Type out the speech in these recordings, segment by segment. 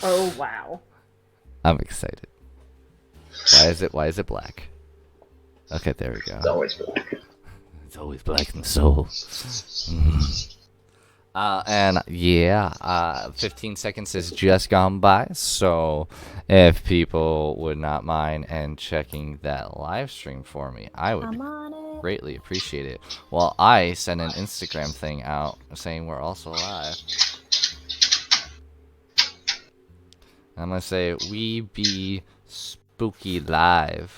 Oh, wow. I'm excited. Why is it black? Okay, there we go. It's always black. It's always black in the soul. And yeah, 15 seconds has just gone by, so if people would not mind and checking that live stream for me, I would greatly appreciate it. While I send an Instagram thing out saying we're also live. I'm gonna say we be spooky live.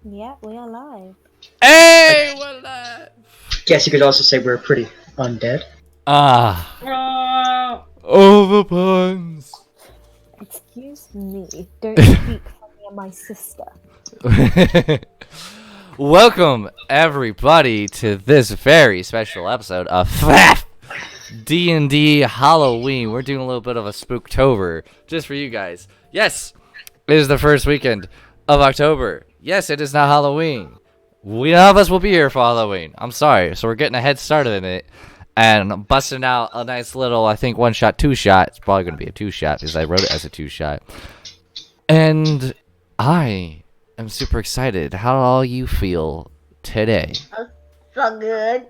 Yeah, we are live. Hey, we're live. Guess you could also say we're pretty undead. Over puns. Excuse me, don't speak for me and my sister. Welcome, everybody, to this very special episode of FAF D&D Halloween. We're doing a little bit of a Spooktober just for you guys. Yes, it is the first weekend of October. Yes, it is not Halloween. None of us will be here for Halloween. I'm sorry. So we're getting a head start in it and busting out a nice little, I think, one-shot, two-shot. It's probably going to be a two-shot because I wrote it as a two-shot. And I am super excited. How do all you feel today? So good.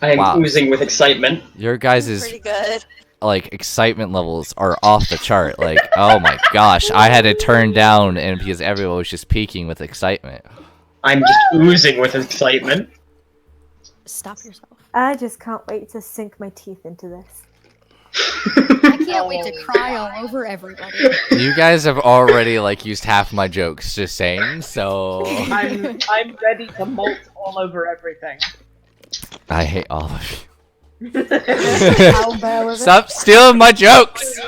I am Wow. oozing with excitement. Your guys' Pretty good. like excitement levels are off the chart. Like, oh my gosh, I had to turn down and because everyone was just peaking with excitement. I'm just oozing with excitement. Stop yourself. I just can't wait to sink my teeth into this. I can't wait to cry all over everybody. You guys have already like used half my jokes, just saying. So I'm ready to molt all over everything. I hate all of you. I'll bear with it. Stop stealing my jokes.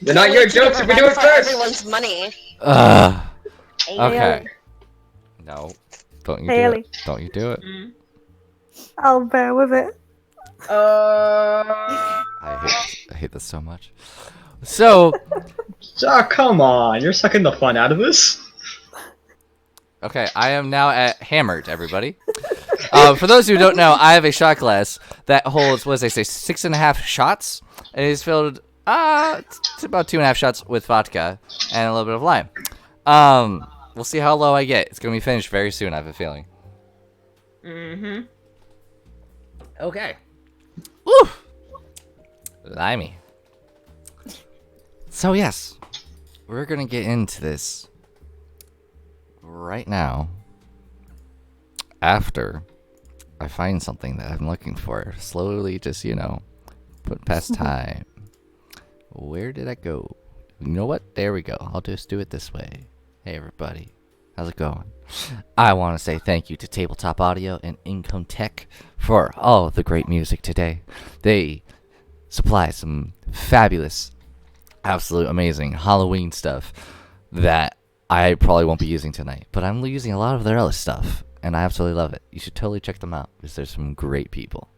They're not your jokes if we do it first! Everyone's money. Okay. No. Don't you do Haley. it. Don't you do it. I'll bear with it. I hate this so much. So, Oh, come on, you're sucking the fun out of this? okay, I am now at hammered, everybody. For those who don't know, I have a shot glass that holds, what did I say, 6.5 shots. It is filled, it's about 2.5 shots with vodka and a little bit of lime. We'll see how low I get. It's gonna be finished very soon, I have a feeling. Mm-hmm. Okay. Woo! Limey. So yes, we're gonna get into this right now after I find something that I'm looking for. Slowly, just, put past time. Where did I go? You know what? There we go. I'll just do it this way. Hey everybody, how's it going? I want to say thank you to Tabletop Audio and Income Tech for all the great music today. They supply some fabulous, absolute amazing Halloween stuff that I probably won't be using tonight, but I'm using a lot of their other stuff, and I absolutely love it. You should totally check them out because there's some great people.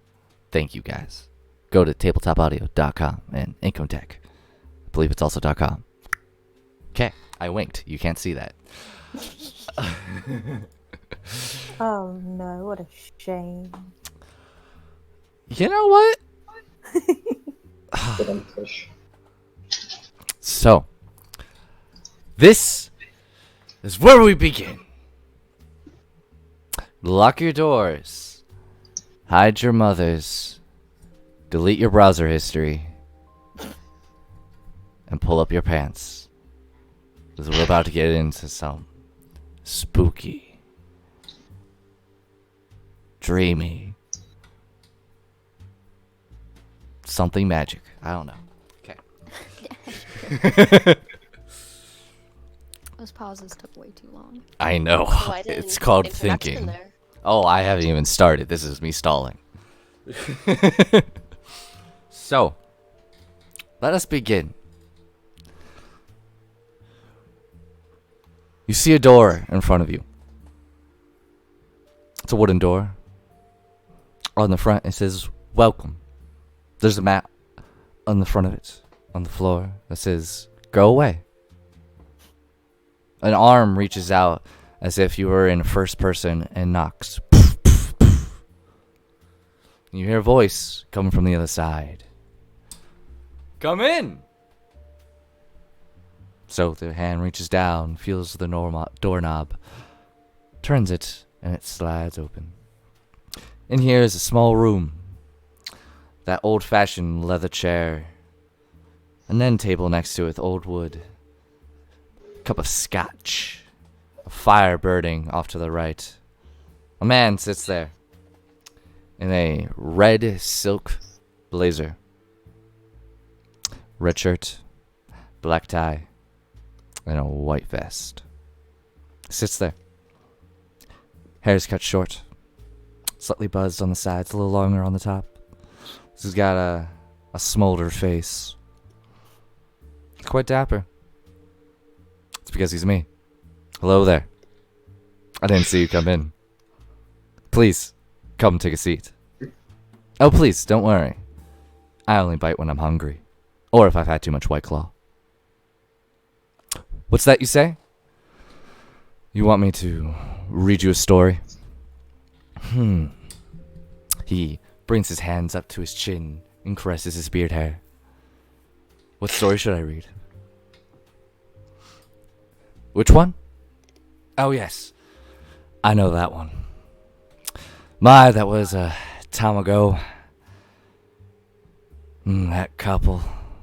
Thank you guys. Go to tabletopaudio.com and Income Tech. I believe it's also .com. Okay, I winked. You can't see that. Oh no, what a shame. You know what? So, this is where we begin. Lock your doors. Hide your mothers. Delete your browser history. And pull up your pants. Because we're about to get into some spooky, dreamy, something magic. I don't know. Okay. Those pauses took way too long. I know. Oh, I didn't It's called think that's in thinking. there. Oh, I haven't even started. This is me stalling. So, let us begin. You see a door in front of you. It's a wooden door. On the front, it says, "Welcome." There's a mat on the front of it, on the floor, that says, "Go away." An arm reaches out as if you were in first person and knocks. You hear a voice coming from the other side. Come in! So the hand reaches down, feels the doorknob, turns it, and it slides open. In here is a small room. That old-fashioned leather chair. An end table next to it with old wood. A cup of scotch. A fire burning off to the right. A man sits there in a red silk blazer. Red shirt, black tie, and a white vest. Sits there. Hair's cut short. Slightly buzzed on the sides, a little longer on the top. He's got a smoldered face. Quite dapper. It's because he's me. Hello there. I didn't see you come in. Please, come take a seat. Oh, please, don't worry. I only bite when I'm hungry. Or if I've had too much White Claw. What's that you say? You want me to read you a story? He brings his hands up to his chin and caresses his beard hair. What story should I read? Which one? Oh, yes. I know that one. My, that was a time ago. That couple,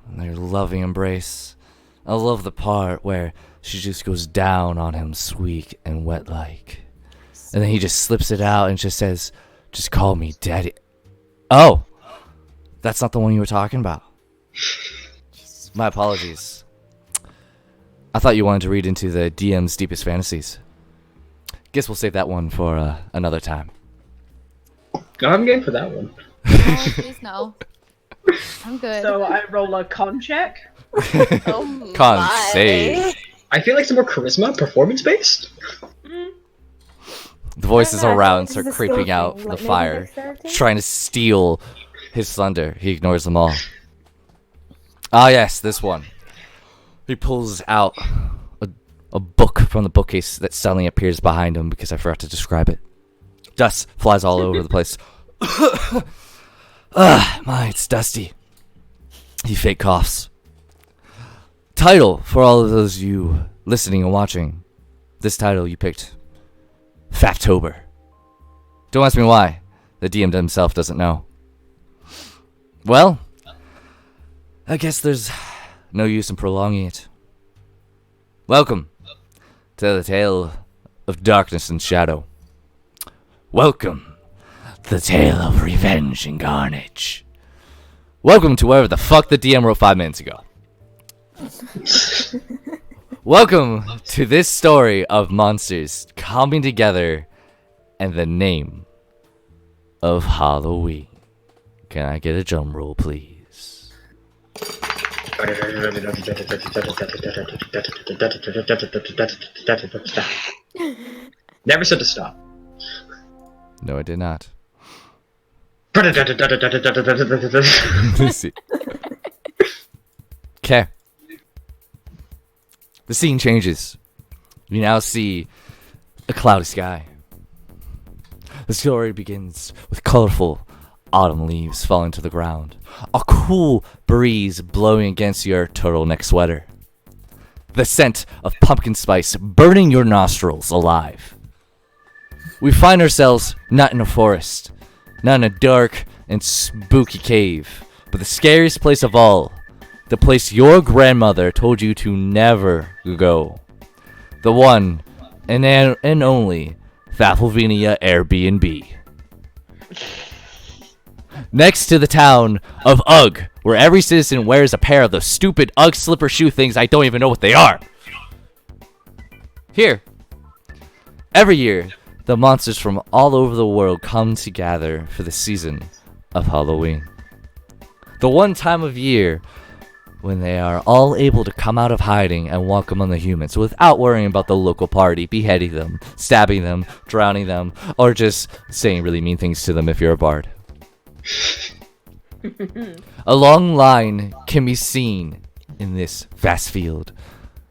their loving embrace. I love the part where she just goes down on him sweet and wet like. And then he just slips it out and just says, just call me daddy. Oh, that's not the one you were talking about. My apologies. I thought you wanted to read into the DM's deepest fantasies. Guess we'll save that one for another time. I'm game for that one. No, please no. I'm good. So I roll a con check. Con my. save. I feel like some more charisma, performance-based. The voices I don't know, I around feel start like it's a creeping skill out thing, from like the maybe fire, dexterity? trying to steal his thunder. He ignores them all. Ah, yes, this one. He pulls out a book from the bookcase that suddenly appears behind him because I forgot to describe it. Dust flies all over the place. It's dusty. He fake coughs. Title for all of those of you listening and watching. This title you picked. Faftober. Don't ask me why. The DM himself doesn't know. Well, I guess there's no use in prolonging it. Welcome to the tale of darkness and shadow. Welcome to the tale of revenge and carnage. Welcome to wherever the fuck the DM wrote 5 minutes ago. Welcome to this story of monsters coming together and the name of Halloween. Can I get a drum roll, please? Never said to stop. No, I did not. Okay. The scene changes. You now see a cloudy sky. The story begins with colorful autumn leaves falling to the ground. A cool breeze blowing against your turtleneck sweater. The scent of pumpkin spice burning your nostrils alive. We find ourselves not in a forest, not in a dark and spooky cave, but the scariest place of all. The place your grandmother told you to never go. The one and only Faffelvenia Airbnb. Next to the town of Ugg, where every citizen wears a pair of those stupid Ugg slipper shoe things I don't even know what they are. Here, every year, the monsters from all over the world come to gather for the season of Halloween. The one time of year when they are all able to come out of hiding and walk among the humans without worrying about the local party beheading them, stabbing them, drowning them, or just saying really mean things to them if you're a bard. A long line can be seen in this vast field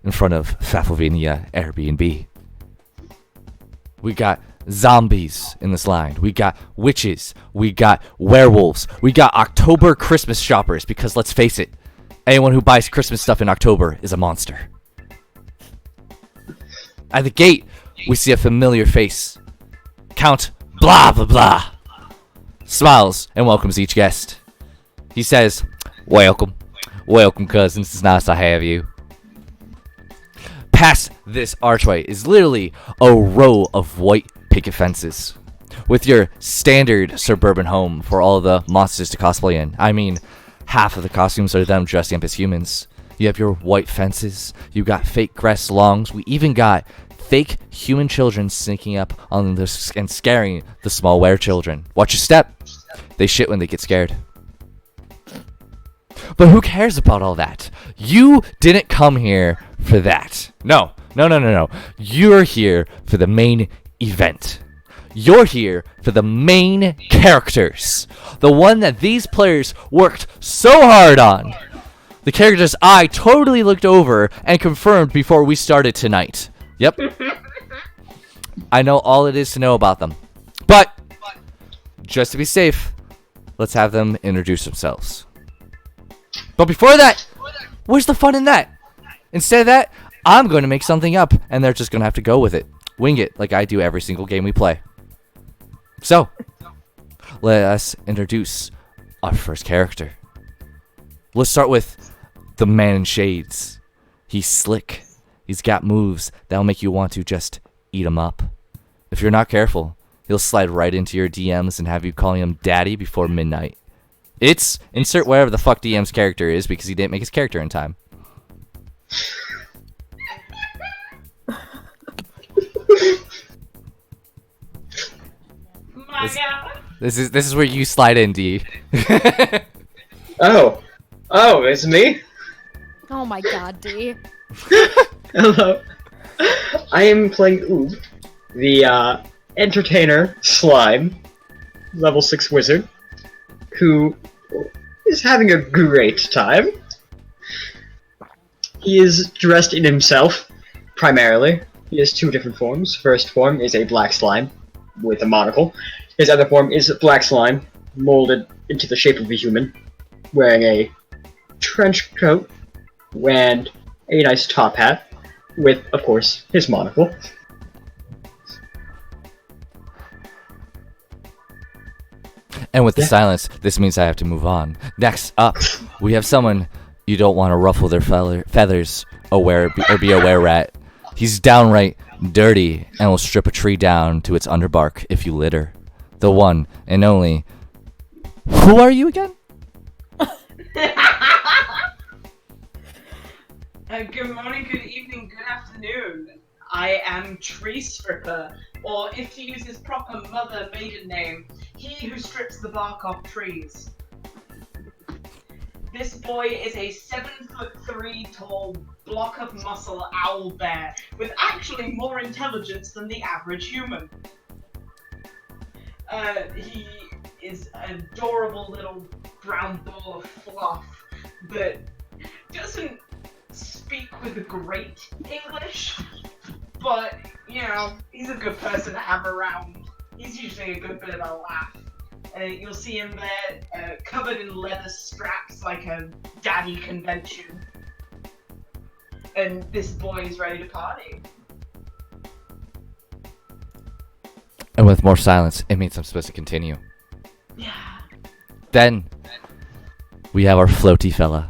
in front of Faffelvenia Airbnb. We got zombies in this line. We got witches. We got werewolves. We got October Christmas shoppers because let's face it, Anyone who buys Christmas stuff in October is a monster. At the gate, we see a familiar face. Count blah blah blah smiles and welcomes each guest. He says, welcome cousins, it's nice to have you. Past this archway is literally a row of white picket fences with your standard suburban home for all the monsters to cosplay in. I mean, half of the costumes are them dressing up as humans. You have your white fences, you got fake grass lawns, we even got fake human children sneaking up on this and scaring the small were children. Watch your step. They shit when they get scared. But who cares about all that? You didn't come here for that. No. You're here for the main event. You're here for the main characters. The one that these players worked so hard on. The characters I totally looked over and confirmed before we started tonight. Yep. I know all it is to know about them. But, just to be safe, let's have them introduce themselves. But before that, where's the fun in that? Instead of that, I'm going to make something up, and they're just going to have to go with it. Wing it, like I do every single game we play. So, let us introduce our first character. Let's start with the man in shades. He's slick. He's got moves that'll make you want to just eat him up. If you're not careful, he'll slide right into your DMs and have you calling him daddy before midnight. It's insert whatever the fuck DM's character is because he didn't make his character in time. This is where you slide in, D. Oh, it's me? Oh my god, D. Hello. I am playing Oob, the entertainer slime, level 6 wizard, who is having a great time. He is dressed in himself, primarily. He has two different forms. First form is a black slime with a monocle. His other form is black slime, molded into the shape of a human, wearing a trench coat and a nice top hat, with, of course, his monocle. And with the silence, this means I have to move on. Next up, we have someone you don't want to ruffle their feathers or be a were-rat. He's downright dirty and will strip a tree down to its underbark if you litter. The one and only... Who are you again? Good morning, good evening, good afternoon. I am Tree Stripper, or if to use his proper mother maiden name, he who strips the bark off trees. This boy is a 7'3" tall block of muscle owl bear with actually more intelligence than the average human. He is an adorable little brown ball of fluff that doesn't speak with great English, but, you know, he's a good person to have around. He's usually a good bit of a laugh. You'll see him there, covered in leather straps like a daddy convention. And this boy is ready to party. And with more silence, it means I'm supposed to continue. Yeah. Then, we have our floaty fella.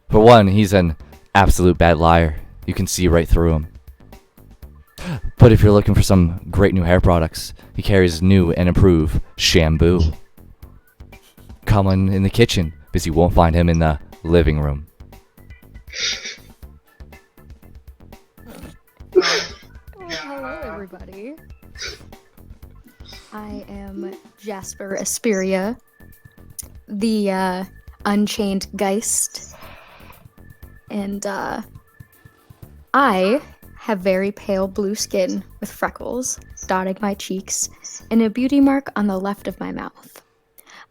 For one, he's an absolute bad liar. You can see right through him. But if you're looking for some great new hair products, he carries new and improved shampoo. Come on in the kitchen, because you won't find him in the living room. Hello, everybody. I am Jasper Asperia, the Unchained Geist, and I have very pale blue skin with freckles dotting my cheeks and a beauty mark on the left of my mouth.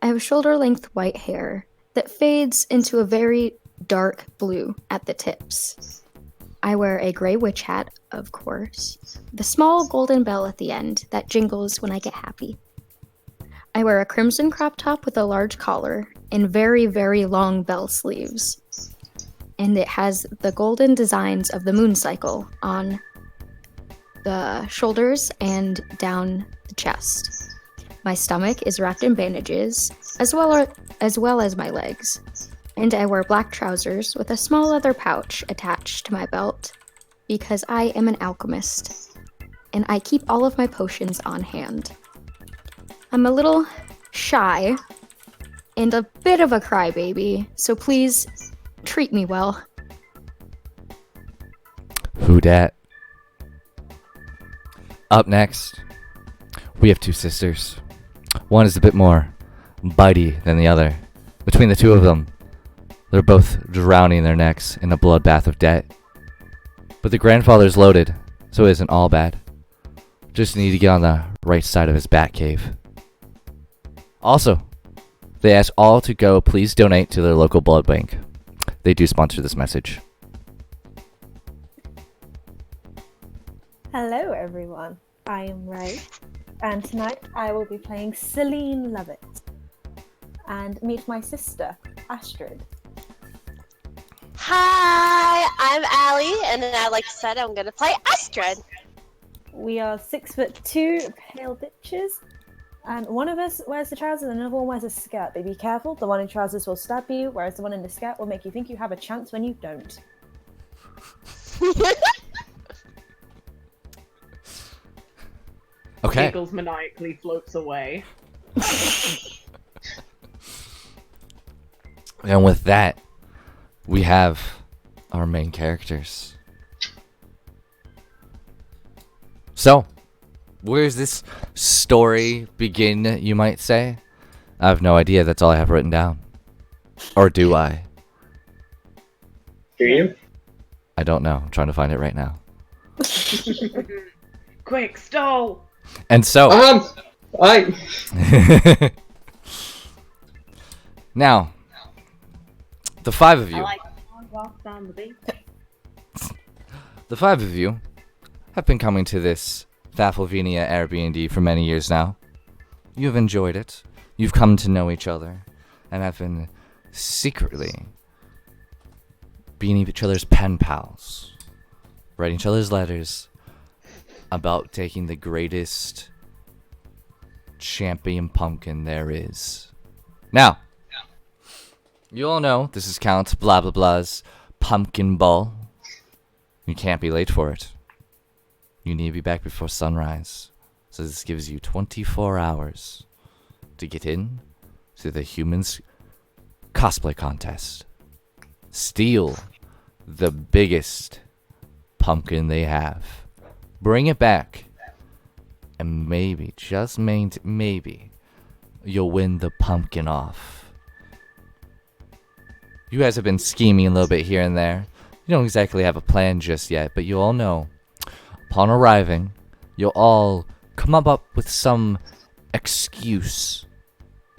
I have shoulder-length white hair that fades into a very dark blue at the tips. I wear a gray witch hat, of course, the small golden bell at the end that jingles when I get happy. I wear a crimson crop top with a large collar and very, very long bell sleeves. and it has the golden designs of the moon cycle on the shoulders and down the chest. My stomach is wrapped in bandages, as well as my legs, and I wear black trousers with a small leather pouch attached to my belt because I am an alchemist, and I keep all of my potions on hand. I'm a little shy and a bit of a crybaby, so please treat me well. Who dat? Up next, we have two sisters. One is a bit more bitey than the other. Between the two of them, they're both drowning their necks in a bloodbath of debt. But the grandfather's loaded, so it isn't all bad. Just need to get on the right side of his bat cave. Also, they ask all to go please donate to their local blood bank. They do sponsor this message. Hello, everyone. I am Ray, and tonight I will be playing Celine Lovett. And meet my sister, Astrid. Hi, I'm Allie, and like I said, I'm gonna play Astrid. We are 6'2" pale bitches, and one of us wears the trousers and another one wears a skirt. But be careful, the one in trousers will stab you, whereas the one in the skirt will make you think you have a chance when you don't. Okay. Giggles maniacally, floats away. And with that, we have our main characters. So, where does this story begin, you might say? I have no idea. That's all I have written down. Or do I? Do you? I don't know. I'm trying to find it right now. Quick, stall! And so... Now, the five of you... Walk down the beach. The five of you have been coming to this Faffelvenia Airbnb for many years now. You have enjoyed it. You've come to know each other and have been secretly being each other's pen pals, writing each other's letters about taking the greatest champion pumpkin there is. Now, you all know this is Count Blah Blah Blah's pumpkin ball. You can't be late for it. You need to be back before sunrise. So this gives you 24 hours to get in to the humans cosplay contest. Steal the biggest pumpkin they have. Bring it back. And maybe, just maybe, you'll win the pumpkin off. You guys have been scheming a little bit here and there. You don't exactly have a plan just yet, but you all know, upon arriving, you'll all come up with some excuse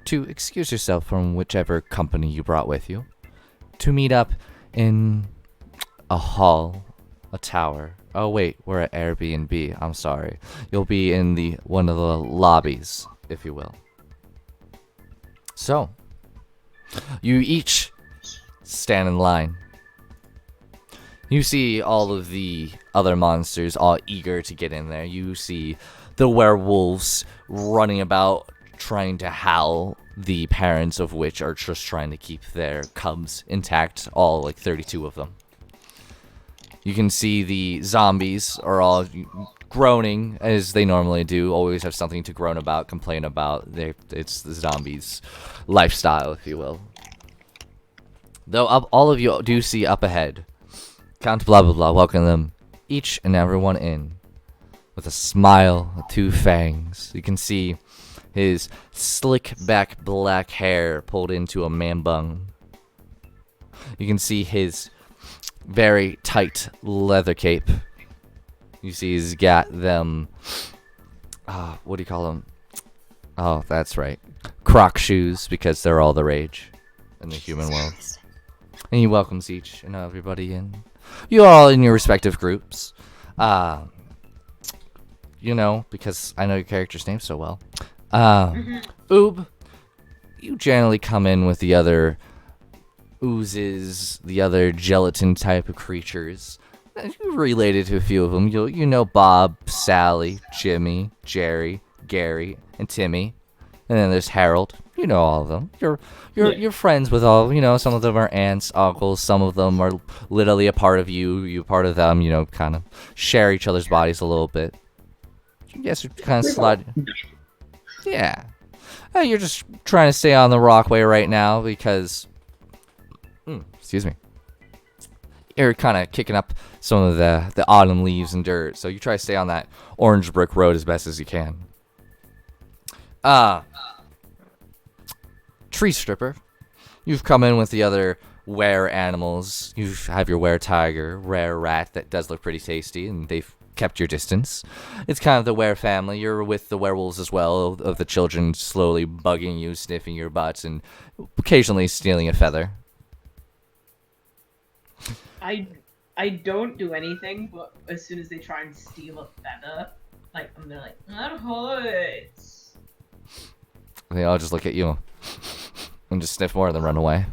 to excuse yourself from whichever company you brought with you, to meet up in a hall, a tower. Oh wait, we're at Airbnb. I'm sorry. You'll be in one of the lobbies, if you will. So, you each stand in line. You see all of the other monsters all eager to get in there. You see the werewolves running about trying to howl, the parents of which are just trying to keep their cubs intact, all like 32 of them. You can see the zombies are all groaning, as they normally do, always have something to groan about, complain about. It's the zombies' lifestyle, if you will. Though all of you do see up ahead, Count Blah Blah Blah welcome them, each and everyone in, with a smile, with two fangs. You can see his slick back black hair pulled into a man bun. You can see his very tight leather cape. You see he's got them, what do you call them? Oh, that's right. Croc shoes, because they're all the rage in the human world. And he welcomes each and everybody in. You all in your respective groups. You know, because I know your character's name so well. Oob, you generally come in with the other oozes, the other gelatin type of creatures. You're related to a few of them. You know Bob, Sally, Jimmy, Jerry, Gary, and Timmy. And then there's Harold. You know all of them. You're friends with all. Some of them are aunts, uncles. Some of them are literally a part of you. You part of them. Kind of share each other's bodies a little bit. Yes, you kind of slide. Yeah. You're just trying to stay on the Rockway right now because. Excuse me. You're kind of kicking up some of the autumn leaves and dirt, so you try to stay on that orange brick road as best as you can. Tree stripper, you've come in with the other were animals. You have your were tiger, rare rat that does look pretty tasty, and they've kept your distance. It's kind of the were family. You're with the werewolves as well, of the children slowly bugging you, sniffing your butts, and occasionally stealing a feather. I don't do anything, but as soon as they try and steal a feather, I'm gonna that hurts. They all just look at you and just sniff more and then run away.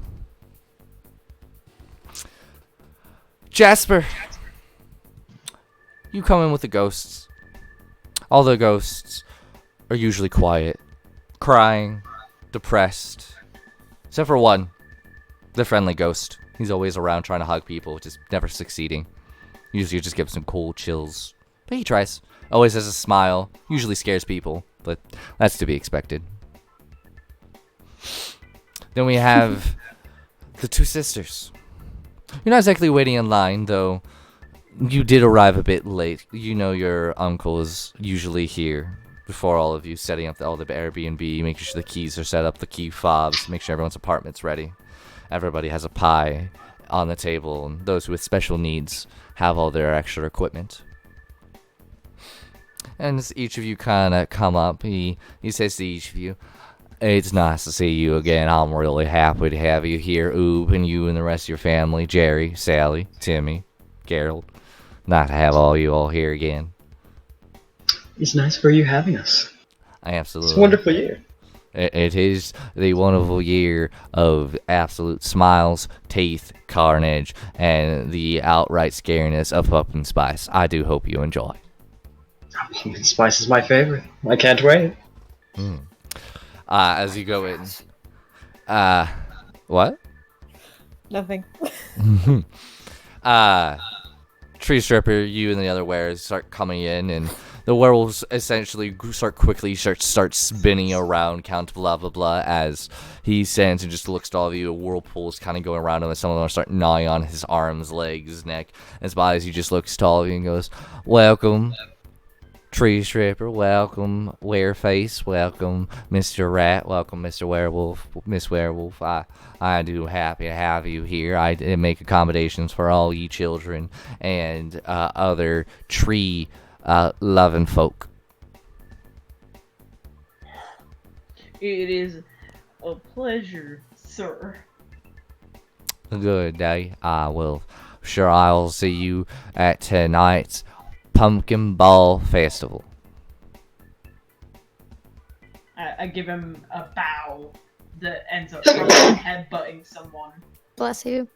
Jasper, you come in with the ghosts. All the ghosts are usually quiet, crying, depressed, except for one, the friendly ghost. He's always around trying to hug people, just never succeeding. Usually just gives him cold chills. But he tries. Always has a smile. Usually scares people, but that's to be expected. Then we have the two sisters. You're not exactly waiting in line, though you did arrive a bit late. You know your uncle is usually here before all of you, setting up all the Airbnb, making sure the keys are set up, the key fobs, make sure everyone's apartment's ready. Everybody has a pie on the table, and those with special needs have all their extra equipment. And as each of you kind of come up, he says to each of you, "It's nice to see you again. I'm really happy to have you here, Oob, and you and the rest of your family, Jerry, Sally, Timmy, Gerald. Nice to have you all here again." It's nice for you having us. Absolutely. It's a wonderful year. It is the wonderful year of absolute smiles, teeth, carnage, and the outright scariness of pumpkin spice. I do hope you enjoy. Pumpkin spice is my favorite. I can't wait. As you go in. What? Nothing. Tree stripper, you and the other wares start coming in, and the werewolves essentially start spinning around Count blah blah blah as he stands and just looks at all of you. A whirlpool's kind of going around him, and some of them start gnawing on his arms, legs, neck, and his body as he just looks to all of you and goes, "Welcome, Tree stripper, welcome, Wereface, welcome, Mr. Rat, welcome, Mr. Werewolf, Miss Werewolf. I do happy to have you here. I make accommodations for all ye children and other tree loving folk." It is a pleasure, sir. Good day. I'll see you at tonight's Pumpkin Ball Festival. I give him a bow that ends up headbutting someone. Bless you.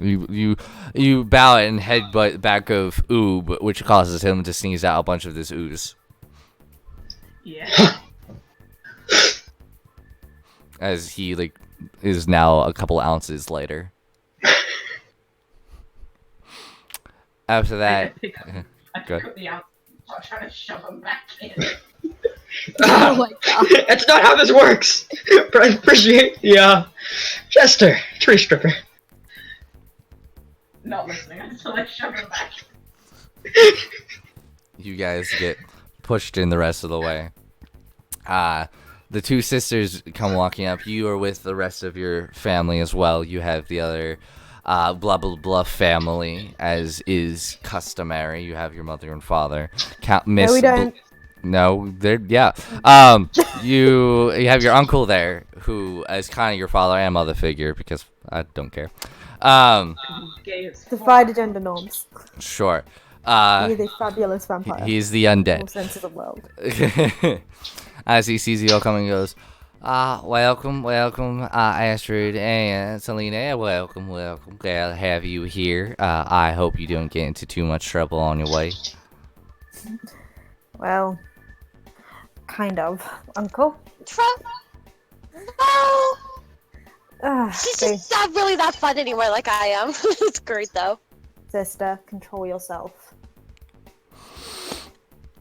You bow and headbutt back of Oob, which causes him to sneeze out a bunch of this ooze. Yeah. As he is now a couple ounces later. After that, I pick up the ounce and try to shove him back in. Oh my god. That's not how this works! But I appreciate the, Chester, tree stripper. Not listening until I shove him back. you guys get pushed in the rest of the way. The two sisters come walking up. You are with the rest of your family as well. You have the other blah blah blah family, as is customary. You have your mother and father. No, we don't. No, they're you have your uncle there, who is kind of your father and mother figure, because I don't care. Defy gender norms. Sure. He is a fabulous vampire. He's the In all undead. senses of the world. As he sees you all coming, he goes, Welcome, Astrid and Selena. Welcome. Glad to have you here. I hope you don't get into too much trouble on your way. Well, kind of, Uncle. No, she's Okay, just not really that fun anymore like I am. It's great though. sister, control yourself.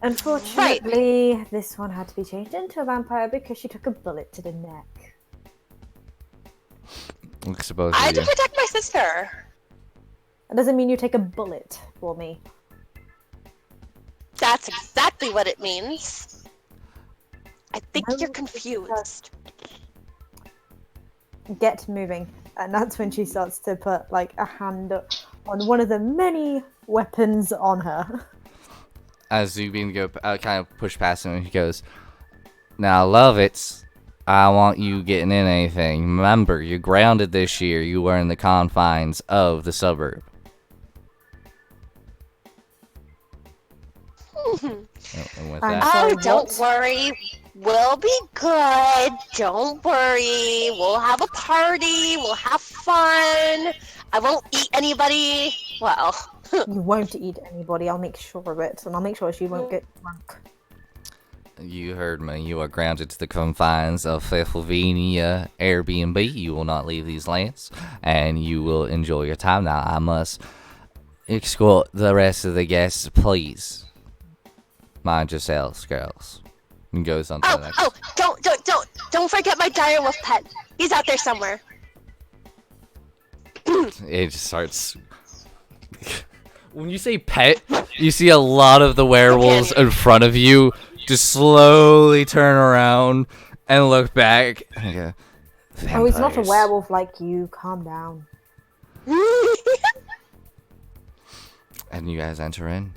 Unfortunately, this one had to be changed into a vampire because she took a bullet to the neck. I suppose I you had to do. protect my sister. That doesn't mean you take a bullet for me. That's exactly what it means. I think No, you're confused. Get moving. And that's when she starts to put like a hand on one of the many weapons on her. As you begin to go, kind of push past him, and he goes, "Now, love it. I want you getting in anything. Remember, you're grounded this year. You are in the confines of the suburb." And with I'm that, sorry, Oh, don't what? worry. We'll be good. Don't worry. We'll have a party. We'll have fun. I won't eat anybody. Well, You won't eat anybody, I'll make sure of it. And I'll make sure she won't get drunk. you heard me. You are grounded to the confines of Pennsylvania Airbnb. You will not leave these lands, and you will enjoy your time. Now, I must escort the rest of the guests, please. Mind yourselves, girls. And goes on to the next. don't forget my dire wolf pet. He's out there somewhere. It just starts. When you say pet, you see a lot of the werewolves in front of you just slowly turn around and look back. And go, Oh, he's not a "Vampires." werewolf like you. Calm down. And you guys enter in.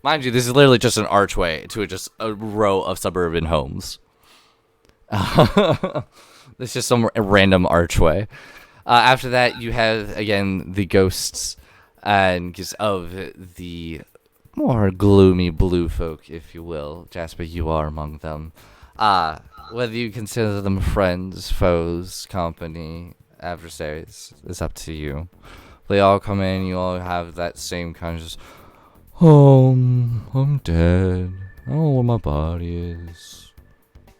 Mind you, this is literally just an archway to just a row of suburban homes. It's just some random archway. After that, you have, again, the ghosts and just of the more gloomy blue folk, if you will. Jasper, you are among them. Whether you consider them friends, foes, company, adversaries, is up to you. They all come in, you all have that same kind of just, I'm dead. I don't know where my body is.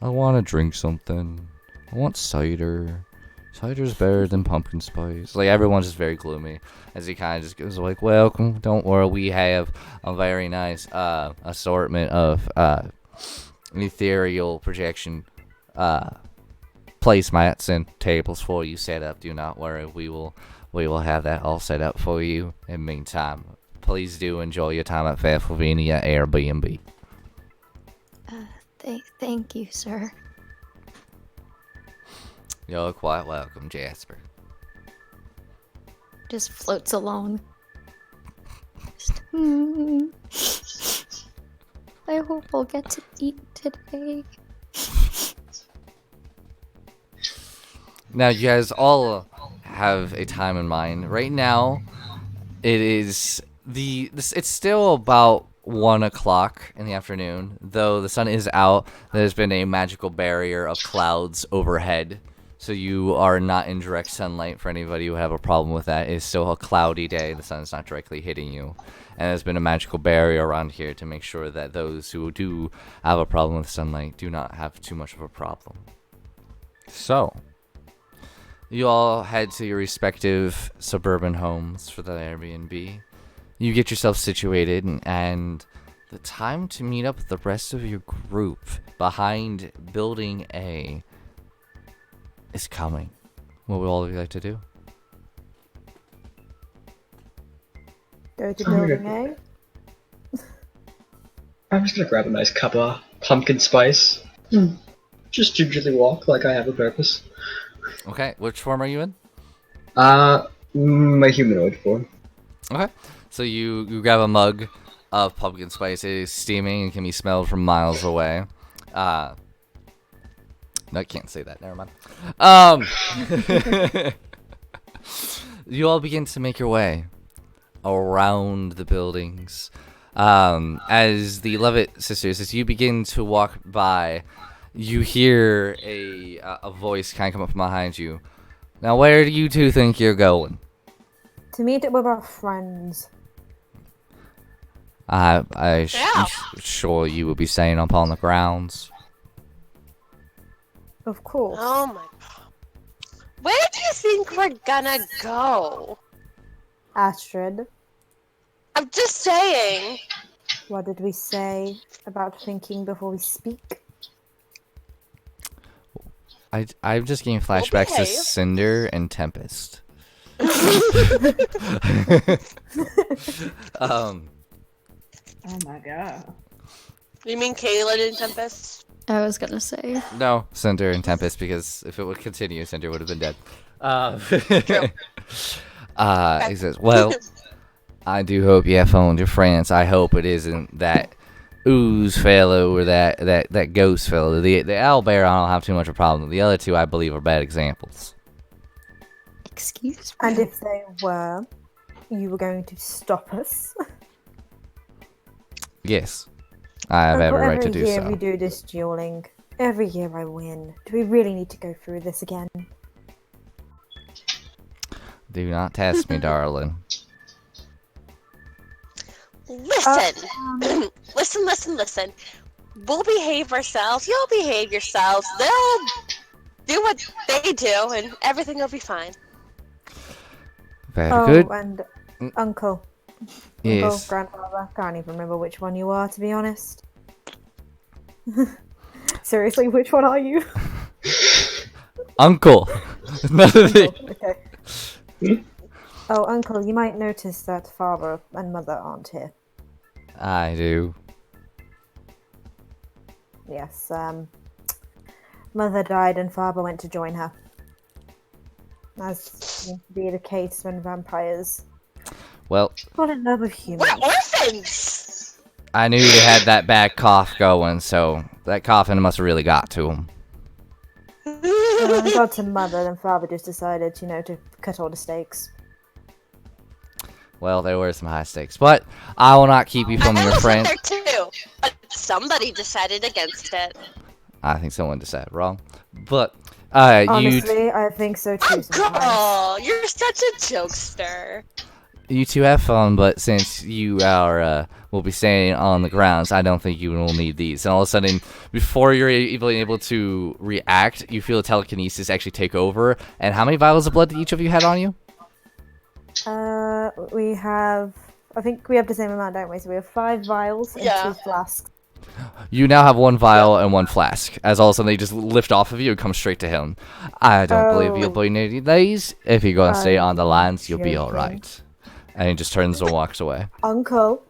I want to drink something. I want cider. Cider's better than pumpkin spice. Like, everyone's just very gloomy as he kind of just goes like, welcome, don't worry, we have a very nice assortment of ethereal projection placemats and tables for you set up. Do not worry, we will have that all set up for you. In the meantime, please do enjoy your time at Pennsylvania Airbnb. Thank you, sir. You're quite welcome, Jasper. Just floats along. Just, I hope I'll get to eat today. Now, you guys all have a time in mind. Right now, it is it's still about 1 o'clock in the afternoon, though the sun is out. There's been a magical barrier of clouds overhead, so you are not in direct sunlight. For anybody who have a problem with that, it's still a cloudy day. The sun is not directly hitting you, and there's been a magical barrier around here to make sure that those who do have a problem with sunlight do not have too much of a problem. So, you all head to your respective suburban homes for the Airbnb. You get yourself situated, and the time to meet up with the rest of your group behind Building A is coming. What would all of you like to do? Go to building A. I'm just gonna grab a nice cup of pumpkin spice. Just gingerly walk like I have a purpose. Okay, which form are you in? My humanoid form. Okay, so you grab a mug of pumpkin spice. It is steaming and can be smelled from miles away. No, I can't say that. Never mind. You all begin to make your way around the buildings. As the Levitt sisters, as you begin to walk by, you hear a voice kind of come up from behind you. Now, where do you two think you're going? To meet up with our friends. I'm Yeah. sure you will be staying up on the grounds. Of course. Oh my. Where do you think we're gonna go? Astrid, I'm just saying. what did we say about thinking before we speak? I'm just getting We'll flashbacks to behave. Cinder and Tempest. um, Oh my god. You mean Kaylin and Tempest? I was gonna say. no, Cinder and Tempest, because if it would continue, Cinder would have been dead. True. He says, well, I do hope you have fun with your friends. I hope it isn't that ooze fellow or that ghost fellow. The owlbear, I don't have too much of a problem with. The other two, I believe, are bad examples. Excuse me. And if they were, you were going to stop us. Yes, I have Uncle, every right to do Every year so. we do this dueling. Every year I win. Do we really need to go through this again? Do not test me, darling. Listen. Listen. We'll behave ourselves. You'll behave yourselves. They'll do what they do, and everything will be fine. Very Oh, good. and Mm. Uncle. Yes. Uncle, grandfather. Can't even remember which one you are, to be honest. Seriously, which one are you? Uncle. None of the... Okay. Oh, Uncle, you might notice that father and mother aren't here. I do. Yes, mother died and father went to join her. As seems to be the case when vampires Well, fall in love with humans. We're orphans! I knew they had that bad cough going, so that coughing must have really got to them. When it got to mother, then father just decided, to cut all the stakes. Well, there were some high stakes, but I will not keep you from I your was friend. there too, but somebody decided against it. I think someone decided wrong, but you Honestly, I think so too sometimes. Oh, you're such a jokester. two have fun, but since you are will be staying on the grounds, I don't think you will need these. And all of a sudden, before you're even able to react, you feel telekinesis actually take over. And how many vials of blood did each of you had on you? I think we have the same amount, don't we? So we have 5 vials and Yeah. 2 flasks. You now have 1 vial and 1 flask. As all of a sudden they just lift off of you and come straight to him. I don't believe you'll be needing these. If you're gonna stay on the lines, you'll be joking. alright. And he just turns and walks away. Uncle,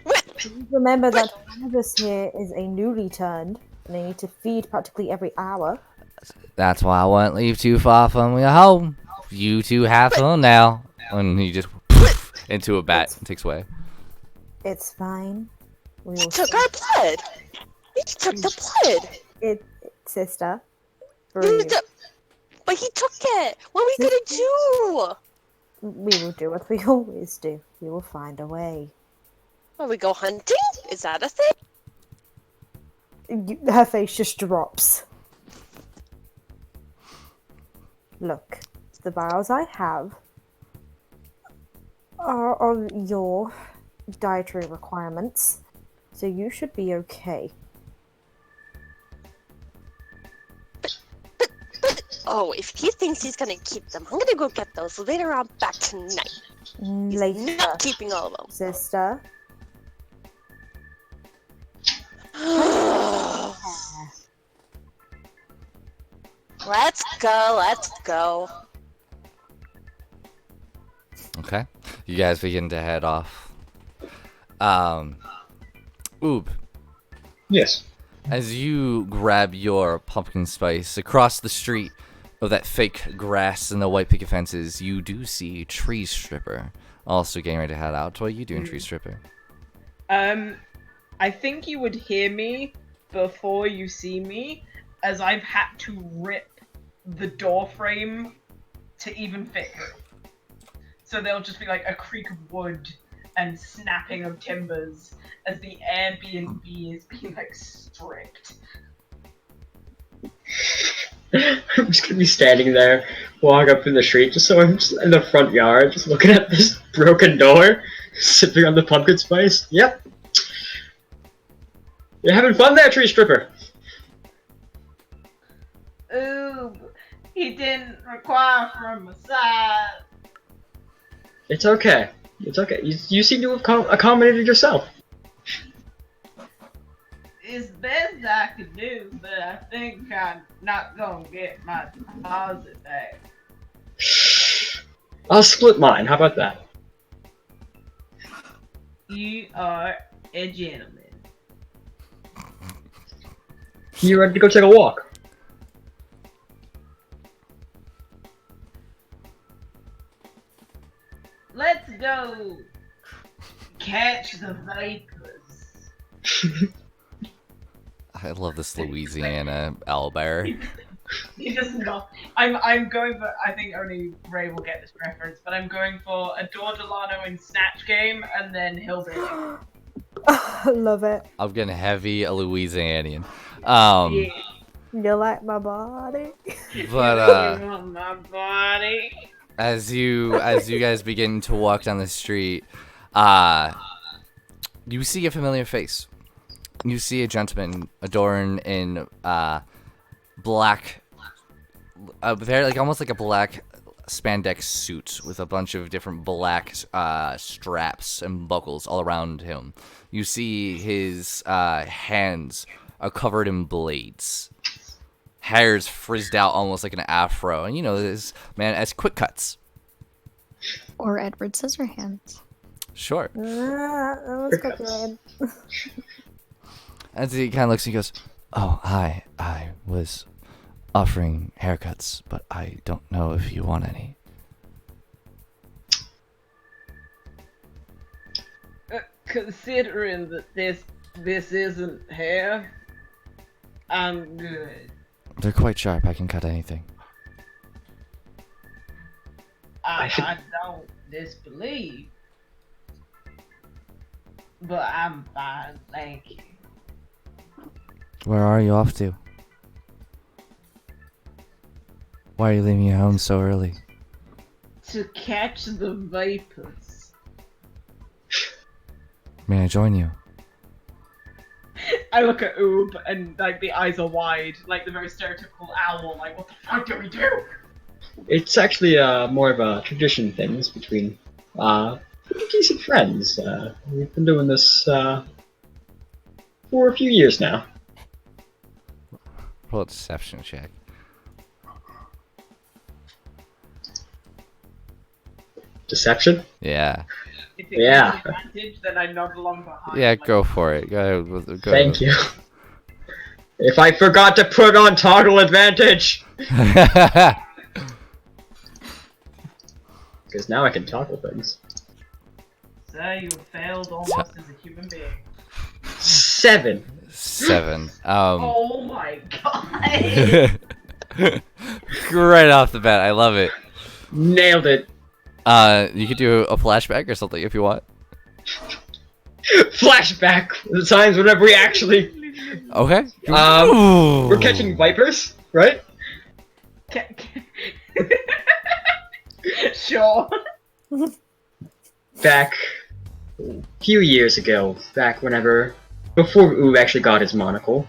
please remember that one of us here is a newly turned, and they need to feed practically every hour. That's why I won't leave too far from your home. You two have fun now. And he just poof, into a bat and takes away. It's fine. We He will took see. our blood. He took the blood. Sister. He Breathe. took- But he took it. What are we gonna do? We will do what we always do. We will find a way. Will we go hunting? Is that a thing? Her face just drops. Look, the vials I have are on your dietary requirements, so you should be okay. Oh, if he thinks he's gonna keep them, I'm gonna go get those later on back tonight. He's Later, not keeping all of sister. them. Let's go. Okay. You guys begin to head off. Oob. Yes. As you grab your pumpkin spice across the street of that fake grass and the white picket fences, you do see Tree Stripper also getting ready to head out. What are you doing, Tree Stripper? I think you would hear me before you see me, as I've had to rip the door frame to even fit through. So there'll just be like a creak of wood and snapping of timbers as the Airbnb is being like stripped. I'm just gonna be standing there, walk up in the street, just so I'm just in the front yard, just looking at this broken door, sipping on the pumpkin spice. Yep. You're having fun there, tree stripper. Ooh, he didn't require for a massage. It's okay. It's okay. You seem to have accommodated yourself. It's best I could do, but I think I'm not gonna get my deposit back. I'll split mine. How about that? You are a gentleman. You ready to go take a walk? Let's go catch the vapors. I love this Louisiana owlbear. He doesn't know. I'm going for. I think only Ray will get this reference, but I'm going for a Delano in Snatch Game, and then Hillbilly. Love it. I'm getting heavy a Louisianian. Yeah. You like my body? But You want my body. as you guys begin to walk down the street, you see a familiar face. You see a gentleman adorned in black, very like almost like a black spandex suit with a bunch of different black straps and buckles all around him. You see his hands are covered in blades. Hair's frizzed out almost like an afro, and you know this man has quick cuts. Or Edward Scissorhands. Sure. That was copyrighted. As he kind of looks, he goes, "Oh, hi. I was offering haircuts, but I don't know if you want any." Considering that this isn't hair, I'm good. They're quite sharp. I can cut anything. I don't disbelieve, but I'm fine, thank you. Where are you off to? Why are you leaving your home so early? To catch the vapors. May I join you? I look at Oob and like the eyes are wide, like the very stereotypical owl, like what the fuck do we do? It's actually more of a tradition thing. It's between pretty decent friends. We've been doing this for a few years now. Roll a deception check. Deception? Yeah. If it Yeah. gives an advantage, then I nod along behind. Yeah, like, go for it. Go. Thank you. If I forgot to put on toggle advantage! Because now I can toggle things. Sir, you have failed almost as a human being. 7. 7. Oh my god! Right off the bat, I love it. Nailed it. You could do a flashback or something if you want. Flashback! The times whenever we actually... Okay. We're catching vipers, right? Sure. Back a few years ago, before Oob actually got his monocle,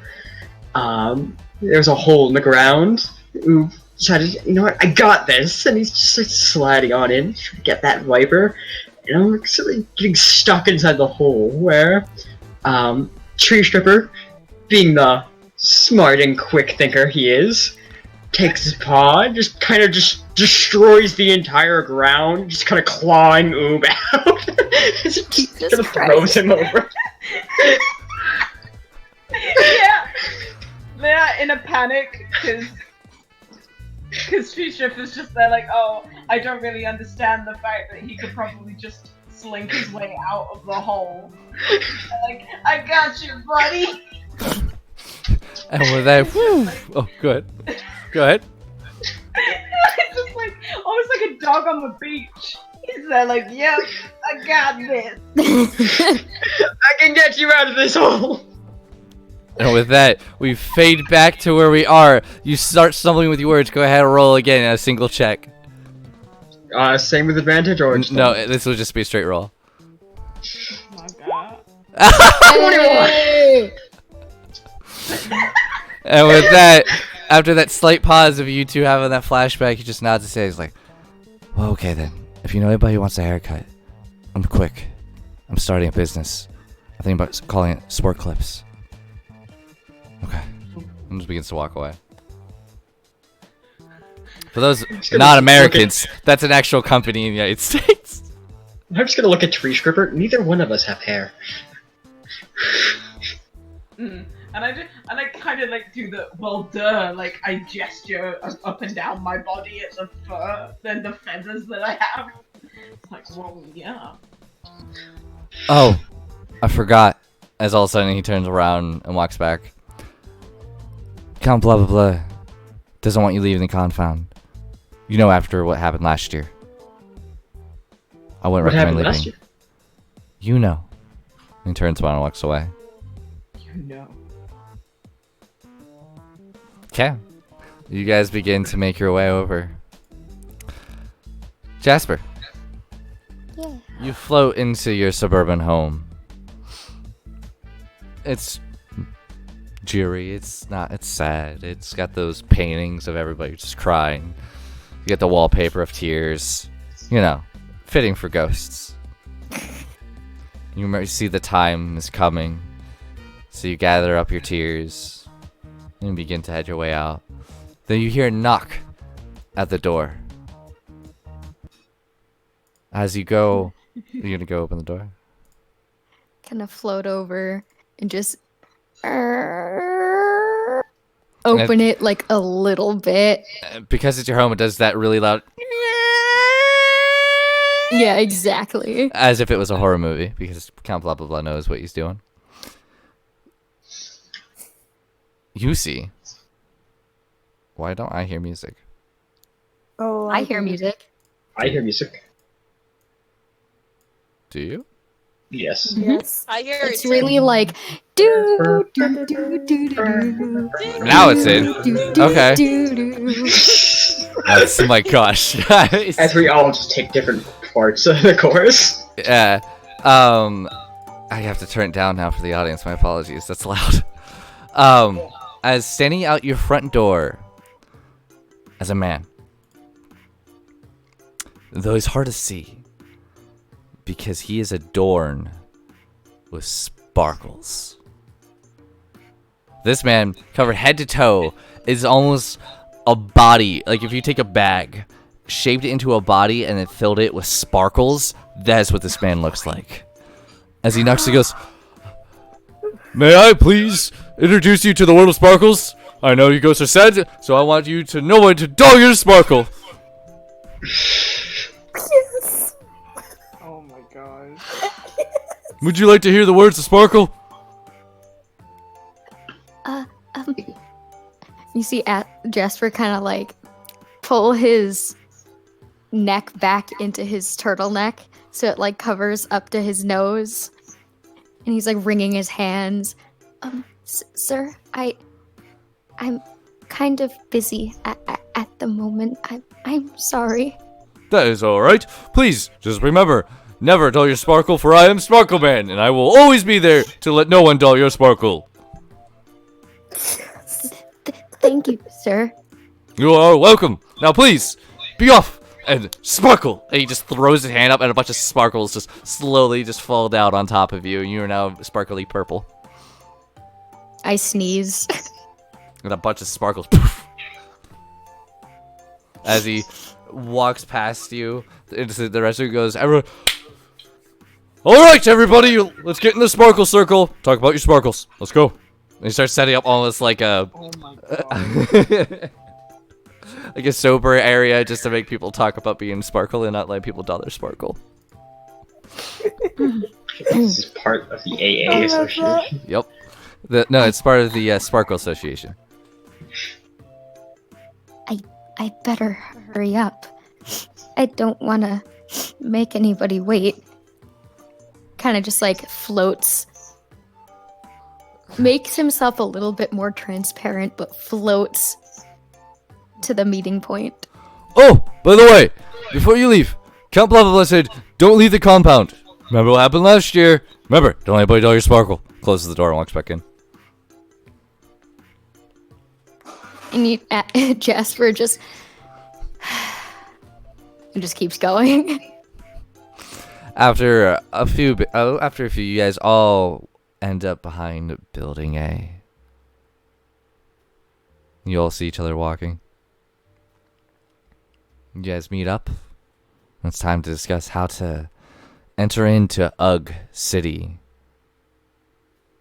there was a hole in the ground. Oob decided, you know what, I got this, and he's just like sliding on in, trying to get that viper, and I'm sort of getting stuck inside the hole where, Tree Stripper, being the smart and quick thinker he is, takes his paw and just kind of destroys the entire ground, just kind of clawing Oob out. Just kind of throws him over. Yeah, in a panic, because Tree Stripper's just there like, oh, I don't really understand the fact that he could probably just slink his way out of the hole. Like, I got you, buddy! And with that, oh, go ahead. Go ahead. It's just like, almost like a dog on the beach. He's there like, yep, I got this. I can get you out of this hole! And with that, we fade back to where we are. You start stumbling with your words. Go ahead and roll again in a single check. Same with advantage or just No, this will just be a straight roll. Oh my god. Hey! And with that, after that slight pause of you two having that flashback, he just nods and says, like, well, okay then. If you know anybody who wants a haircut, I'm quick. I'm starting a business. I think about calling it Sport Clips. Okay. And just begins to walk away. For those non-Americans, that's an actual company in the United States. I'm just gonna look at Tree Scripper. Neither one of us have hair. And I kind of like do the well, duh. Like I gesture up and down my body at the fur, then the feathers that I have. It's like, well, yeah. Oh, I forgot. As all of a sudden he turns around and walks back. Count blah blah blah doesn't want you leaving the confound. You know, after what happened last year. I wouldn't What recommend happened leaving. last year? You know. And he turns around and walks away. You know. Okay. You guys begin to make your way over. Jasper. Yeah. You float into your suburban home. It's dreary. It's sad. It's got those paintings of everybody just crying. You get the wallpaper of tears. You know, fitting for ghosts. You see the time is coming. So you gather up your tears and begin to head your way out. Then you hear a knock at the door. As you go, you're gonna go open the door. Kind of float over and just open it like a little bit. Because it's your home, it does that really loud. Yeah, exactly. As if it was a horror movie, because Count Blah Blah Blah knows what he's doing. You see. Why don't I hear music? Oh, I hear music. I hear music. Do you? Yes. Yes. I hear It's it. really like do do do do do. Now it's in. Okay. Do. That's, my gosh. As we all just take different parts of the chorus. Yeah. I have to turn it down now for the audience. My apologies. That's loud. As standing out your front door as a man, though he's hard to see because he is adorned with sparkles. This man, covered head to toe, is almost a body. Like if you take a bag, shaped it into a body, and then filled it with sparkles, that's what this man looks like. As he knocks, he goes, "May I please introduce you to the world of sparkles? I know you ghosts are sad, so I want you to know when to dog your sparkle." Yes. Oh my god. Would you like to hear the words of sparkle? You see Jasper kind of like pull his neck back into his turtleneck so it like covers up to his nose, and he's like wringing his hands. Sir, I'm kind of busy at the moment. I'm sorry. That is alright. Please, just remember, never dull your sparkle, for I am Sparkle Man, and I will always be there to let no one dull your sparkle. Thank you, sir. You are welcome. Now please, be off and sparkle. And he just throws his hand up and a bunch of sparkles just slowly just fall down on top of you, and you are now sparkly purple. I sneeze. And a bunch of sparkles. Poof. As he walks past you, the rest of you goes, "Everyone, alright everybody, let's get in the sparkle circle. Talk about your sparkles. Let's go." And he starts setting up almost like a Oh my god. like a sober area just to make people talk about being sparkle and not let people dull their sparkle. This is part of the AA association. Yep. No, it's part of the Sparkle Association. I better hurry up. I don't want to make anybody wait. Kind of just like floats makes himself a little bit more transparent, but floats to the meeting point. Oh, by the way, before you leave, Count blah blah blah said, don't leave the compound. Remember what happened last year? Remember, don't let anybody draw your sparkle. Closes the door and walks back in. And Jasper just keeps going. After a few, you guys all end up behind Building A. You all see each other walking. You guys meet up. It's time to discuss how to enter into Ugg City.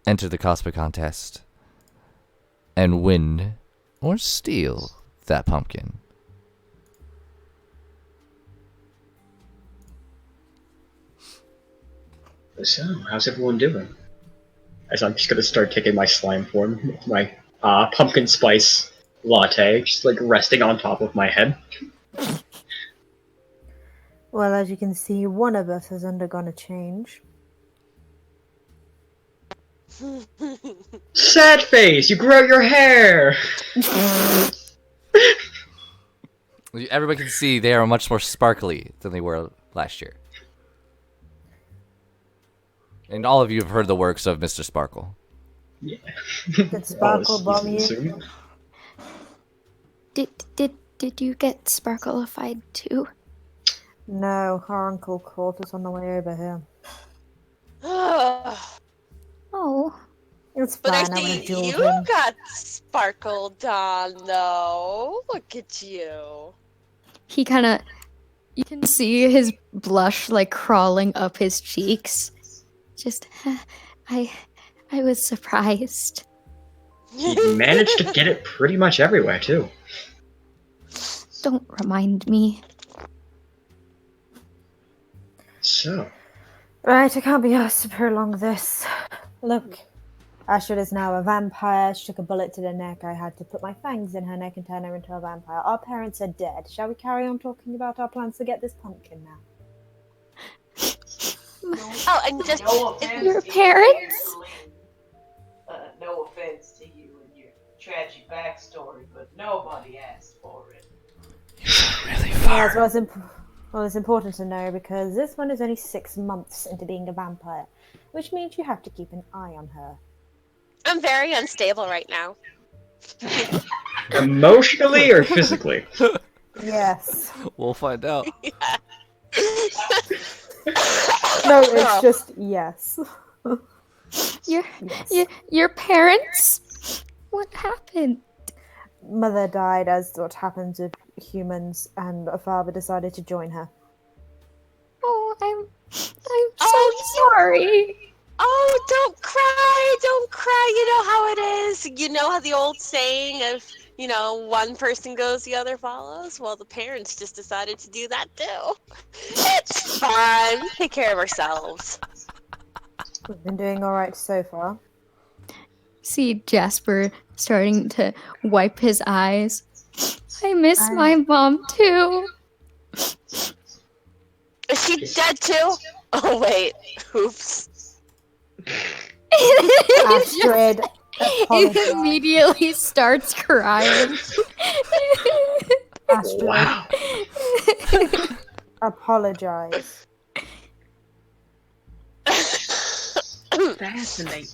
Enter the cosplay contest. And win or steal that pumpkin. So, how's everyone doing? As I'm just gonna start taking my slime form, my pumpkin spice latte, just like resting on top of my head. Well, as you can see, one of us has undergone a change. Sad face, you grew out your hair! Everybody can see they are much more sparkly than they were last year. And all of you have heard the works of Mr. Sparkle. Yeah. Did Sparkle bomb you? Soon. Did you get sparkleified too? No, our uncle caught us on the way over here. Oh, It's But I fine, I would have see jeweled you him. got sparkled on, though. Look at you. he kind of. You can see his blush like crawling up his cheeks. Just, I was surprised. You managed to get it pretty much everywhere, too. Don't remind me. So, Right, I can't be asked to prolong this. Look, Astrid is now a vampire. She took a bullet to the neck. I had to put my fangs in her neck and turn her into a vampire. Our parents are dead. Shall we carry on talking about our plans to get this pumpkin now? Oh, and just No offense Your to you, parents? no offense to you and your tragic backstory, but nobody asked for it. Really Yes, well, it's important to know because this one is only 6 months into being a vampire, which means you have to keep an eye on her. I'm very unstable right now. emotionally or physically? Yes. We'll find out. No, it's just yes. Your Yes. your parents? What happened? Mother died, as what happens with humans, and a father decided to join her. Oh, I'm so Oh, sorry. Oh, don't cry. You know how it is. You know how the old saying of, one person goes, the other follows? Well, the parents just decided to do that too. It's fine. Take care of ourselves. We've been doing alright so far. See Jasper starting to wipe his eyes. I miss my mom too. Is she dead too? Oh, wait. Oops. Astrid, apologize. Immediately starts crying. Astrid, Wow. apologize. Fascinating.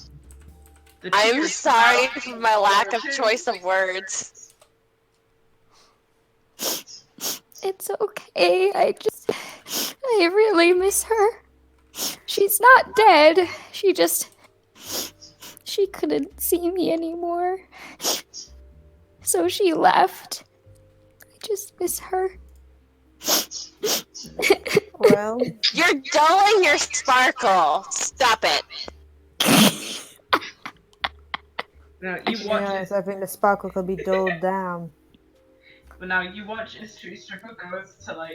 The I'm tears sorry fell for my lack of too. choice of words. It's okay. I really miss her. She's not dead. She couldn't see me anymore. So she left. I just miss her. Well, You're dulling your sparkle. Stop it. Now you watch yes, I think the sparkle could be dulled down. But now you watch as Tree Stripper goes to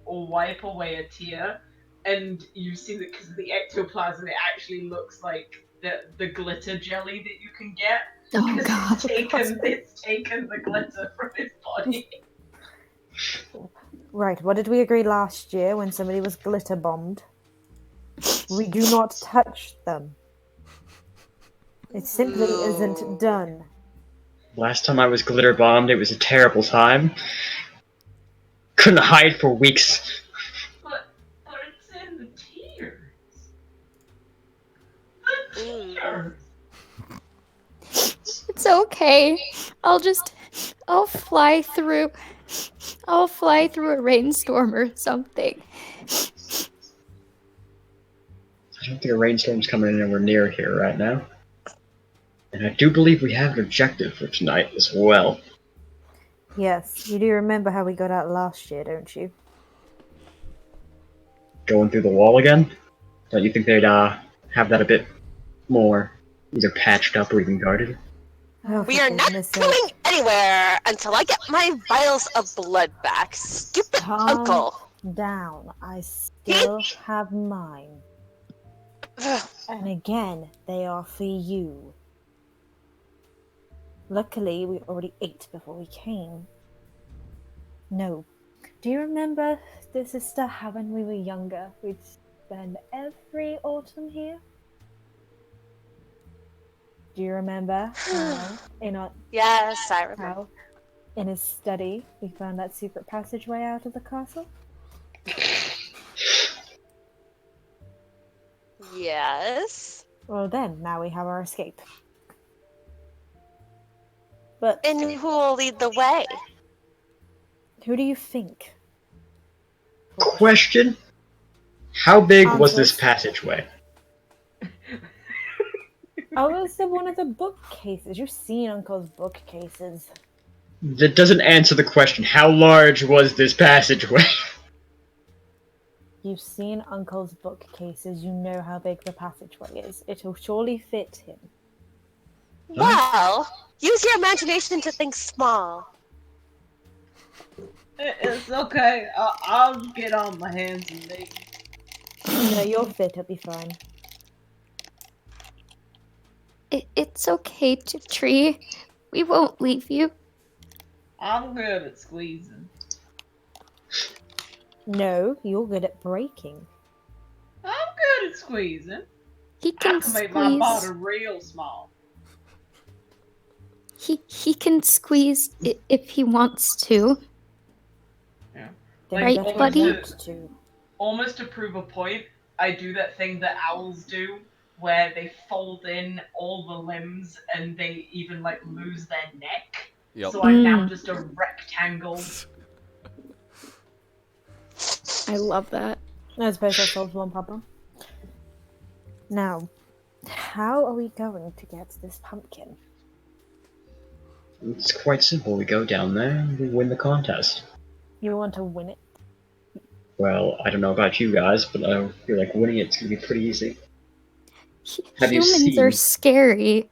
wipe away a tear, and you see that because of the ectoplasm, it actually looks like the glitter jelly that you can get. Oh 'Cause god. it's taken the glitter from his body. Right, what did we agree last year when somebody was glitter bombed? We do not touch them. It simply isn't done. Last time I was glitter bombed, it was a terrible time. Couldn't hide for weeks. But it's in the tears. The Ooh. tears. It's okay. I'll fly through a rainstorm or something. I don't think a rainstorm's coming anywhere near here right now. And I do believe we have an objective for tonight as well. Yes, you do remember how we got out last year, don't you? Going through the wall again? Don't you think they'd have that a bit more either patched up or even guarded? Oh, We for are not goodness sake. going anywhere until I get my vials of blood back. Stupid Calm uncle. down. I still have mine. And again, they are for you. Luckily, we already ate before we came. No. Do you remember, dear sister, how when we were younger, we'd spend every autumn here? Do you remember how Yes, I remember. in his study we found that secret passageway out of the castle? Yes. Well then, now we have our escape. But And who will lead the way? who do you think? Question? How big was this Answers. passageway? I was in one of the bookcases. You've seen Uncle's bookcases. That doesn't answer the question. How large was this passageway? You've seen Uncle's bookcases. You know how big the passageway is. It'll surely fit him. Well, use your imagination to think small. It's okay. I'll get on my hands and knees. No, you'll fit. It'll be fine. It's okay, Tree. We won't leave you. I'm good at squeezing. No, you're good at breaking. I'm good at squeezing. He I can can make my squeeze. body real small. He can squeeze if he wants to. Yeah. Then Right, better buddy? not to. Almost to prove a point, I do that thing that owls do, where they fold in all the limbs and they even like lose their neck. Yep. So I'm now just a rectangle. I love that. I suppose that solves one problem. Now, how are we going to get this pumpkin? It's quite simple. We go down there and we win the contest. You want to win it? Well, I don't know about you guys, but I feel like winning it's gonna be pretty easy. Have you Humans are seen- scary.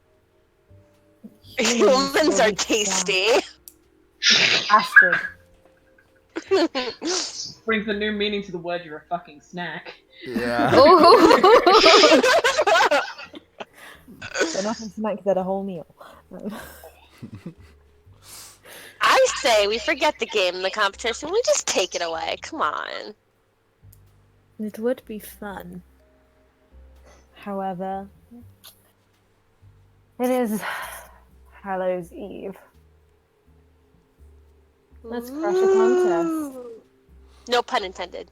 Humans are will be tasty. Astrid. Brings a new meaning to the word you're a fucking snack. Yeah. Oh. They're not a snack, they're a whole meal. I say we forget the game and the competition. We just take it away. Come on. It would be fun. However, it is Hallows Eve. Let's crush a contest. No pun intended.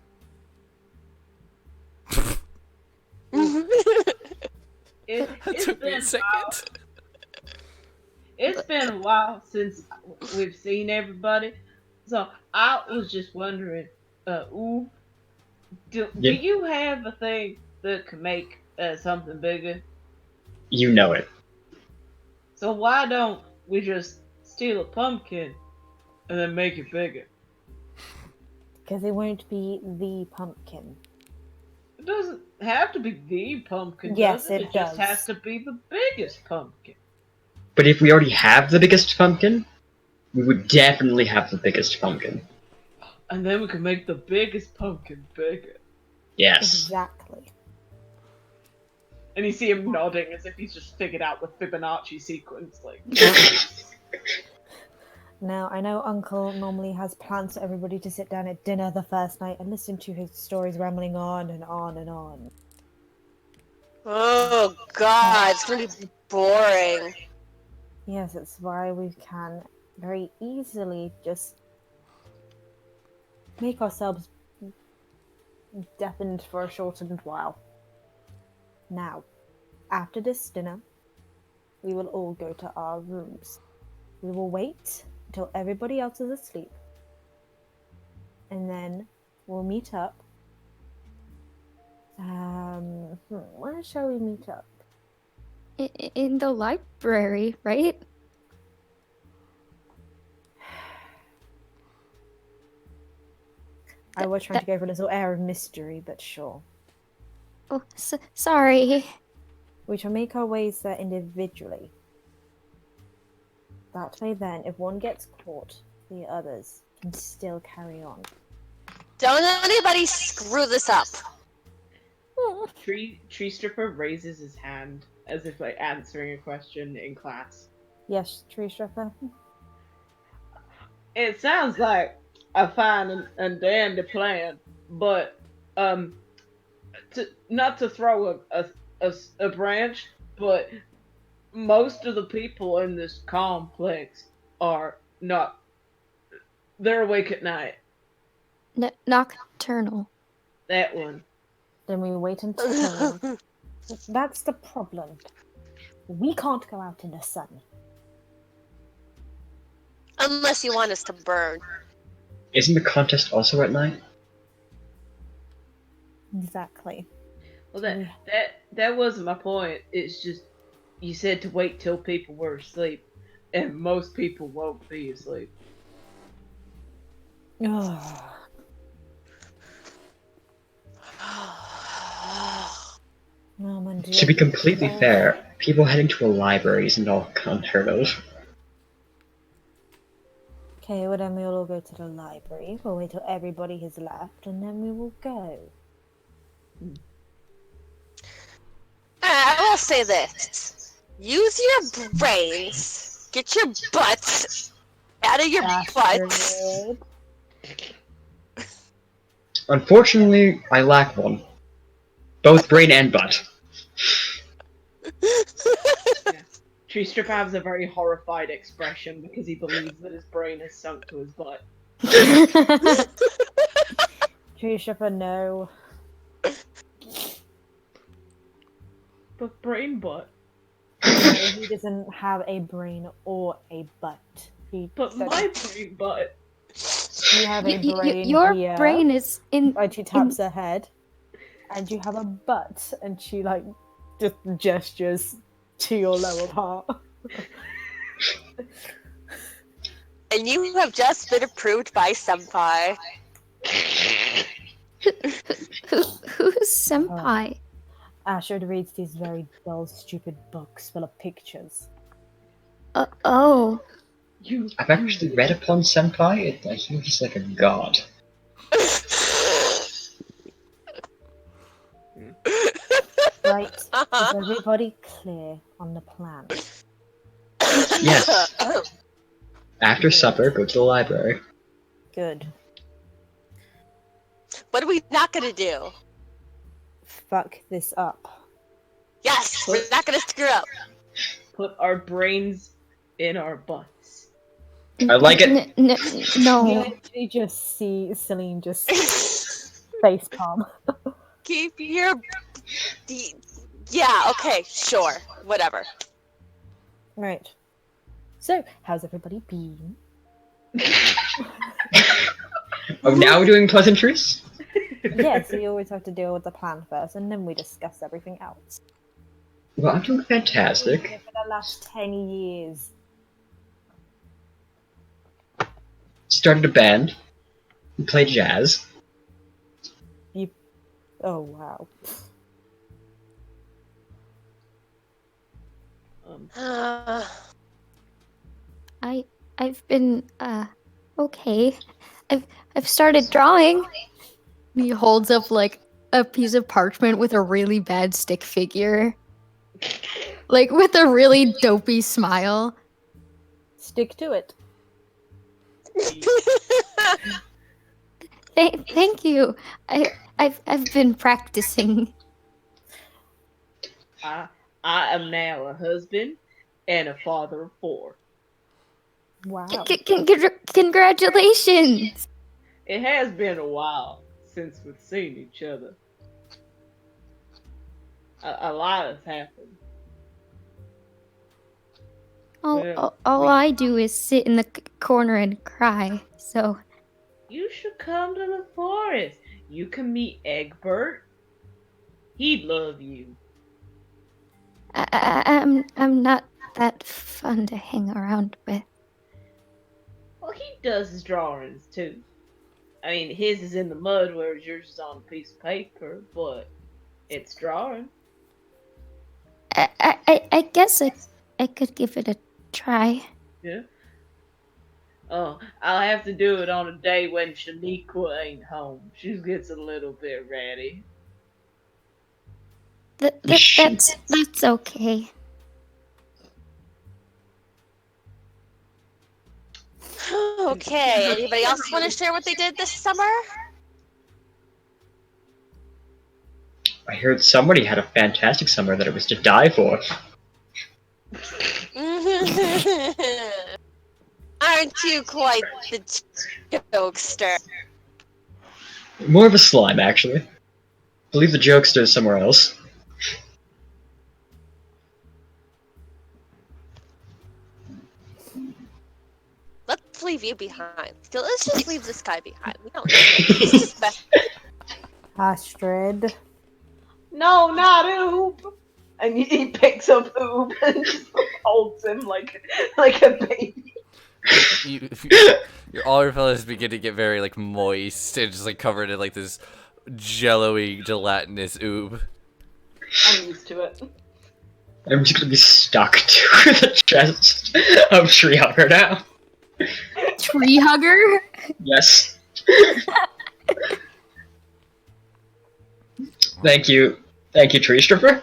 It's Took me been a second. It's been a while since we've seen everybody, so I was just wondering, do Yeah. you have a thing that can make something bigger? You know it. So why don't we just steal a pumpkin and then make it bigger? Because it won't be the pumpkin. It doesn't have to be the pumpkin. Yes, does it? it just does. has to be the biggest pumpkin. But if we already have the biggest pumpkin, we would definitely have the biggest pumpkin. And then we can make the biggest pumpkin bigger. Yes. Exactly. And you see him nodding as if he's just figured out the Fibonacci sequence. Like, Now, I know Uncle normally has plans for everybody to sit down at dinner the first night and listen to his stories rambling on and on and on. Oh God, it's gonna be boring. Yes, it's why we can very easily just make ourselves deafened for a shortened while. Now, after this dinner, we will all go to our rooms. We will wait until everybody else is asleep. And then we'll meet up. Where shall we meet up? In the library, right? I was trying to go for a little air of mystery, but sure. Oh, sorry. We shall make our ways there individually. That way then, if one gets caught, the others can still carry on. Don't anybody screw this up. Tree Stripper raises his hand as if like answering a question in class. Yes, Tree Stripper. It sounds like a fine and dandy plan, but not to throw a branch, but most of the people in this complex are not. They're awake at night. Nocturnal. That one. Then we wait until... That's the problem. We can't go out in the sun. Unless you want us to burn. Isn't the contest also at night? Exactly. Well, that wasn't my point. It's just you said to wait till people were asleep, and most people won't be asleep. Ugh. Oh, my dear. To be completely fair, people heading to a library isn't all unheard of. Okay, well then we'll all go to the library. We'll wait till everybody has left, and then we will go. I will say this. Use your brains. Get your butts out of your butts. Astrid. Unfortunately, I lack one. Both brain and butt. Tree Stripper has a very horrified expression because he believes that his brain has sunk to his butt. Tree Stripper, no. But brain butt. No, he doesn't have a brain or a butt. But my brain butt. You have a brain Your here. brain is in. And she taps her head. And you have a butt. And she, like, just gestures to your lower part. And you have just been approved by Senpai. Who's senpai? Ashford reads these very dull, stupid books full of pictures. Oh. I've actually read upon Senpai. I hear he's like a god. Right, is everybody clear on the plan? Yes. After supper, go to the library. Good. What are we not gonna do? Fuck this up. Yes, we're not gonna screw up. Put our brains in our butts. I like it. You No. literally just see Celine just facepalm. Keep your... Yeah, okay, sure. Whatever. Right. So, how's everybody been? Oh, now we're doing pleasantries? Yes, we always have to deal with the plan first, and then we discuss everything else. Well, I'm doing fantastic. For the last 10 years. Started a band. We play jazz. Oh, wow. I've been okay. I've started drawing. He holds up like a piece of parchment with a really bad stick figure. Like with a really dopey smile. Stick to it. Thank you. I've been practicing. I am now a husband and a father of 4. Wow. Congratulations! It has been a while since we've seen each other. A lot has happened. All I do is sit in the corner and cry, so... You should come to the forest. You can meet Egbert. He'd love you. I'm not that fun to hang around with. Well, he does his drawings too. I mean, his is in the mud, whereas yours is on a piece of paper, but it's drawing. I guess I could give it a try. Yeah. Oh, I'll have to do it on a day when Shaniqua ain't home. She gets a little bit ratty. That's okay. Okay, anybody else want to share what they did this summer? I heard somebody had a fantastic summer that it was to die for. Aren't you quite the jokester? More of a slime, actually. I believe the jokester is somewhere else. Let's leave you behind. Let's just leave this guy behind. We don't need him. He's just best. Astrid. No, not Oob! And he picks up Oob and just holds him like a baby. All your fellas begin to get very like moist and just like covered in like this jello-y, gelatinous oob. I'm used to it. I'm just gonna be stuck to the chest of Tree Hugger now. Tree hugger? Yes. Thank you, Tree Stripper.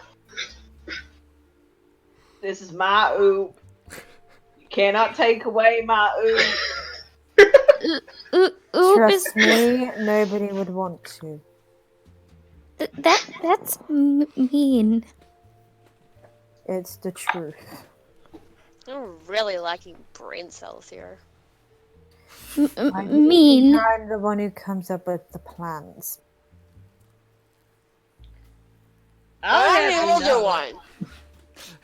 This is my Oob. You cannot take away my Oob. Trust me, nobody would want to. That's mean. It's the truth. I'm really lacking brain cells here. Mean. I'm the one who comes up with the plans. I'm the older one.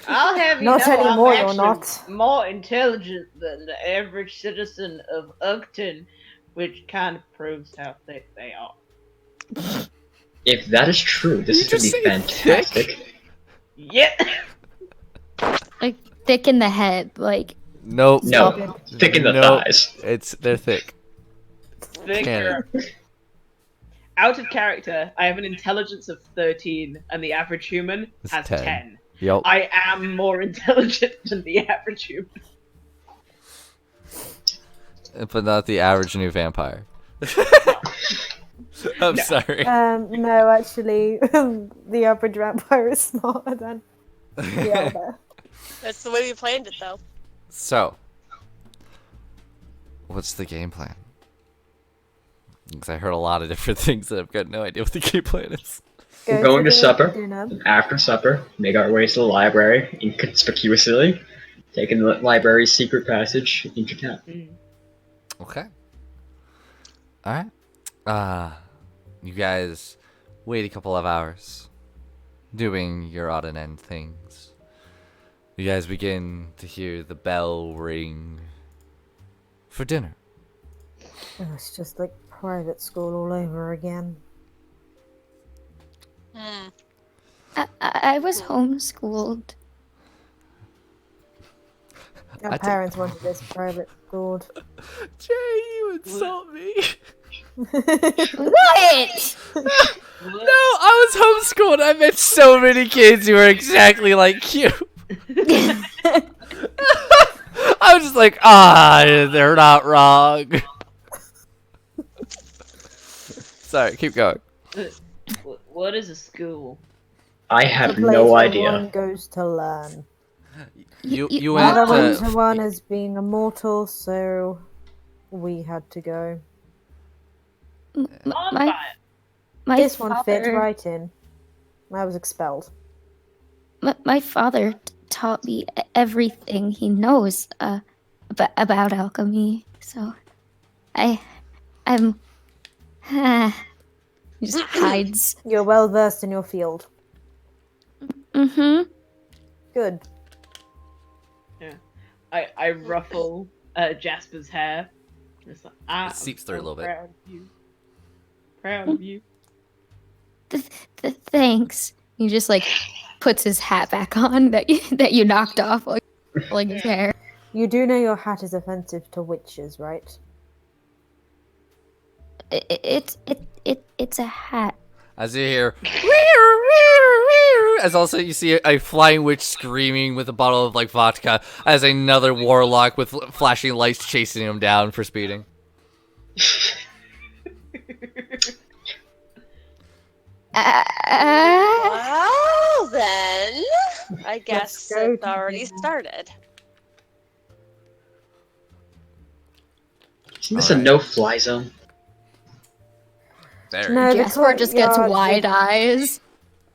I'll have you Not know anymore, I'm you're actually not. more intelligent than the average citizen of Ugton, which kind of proves how thick they are. If that is true, this is gonna be fantastic. Yeah. Like thick in the head, like Nope. No, thick in the Nope. thighs. They're thick. Thicker. Out of character, I have an intelligence of 13, and the average human It's has 10. 10. Yup. I am more intelligent than the average human. But not the average new vampire. I'm sorry. No, actually, the average vampire is smarter than the other. That's the way we planned it, though. So, what's the game plan? Because I heard a lot of different things that I've got no idea what the game plan is. We're going to the supper. dinner. After supper, make our way to the library inconspicuously, taking the library's secret passage into town. Okay. Alright. You guys wait a couple of hours, doing your odd and end things. You guys begin to hear the bell ring for dinner. Oh, it's just like private school all over again. I was homeschooled. Our parents wanted us private schooled. Jay, you insult me. What? No, I was homeschooled. I met so many kids who were exactly like you. I was just like, they're not wrong. Sorry, keep going. What is a school? I The have place no where idea. one goes to learn. You Another went winter to... one is being immortal, so we had to go. My This one fit father- right in. I was expelled. My father taught me everything he knows about alchemy. So, I'm. He just hides. You're well versed in your field. Mm-hmm. Good. I ruffle Jasper's hair. It's like, I It seeps through a little bit. Proud of you. Proud of you. Thanks. He just like puts his hat back on that you knocked off like pulling his hair. You do know your hat is offensive to witches, right? It's a hat. As you hear, as also you see a flying witch screaming with a bottle of like vodka, as another warlock with flashing lights chasing him down for speeding. Well, then, I guess go it already to- started. Isn't this a Alright. no-fly zone? There. No, the Jasper just gets courtyard wide is- eyes.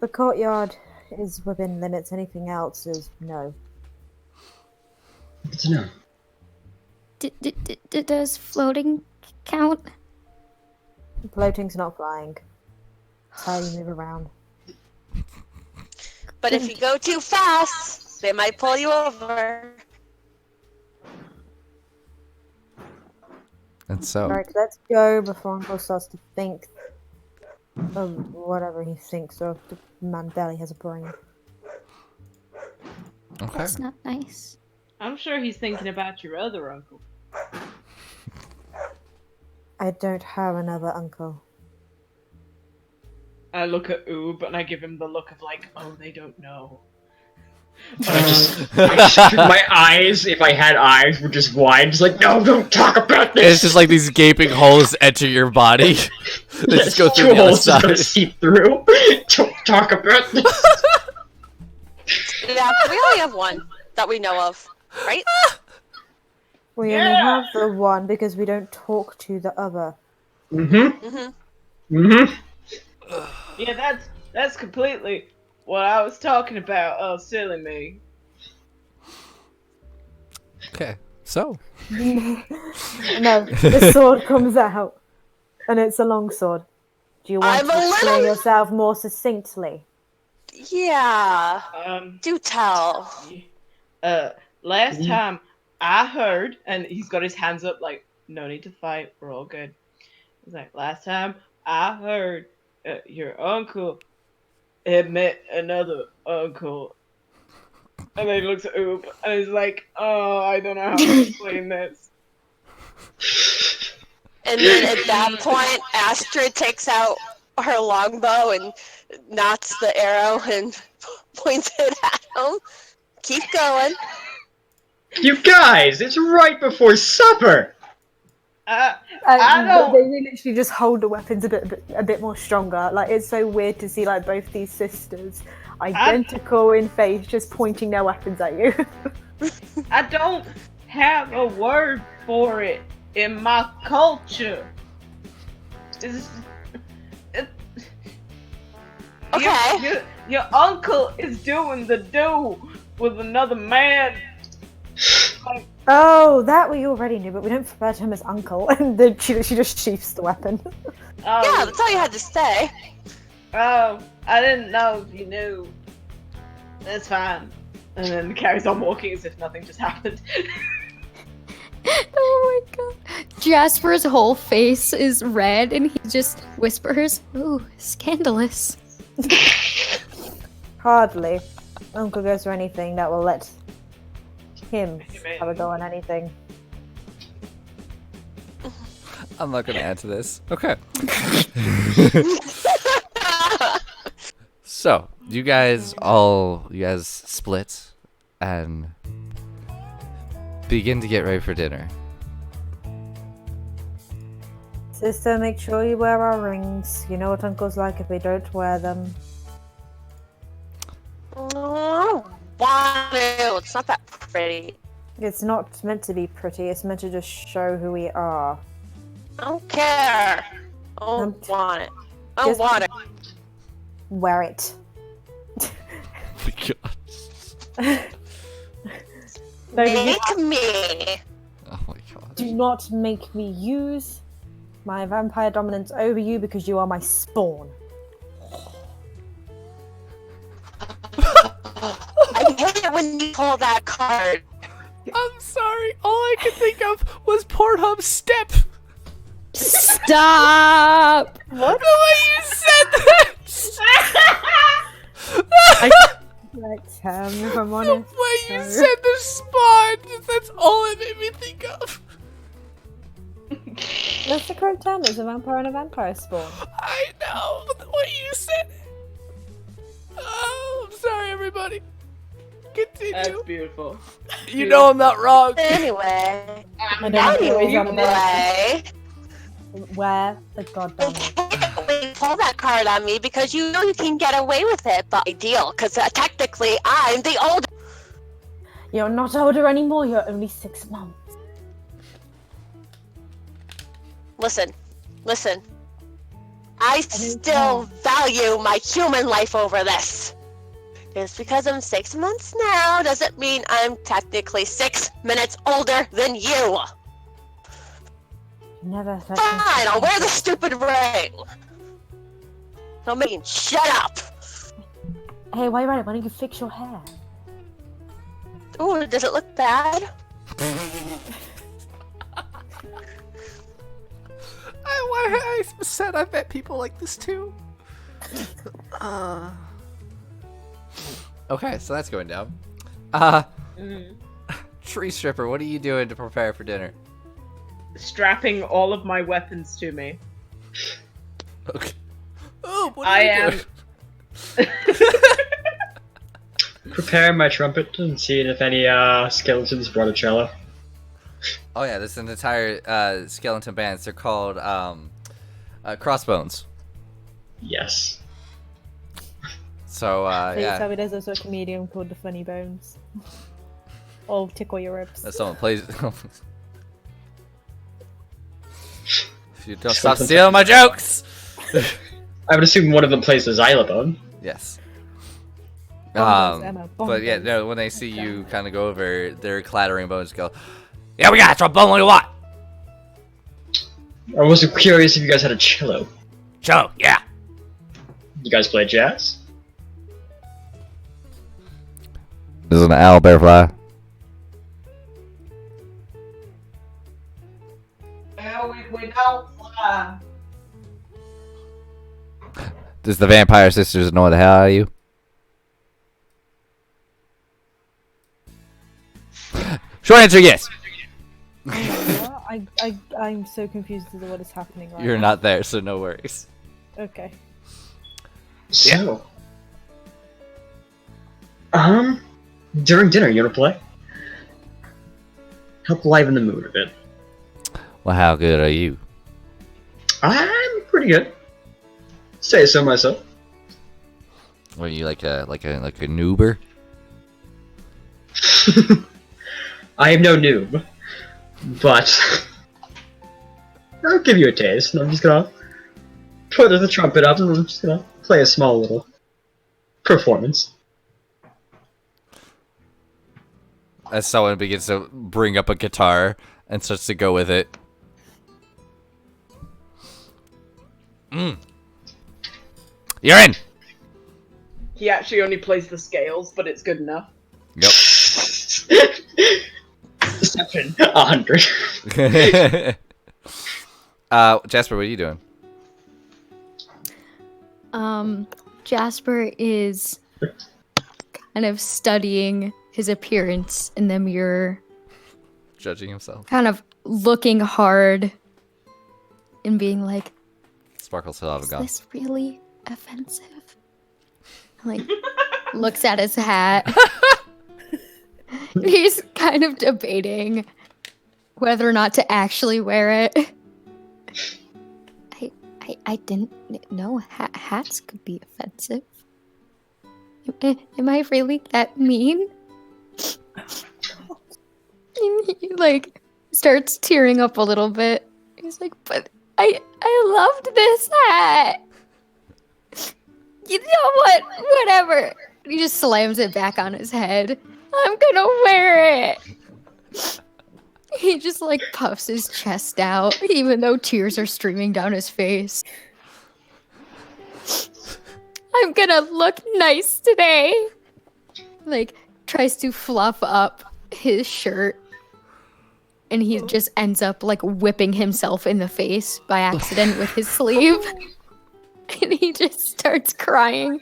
The courtyard is within limits. Anything else is no. Good to know. Does floating count? Floating's not flying. It's how you move around. But if you go too fast, they might pull you over. And so, Alright, let's go before Uncle starts to think of whatever he thinks of. The man barely has a brain. okay. That's not nice. I'm sure he's thinking about your other uncle. I don't have another uncle. I look at Oob and I give him the look of like, oh, they don't know. My eyes, if I had eyes, were just wide. Just like, no, don't talk about this. It's just like these gaping holes enter your body. They just go through Two the other holes just gonna side. seep through. Don't talk about this. Yeah, we only have one that we know of, right? We only Yeah. have the one because we don't talk to the other. Mm-hmm. Mm-hmm. Mm-hmm. Yeah, that's completely what I was talking about. Oh, silly me. Okay, so No, the sword comes out, and it's a long sword. Do you want I'm to a explain little- yourself more succinctly? Yeah. Um, Do tell. last time I heard, and he's got his hands up like, no need to fight, we're all good. He's like, last time I heard your uncle had met another uncle. And then he looks at Oop, and he's like, oh, I don't know how to explain this. And then at that point, Astrid takes out her longbow and knots the arrow and points it at him. Keep going. You guys, it's right before supper. I don't- They literally just hold the weapons a bit more stronger. Like, it's so weird to see like both these sisters, identical in face, just pointing their weapons at you. I don't have a word for it in my culture. It's, it, Okay. your uncle is doing the do with another man. Like, Oh, that we already knew, but we don't refer to him as uncle. And then she just sheaths the weapon. Yeah, that's all you had to say. Oh, I didn't know if you knew. That's fine. And then carries on walking as if nothing just happened. Oh my god. Jasper's whole face is red and he just whispers, "Ooh, scandalous." Hardly. Uncle goes for anything that will let him have a go on anything. I'm not gonna add to this. Okay. So, you guys split and begin to get ready for dinner. Sister, make sure you wear our rings. You know what uncle's like if they don't wear them. Oh, want to. It's not that pretty. It's not meant to be pretty, it's meant to just show who we are. I don't care. I don't want it. I don't Just- want it. Wear it. Oh my god. Baby, you Make me. Oh my god. do not make me use my vampire dominance over you because you are my spawn. I hate it when you pull that card. I'm sorry. All I could think of was Pornhub Step. Stop! What? The way you said that. Like, if I'm The honest. way you No. said the spawn. That's all it made me think of. That's the correct term. It's a vampire and a vampire spawn. I know, but the way you said it. Oh, I'm sorry, everybody. Continue. That's beautiful. You know I'm not wrong. Anyway. I don't know what he's on about. Anyway. Where the goddamn it? When you pull that card on me because you know you can get away with it, but ideal, because technically I'm the old. You're not older anymore. You're only 6 months. Listen. I still value my human life over this. Just because I'm 6 months now doesn't mean I'm technically 6 minutes older than you. Never said. Fine, I'll wear the stupid ring. No, mean, shut up. Hey, why don't you fix your hair? Ooh, does it look bad? I said I bet people like this too. Okay, so that's going down. Tree Stripper, what are you doing to prepare for dinner? Strapping all of my weapons to me. Okay. Oh, what I are you doing? Preparing my trumpet and seeing if any skeletons brought a cello. Oh yeah, this is an entire skeleton band. They're called Crossbones. Yes. So Please yeah, tell me there's also a comedian called the Funny Bones. Oh, tickle your ribs. someone plays. If you don't stop stealing my jokes. I would assume one of them plays the xylophone. Yes. Bongos, Emma, But yeah, bongos. no, when they see you kind of go over, their clattering bones go, yeah, we got a trombone, what do you want? I was curious if you guys had a cello. Cello, yeah. You guys play jazz? This is an owl bear fly. We don't fly. Does the vampire sisters annoy the hell out of you? Short answer, yes. What? I'm so confused as to what is happening right You're now. not there, so no worries. Okay. So, during dinner, you wanna play? Help liven the mood a bit. Well, how good are you? I'm pretty good. Say so myself. What are you like a noober? I am no noob, but I'll give you a taste. I'm just gonna put the trumpet up, and I'm just gonna play a small little performance. As someone begins to bring up a guitar and starts to go with it. You're in. He actually only plays the scales, but it's good enough. Yep. 7, 100. Jasper, what are you doing? Jasper is kind of studying his appearance in the mirror, Judging himself. kind of looking hard and being like, Sparkles still have a is gun. this really offensive? Like, looks at his hat. He's kind of debating whether or not to actually wear it. I didn't know hats could be offensive. Am I really that mean? And he like starts tearing up a little bit. He's like, but I loved this hat. You know what? Whatever. He just slams it back on his head. I'm gonna wear it. He just like puffs his chest out, even though tears are streaming down his face. I'm gonna look nice today. Like, tries to fluff up his shirt. And he just ends up like whipping himself in the face by accident with his sleeve. And he just starts crying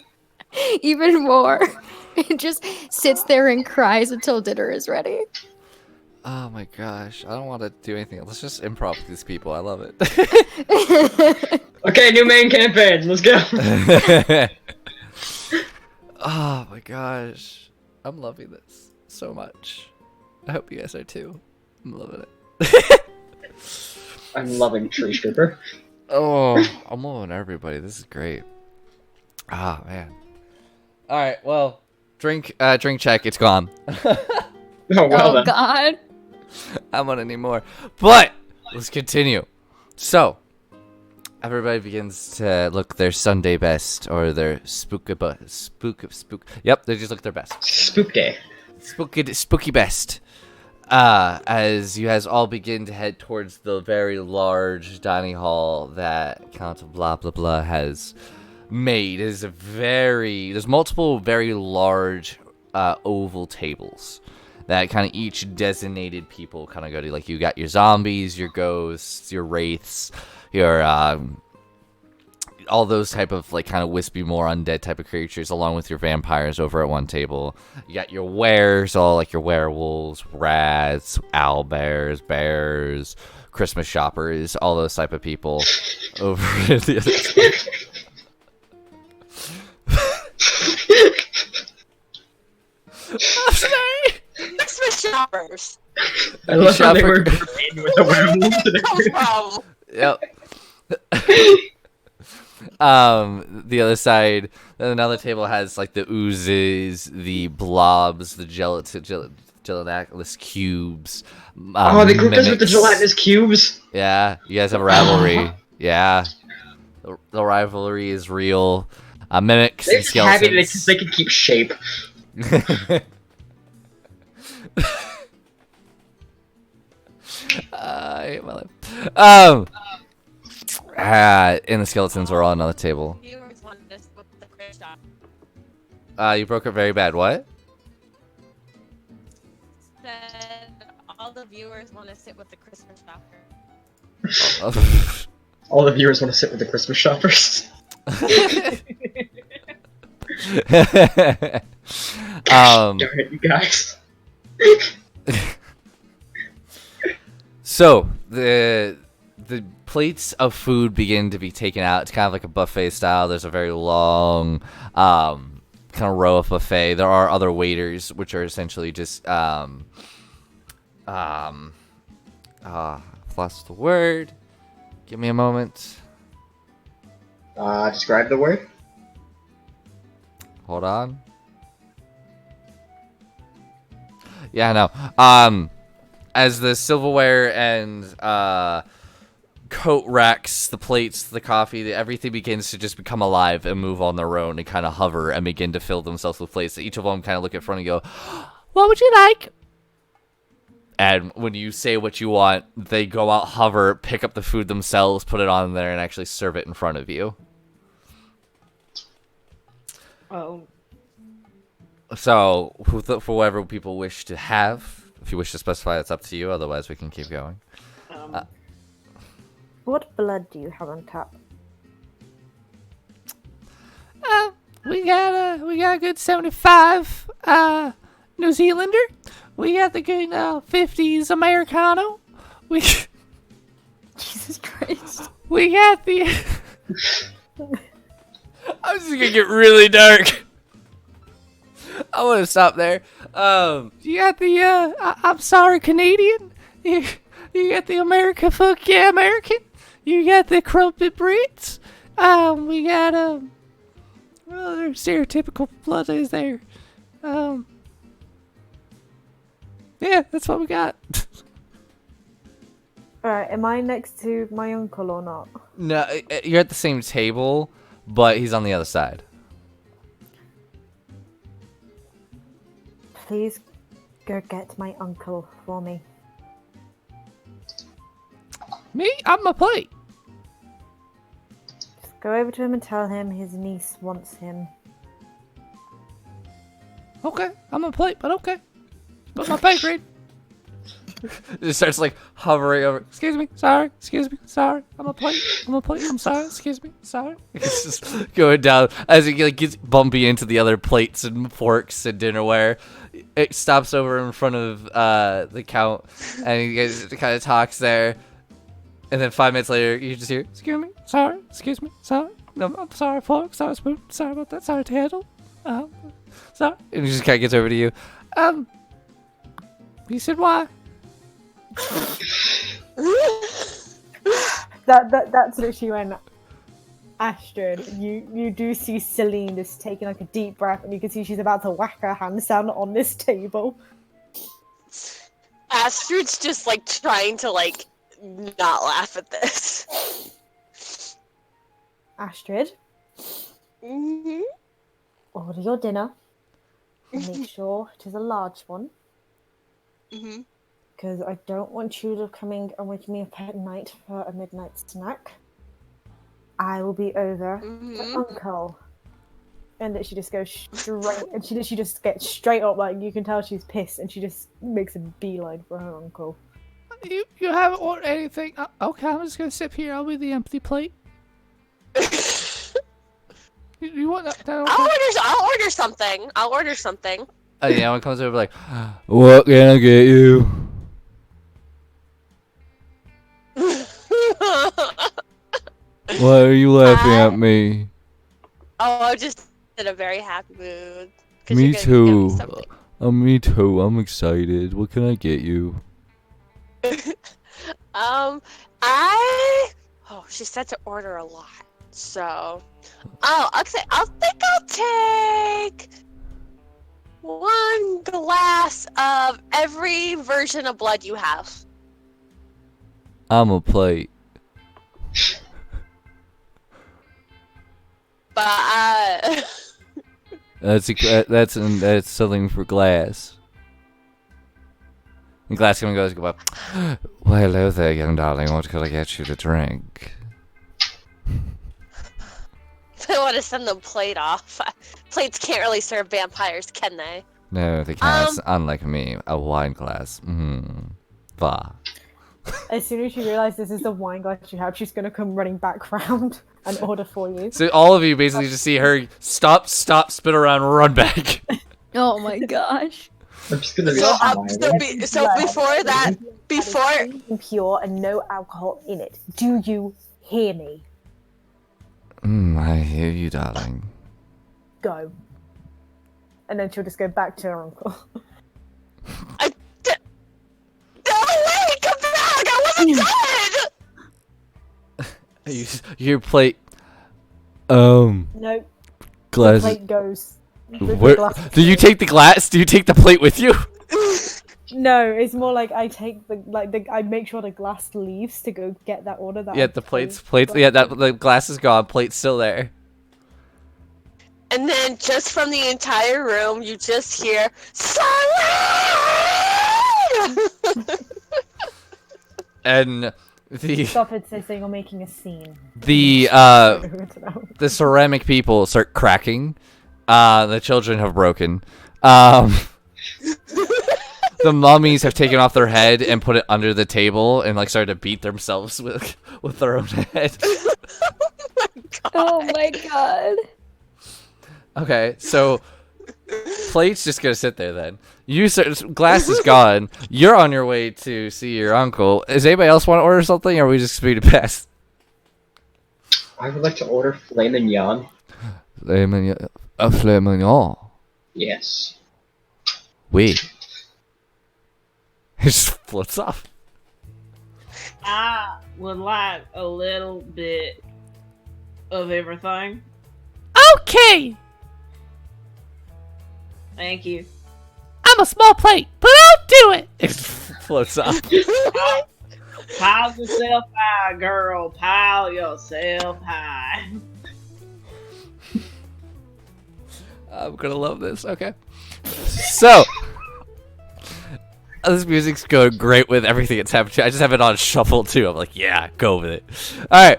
even more. And just sits there and cries until dinner is ready. Oh my gosh, I don't want to do anything. Let's just improv with these people. I love it. Okay, new main campaign. Let's go. Oh my gosh, I'm loving this so much. I hope you guys are too. I'm loving it. I'm loving Tree Stripper. Oh, I'm loving everybody. This is great. Ah, man. All right, well, drink check. It's gone. Oh, well Oh then. god. I want any more. But let's continue. So, everybody begins to look their Sunday best or their spook. Yep, they just look their best. Spook Day. Spooky best. As you guys all begin to head towards the very large dining hall that Count of Blah Blah Blah has made. It is there's multiple very large oval tables that kind of each designated people kind of go to. Like, you got your zombies, your ghosts, your wraiths, your all those type of like kind of wispy, more undead type of creatures, along with your vampires over at one table. You got your wares, all like your werewolves, rats, owlbears, bears, Christmas shoppers, all those type of people over at the other table. I'm sorry. Christmas shoppers. I love how they Shopper. were green with the werewolves and everything. Yep. The other side, another table has like the oozes, the blobs, the gelatinous cubes. Oh, they grouped us with the mimics. gelatinous cubes. Yeah, you guys have a rivalry. Yeah, the rivalry is real. Mimics They're and just happy skeletons. because they can keep shape. I hate my life. And the skeletons are all on another table. Viewers wanted us with the Chris shop. You broke it very bad. What? Said all the viewers want to sit with the Christmas shopper. All the viewers want to sit with the Christmas shoppers. Darn it, you guys. So the plates of food begin to be taken out. It's kind of like a buffet style. There's a very long kind of row of buffet. There are other waiters, which are essentially just lost the word. Give me a moment. Describe the word. Hold on. Yeah, no. As the silverware and coat racks, the plates, the coffee, everything begins to just become alive and move on their own and kind of hover and begin to fill themselves with plates. Each of them kind of look at front and go, "What would you like?" And when you say what you want, they go out, hover, pick up the food themselves, put it on there, and actually serve it in front of you. Oh, So, for whatever people wish to have, if you wish to specify, it's up to you. Otherwise, we can keep going. What blood do you have on tap? We got a good 75 New Zealander. We got the good 50s Americano. We Jesus Christ. we got the. I'm just gonna get really dark. I want to stop there. You got the I'm sorry, Canadian. You got the America, fuck yeah, American. You got the crumpet Brits. We got other stereotypical blood is there. Yeah, that's what we got. Alright, am I next to my uncle or not? No, you're at the same table, but he's on the other side. please go get my uncle for me. Me? I'm a plate. Just go over to him and tell him his niece wants him. Okay, I'm a plate, but okay. But my pay grade. It starts like hovering over. Excuse me, sorry. Excuse me, sorry. I'm a plate. I'm sorry. Excuse me, sorry. It's just going down as it like gets bumpy into the other plates and forks and dinnerware. It stops over in front of the count, and he kind of talks there. And then 5 minutes later, you just hear, "Excuse me, sorry. Excuse me, sorry. No, I'm sorry, fork. Sorry, spoon. Sorry about that. Sorry, handle. Sorry." And he just kind of gets over to you. You said why? That's literally when Astrid, you do see Celine just taking like a deep breath, and you can see she's about to whack her hands down on this table. Astrid's just like trying to like not laugh at this. Astrid, Mm-hmm. order your dinner. And make sure it is a large one. Mm-hmm. Because I don't want you to coming and wake me up at night for a midnight snack. I will be over to Uncle. And that she just goes straight, and she literally just gets straight up, like you can tell she's pissed, and she just makes a beeline for her uncle. You haven't ordered anything. Okay, I'm just gonna sit here. I'll be the empty plate. You want that? Okay? I'll order something. I'll order something. Yeah, one comes over like, what can I get you? Why are you laughing at me? Oh, I'm just in a very happy mood. 'Cause Me you're gonna give me too. something. Me too. I'm excited. What can I get you? She said to order a lot, so. Oh, okay. I'll take 1 glass of every version of blood you have. I'm a plate. But That's something for Glass. And Glass goes up. Well, hello there, young darling. What could I get you to drink? I want to send the plate off. Plates can't really serve vampires, can they? No, they can't. Unlike me, a wine glass. Bah. As soon as she realizes this is the wine glass you have, she's gonna come running back round and order for you. So all of you basically just see her stop, spin around, run back. Oh my gosh. I'm just gonna be So before that, Pure and no alcohol in it. Do you hear me? I hear you, darling. Go. And then she'll just go back to her uncle. No, wait, come back! I wasn't done! Your plate. No. Glass. The plate goes. Where, do you take the glass? Do you take the plate with you? No, it's more like I take I make sure the glass leaves to go get that order. That Yeah, the plates. Yeah, the glass is gone. Plate's still there. And then just from the entire room, you just hear Celine! And the Stop it, saying you're making a scene. the ceramic people start cracking. The children have broken. The mummies have taken off their head and put it under the table and like started to beat themselves with their own head. Oh my god. Okay, so plate's just gonna sit there then. Glass is gone. You're on your way to see your uncle. Does anybody else want to order something, or are we just speed past? I would like to order filet mignon. Filet mignon. Yes. Wait. It just floats off. I would like a little bit of everything. Okay. Thank you. I'm a small plate, but I'll do it. It floats off. Pile yourself high, girl. Pile yourself high. I'm gonna love this. Okay. So, This music's going great with everything that's happening. I just have it on shuffle too. I'm like, yeah, go with it. All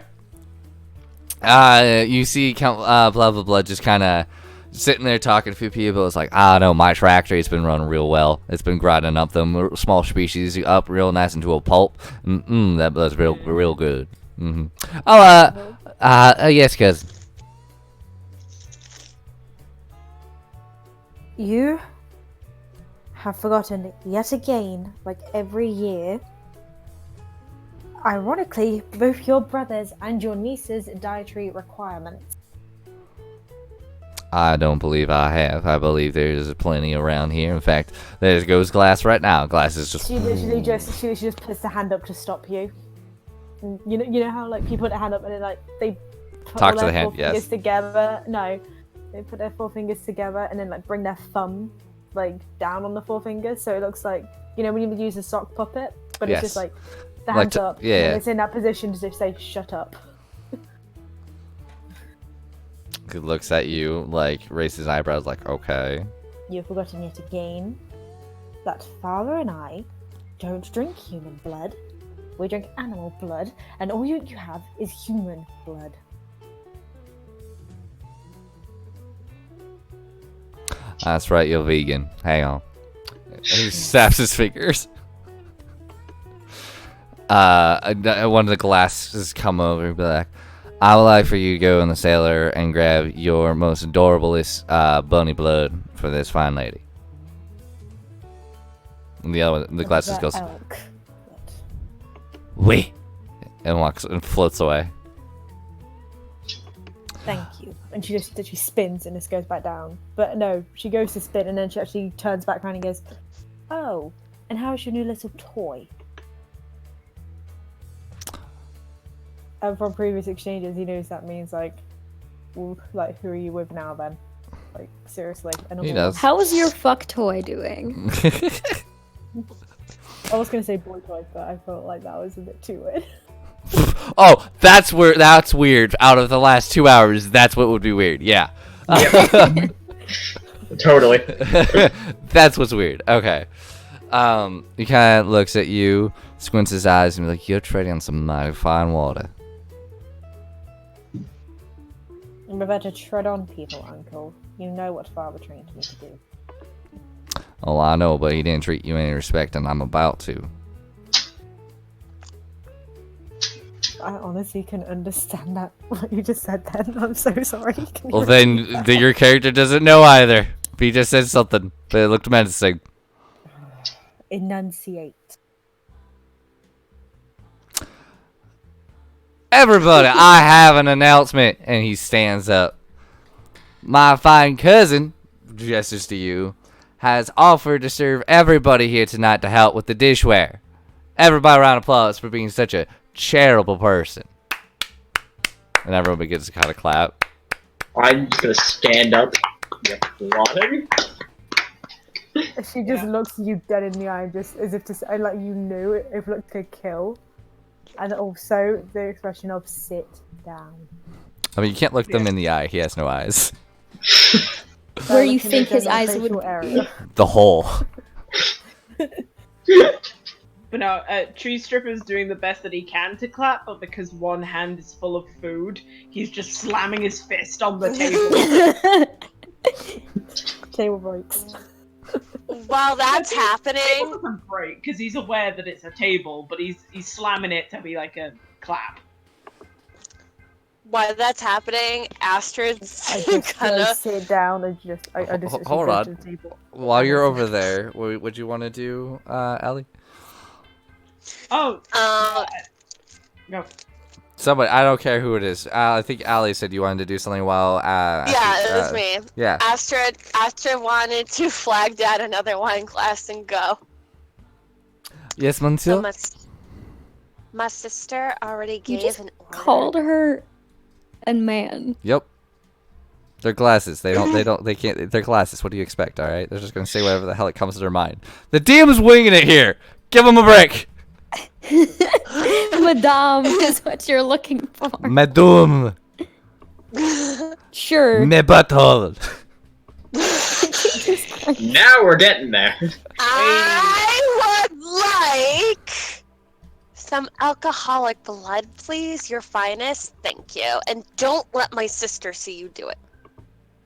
right. You see Count blah blah blah just kind of sitting there talking to a few people. It's like, I don't know, my tractory's been running real well. It's been grinding up them small species up real nice into a pulp. That was real good. Yes, cousin. You have forgotten yet again, like every year. Ironically, both your brothers and your niece's dietary requirements. I don't believe I have. I believe there's plenty around here. In fact, there goes Glass right now. Glass is just. She literally just puts her hand up to stop you. And you know how like people put their hand up and then like they put Talk all to the their hand, four yes. fingers together. No, they put their 4 fingers together and then like bring their thumb like down on the 4 fingers, so it looks like when you use a sock puppet, but Yes. it's just like the Like hands to- up. yeah. And it's in that position to just say "shut up." He looks at you, like, raises his eyebrows, like, okay. You've forgotten yet again that father and I don't drink human blood. We drink animal blood, and all you have is human blood. That's right, you're vegan. Hang on. And he snaps his fingers. One of the glasses come over and be like, I would like for you to go in the cellar and grab your most adorablest bunny blood for this fine lady. And the other one, the glasses That goes, elk blood. wait, and walks and floats away. Thank you. And she just literally spins and just goes back down. But no, she goes to spin and then she actually turns back around and goes, oh, and how's your new little toy? And from previous exchanges, he knows that means like, well, like, who are you with now then? Like, seriously. He does. How is your fuck toy doing? I was gonna say boy toy, but I felt like that was a bit too weird. Oh, that's weird. Out of the last 2 hours, that's what would be weird. Yeah. Totally. That's what's weird. Okay. He kind of looks at you, squints his eyes, and be like, "You're treading on some mighty fine water." I'm about to tread on people, Uncle. You know what father trained me to do. Oh, I know, but he didn't treat you any respect, and I'm about to. I honestly can understand that, what you just said then. I'm so sorry. Can you Well, then your character doesn't know either. He just said something, but it looked menacing. enunciate? Everybody, I have an announcement. And he stands up. My fine cousin, gestures to you, has offered to serve everybody here tonight to help with the dishware. Everybody round of applause for being such a charitable person. And everyone begins to kind of clap. I'm just gonna stand up. You're plotting? She just looks you dead in the eye, just as if to say, like, you knew it, if looked to kill. And also the expression of sit down. I mean, you can't look them in the eye. He has no eyes. Where you Looking think at his the eyes facial would area. The hole. But no, Tree Stripper's doing the best that he can to clap, but because one hand is full of food, he's just slamming his fist on the table. Table breaks. While that's happening, It doesn't break because he's aware that it's a table, but he's slamming it to be like a clap. Astrid's I just gonna. sit down and just. I just Hold actually go on. to the table. While you're over there, what would you want to do, Ellie? Oh, Uh, no. Somebody, I don't care who it is. I think Allie said you wanted to do something while. yeah, it was me. Yeah. Astrid wanted to flag down another wine glass and go. Yes, So Monsieur. my sister already You gave just an order. called her a man. Yep. They're glasses. They can't. They're glasses. What do you expect? All right. They're just gonna say whatever the hell it comes to their mind. The DM's winging it here. Give him a break. Madame is what you're looking for. Madame. Sure. Me butthole. Now we're getting there. I like some alcoholic blood, please? Your finest? Thank you. And don't let my sister see you do it.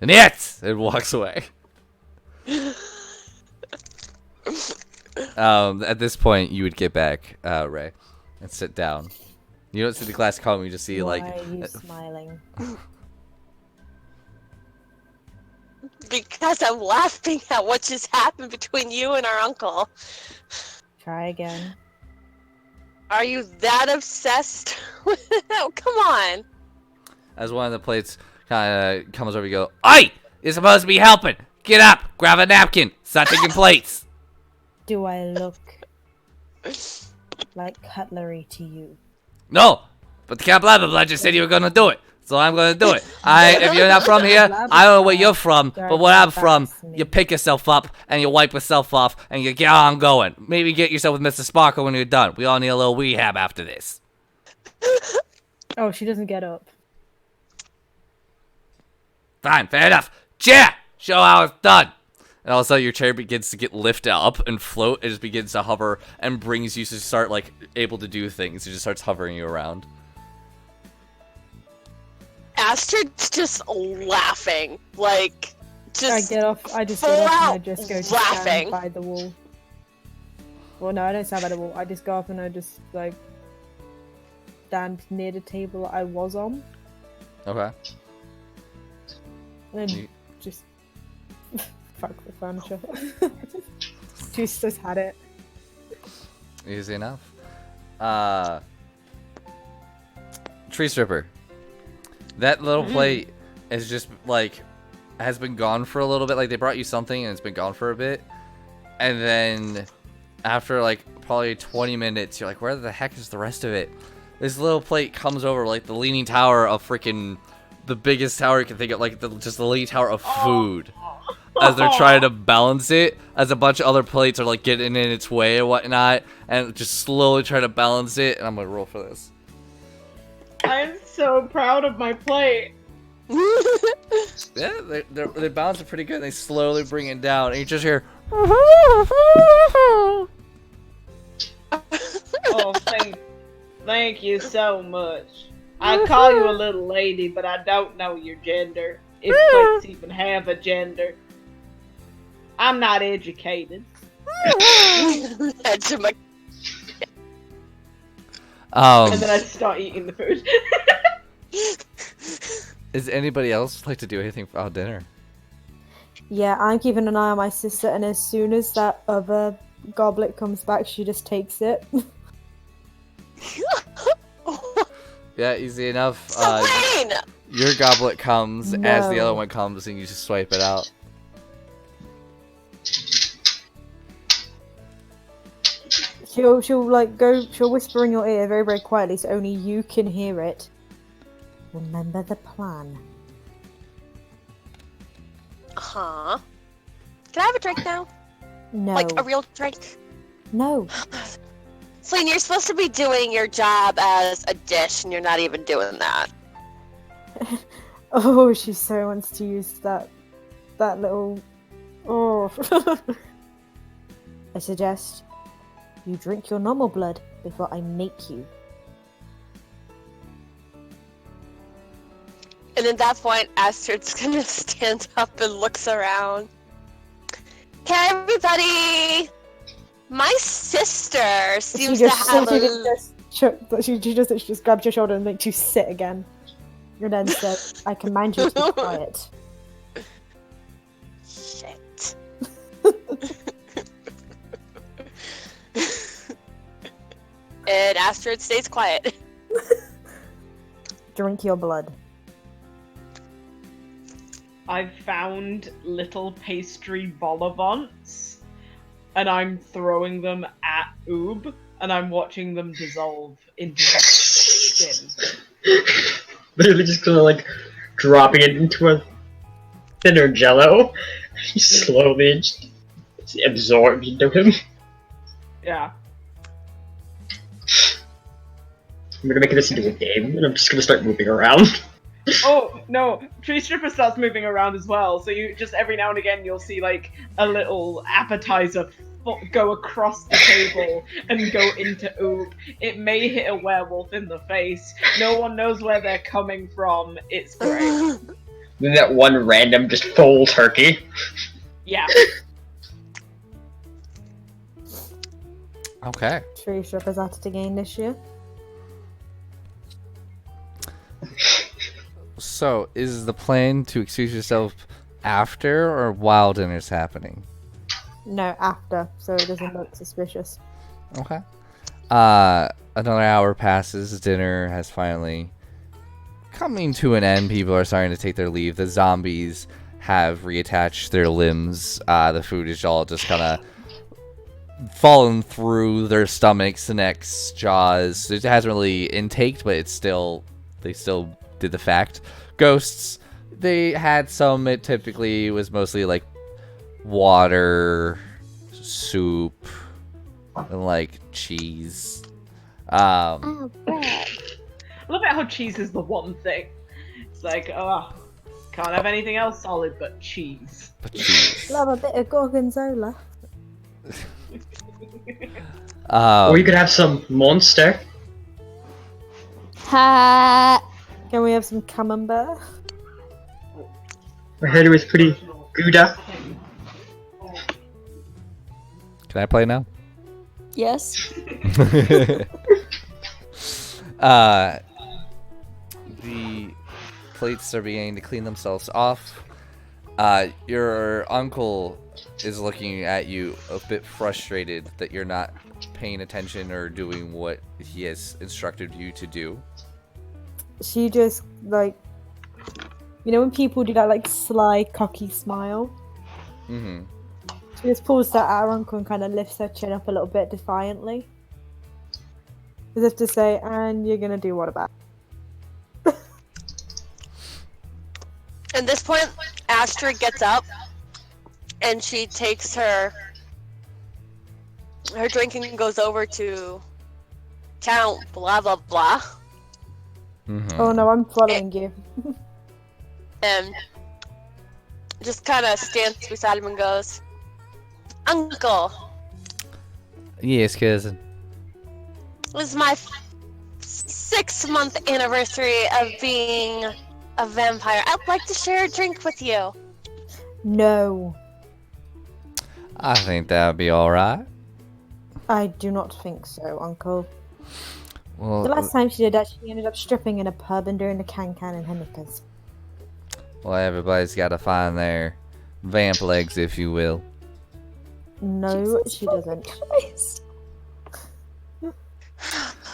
And it walks away. At this point, you would get back, Ray, and sit down. You don't see the glass column, you just see, Why like... are you smiling? Because I'm laughing at what just happened between you and our uncle. Try again. Are you that obsessed? Oh, come on. As one of the plates kind of comes over, you go, "Oi! You're supposed to be helping! Get up! Grab a napkin! Start taking plates!" Do I look like cutlery to you? No! But the Camp Blah Blah Blah just said you were gonna do it. So I'm gonna do it. If you're not from here, I don't know where you're from, but where I'm from, you pick yourself up and you wipe yourself off and you get on going. Maybe get yourself with Mr. Sparkle when you're done. We all need a little rehab after this. Oh, she doesn't get up. Fine, fair enough. Chair! Show how it's done. And all of a sudden your chair begins to get lifted up and float. It just begins to hover and brings you to start, like, able to do things. It just starts hovering you around. Astrid's just laughing, like, just I get off. I just get off and I just go to stand by the wall. Well, no, I don't stand by the wall. I just go up and I just like stand near the table I was on. Okay. And then just fuck the furniture. Just had it. Easy enough. Tree stripper. That little plate is just like has been gone for a little bit. Like they brought you something and it's been gone for a bit, and then after like probably 20 minutes, you're like, where the heck is the rest of it? This little plate comes over like the leaning tower of freaking the biggest tower you can think of, like just the leaning tower of food. As they're trying to balance it, as a bunch of other plates are like getting in its way and whatnot, and just slowly trying to balance it. And I'm gonna roll for this. I'm so proud of my plate. Yeah, they balance it pretty good. They slowly bring it down, and you just hear. Oh, thank you so much. I call you a little lady, but I don't know your gender. If plates even have a gender. I'm not educated. That's my... And then I start eating the food. Is anybody else like to do anything for our dinner? Yeah, I'm keeping an eye on my sister, and as soon as that other goblet comes back, she just takes it. Yeah, easy enough. Selene! Your goblet comes as the No. other one comes, and you just swipe it out. She'll like go. She'll whisper in your ear very, very quietly, so only you can hear it. Remember the plan. Huh? Can I have a drink now? No. Like a real drink? No. Selene, you're supposed to be doing your job as a dish, and you're not even doing that. Oh, she so wants to use that little. Oh. I suggest you drink your normal blood before I make you. And at that point, Astrid's gonna stand up and looks around. Hey, everybody! My sister seems to have a... She just grabs your shoulder and makes you sit again. And then says, I command you to be quiet. Shit. And Astrid stays quiet. Drink your blood. I've found little pastry vol-au-vents, and I'm throwing them at Oob, and I'm watching them dissolve into his skin. Literally just kind of like dropping it into a thinner jello. Slowly just absorbed into him. Yeah. I'm gonna make this into a game, and I'm just gonna start moving around. Oh, no, Tree Stripper starts moving around as well, so you just every now and again you'll see like a little appetizer go across the table and go into Oop. It may hit a werewolf in the face. No one knows where they're coming from. It's great. Then that one random just full turkey. Yeah. Okay. Tree strippers added again this year. So, is the plan to excuse yourself after or while dinner's happening? No, after, so it doesn't look suspicious. Okay. Another hour passes. Dinner has finally coming to an end. People are starting to take their leave. The zombies have reattached their limbs. The food is all just kind of fallen through their stomachs, necks, jaws. It hasn't really intaked, but they still did the fact. Ghosts, they had some. It typically was mostly like water, soup, and like cheese. Oh, bread. I love it how cheese is the one thing. It's like, can't have anything else solid but cheese. But cheese. Love a bit of gorgonzola. Or you could have some monster. Ha! Can we have some camembert? I heard it was pretty Gouda. Can I play now? Yes. The plates are beginning to clean themselves off. Your uncle is looking at you a bit frustrated that you're not paying attention or doing what he has instructed you to do. She just, like, you know when people do that, like, sly, cocky smile? Mm-hmm. She just pulls that at her uncle and kind of lifts her chin up a little bit defiantly. As if to say, and you're gonna do what about it? At this point, Astrid gets up and she takes her drink and goes over to Count blah blah blah Mm-hmm. Oh no, I'm following you. and just kind of stands beside him and goes, "Uncle, Yes, cousin. this is my 6-month anniversary of being a vampire. I'd like to share a drink with you." No, I think that would be alright. I do not think so, Uncle. Well, The last time she did that, she ended up stripping in a pub and doing the can-can in her knickers. well, everybody's got to find their vamp legs, if you will. No, Jesus she doesn't. Christ.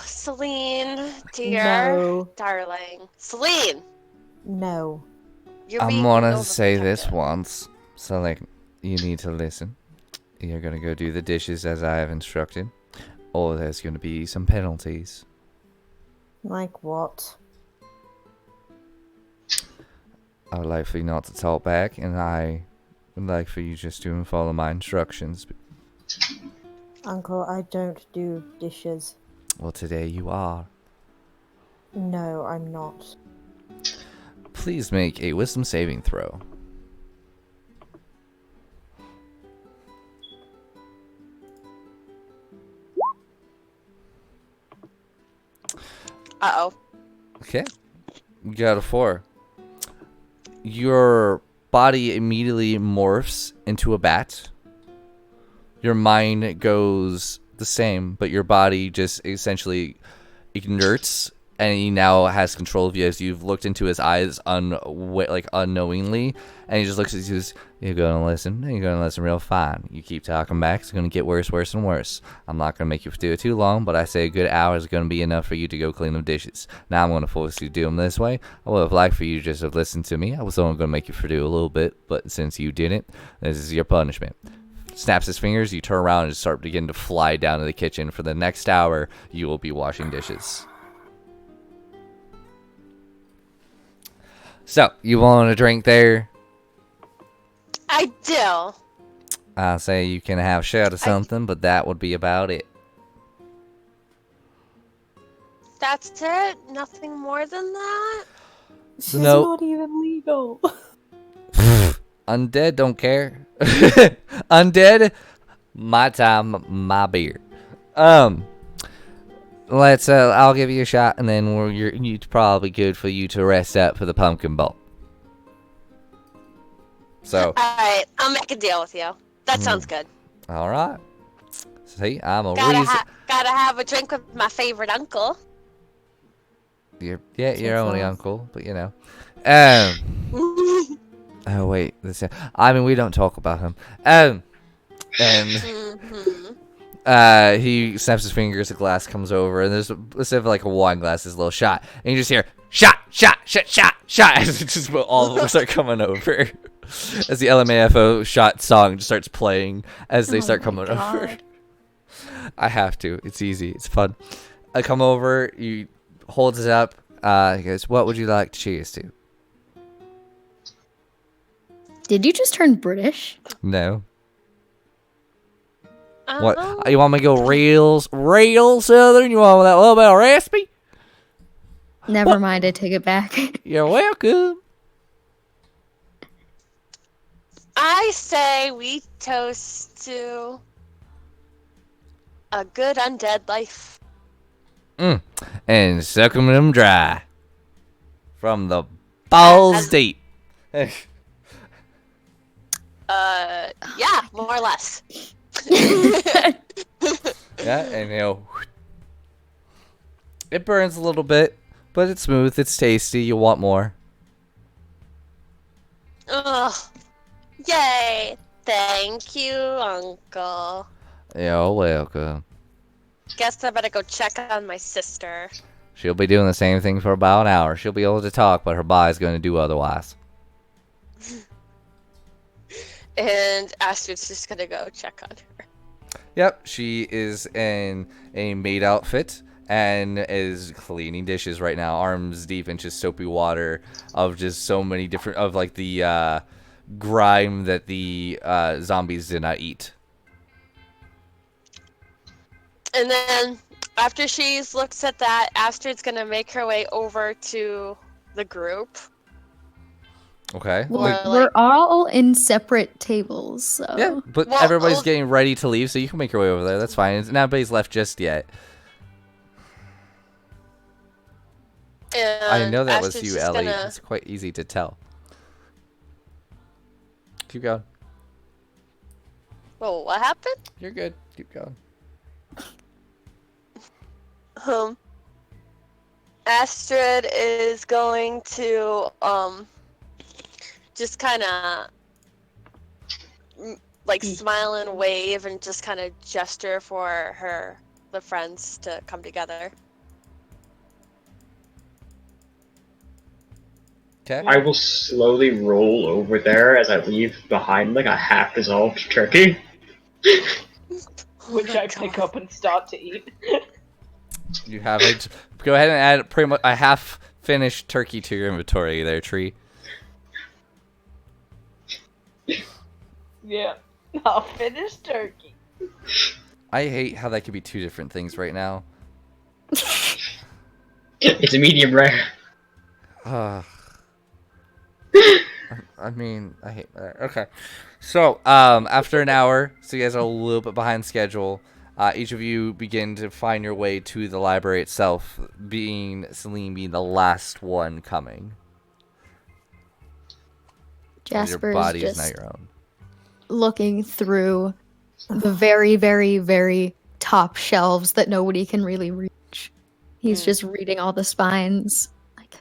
Celine, dear, No, darling, Celine, no. you're I'm being gonna say overprotective. this once, so like, you need to listen. You're gonna go do the dishes as I have instructed, or there's gonna be some penalties. Like what? I would like for you not to talk back, and I would like for you just to follow my instructions. Uncle, I don't do dishes. Well, today you are. No, I'm not. Please make a wisdom saving throw. Uh-oh. Okay. You got a 4. Your body immediately morphs into a bat. Your mind goes the same, but your body just essentially inerts, and he now has control of you as you've looked into his eyes unknowingly, and he just looks at you and says, you're gonna listen real fine. You keep talking back, it's gonna get worse and worse. I'm not gonna make you do it too long, but I say a good hour is gonna be enough for you to go clean the dishes. Now I'm gonna force you to do them this way. I would have liked for you to just have listened to me. I was only gonna make you do a little bit, but since you didn't, this is your punishment. Snaps his fingers, you turn around and start beginning to fly down to the kitchen. For the next hour, you will be washing dishes. So, you want a drink there? I do. I say you can have a shot of something, but that would be about it. That's it? Nothing more than that? She's Nope. not even legal. Undead don't care. Undead My time, my beer. Let's. I'll give you a shot, and then it's probably good for you to rest up for the pumpkin bowl. So. Alright, I'll make a deal with you. That sounds good. All right. See, I'm a Gotta have a drink with my favorite uncle. Your only off. uncle, but you know. Oh wait, I mean we don't talk about him. And he snaps his fingers, a glass comes over, and there's instead of like a wine glass, this little shot, and you just hear shot, as it just all of them start coming over. As the LMAFO shot song just starts playing as they start coming over. I have to. It's easy. It's fun. I come over. He holds it up. He goes, "What would you like to cheers to?" Did you just turn British? No. What? You want me to go real southern? You want that little bit of raspy? Never mind, I take it back. You're welcome. I say we toast to a good undead life. And suck 'em dry. From the balls deep. Yeah, more or less. Yeah, and it burns a little bit, but it's smooth, it's tasty, you want more. Ugh. Yay. Thank you, Uncle. You're welcome. Guess I better go check on my sister. She'll be doing the same thing for about an hour. She'll be able to talk, but her body's going to do otherwise. And Astrid's just gonna go check on her. Yep, she is in a maid outfit and is cleaning dishes right now, arms deep in just soapy water of just so many different, of like the grime that the zombies did not eat. And then after she looks at that, Astrid's gonna make her way over to the group. Okay. Well, we're all in separate tables, so... Yeah, but everybody's getting ready to leave, so you can make your way over there. That's fine. Nobody's left just yet. And I know that was Astrid's you, just Ellie. gonna- It's quite easy to tell. Keep going. Whoa, what happened? You're good. Keep going. Astrid is going to just kind of like smile and wave and just kind of gesture for the friends to come together. Okay. I will slowly roll over there as I leave behind like a half-dissolved turkey. Which I pick up and start to eat. You have it. Go ahead and add pretty much a half-finished turkey to your inventory there, Tree. Yeah, I'll finish turkey. I hate how that could be two different things right now. It's a medium rare. I mean, I hate that. Okay. So, after an hour, so you guys are a little bit behind schedule, each of you begin to find your way to the library itself, Celine being the last one coming. Jasper your body is is now just your own. looking through the very, very, very top shelves that nobody can really reach. He's just reading all the spines. Like,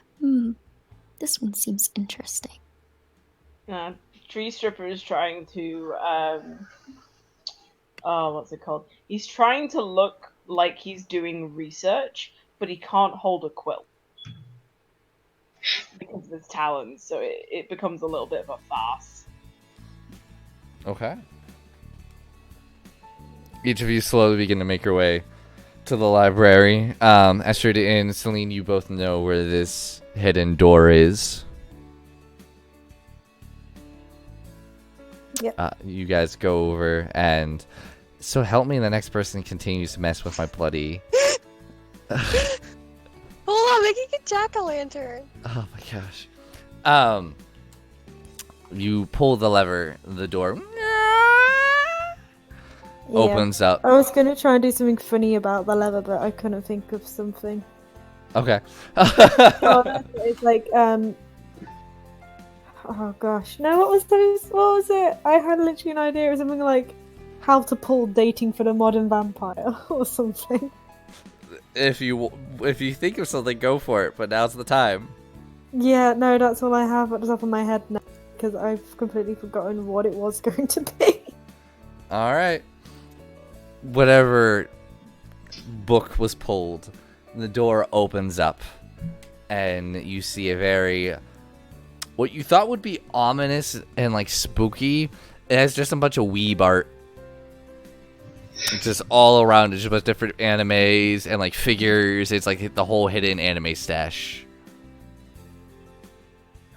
this one seems interesting. Tree Stripper is trying to, what's it called? He's trying to look like he's doing research, but he can't hold a quill. Because of his talons, so it becomes a little bit of a farce. Okay. Each of you slowly begin to make your way to the library. Astrid and Celine, you both know where this hidden door is. Yep. You guys go over, and so help me, the next person continues to mess with my bloody... Hold on, making a jack-o'-lantern. Oh my gosh. You pull the lever, the door opens up. I was gonna try and do something funny about the leather, but I couldn't think of something. Okay. Oh, that's it. It's like oh gosh, no, what was it? I had literally an idea. It was something like how to pull dating for the modern vampire or something. If you think of something, go for it. But now's the time. Yeah, no, that's all I have at the top of my head now because I've completely forgotten what it was going to be. All right. Whatever book was pulled, the door opens up, and you see a very what you thought would be ominous and like spooky. It has just a bunch of weeb art. It's just all around. It's just a bunch of different animes and like figures. It's like the whole hidden anime stash.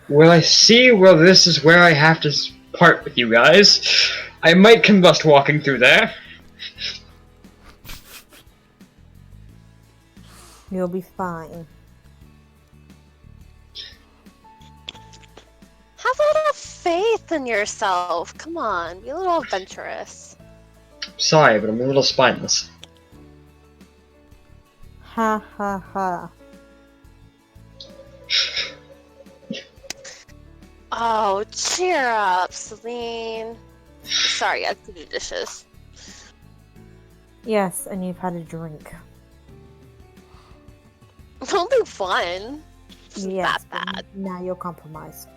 Well, I see. Well, this is where I have to part with you guys. I might combust walking through there. You'll be fine. Have a little faith in yourself. Come on, be a little adventurous. Sorry, but I'm a little spineless. Ha ha ha. Oh, cheer up, Celine. Sorry, I have to do dishes. Yes, and you've had a drink. Only one. It's not Yes, that bad. now you're compromised.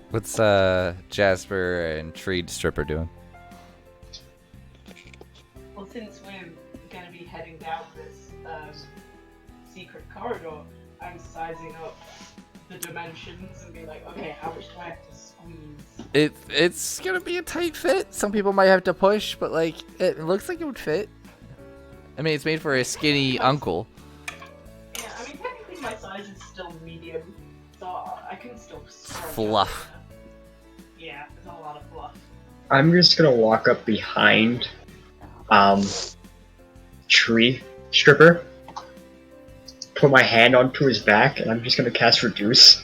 What's Jasper and Treed Stripper doing? Well, since we're gonna be heading down this secret corridor, I'm sizing up the dimensions and be like, okay, how much do I have to squeeze? It's gonna be a tight fit. Some people might have to push, but like it looks like it would fit. I mean, it's made for a skinny uncle. Yeah, I mean, technically my size is still medium, so I can still stretch out Fluff. there. Yeah, there's a lot of fluff. I'm just gonna walk up behind, Tree Stripper, put my hand onto his back, and I'm just gonna cast Reduce.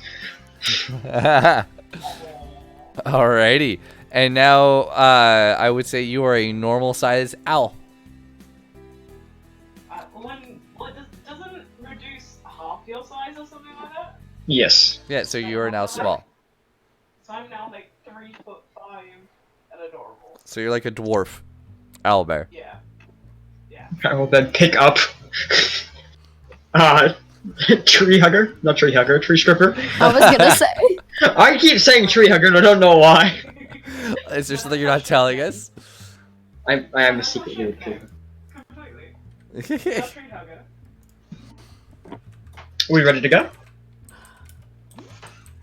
Alrighty. And now I would say you are a normal size owl. Doesn't reduce half your size or something like that? Yes. Yeah, so you are now small. So I'm now like 3'5" and adorable. So you're like a dwarf owlbear. Yeah. Yeah. I will then pick up, Tree Hugger? Not Tree Hugger, Tree Stripper. I was gonna say. I keep saying Tree Hugger, and I don't know why. Is there something you're not telling us? I am a secret little tree. Completely. Not tree hugger. Are we ready to go?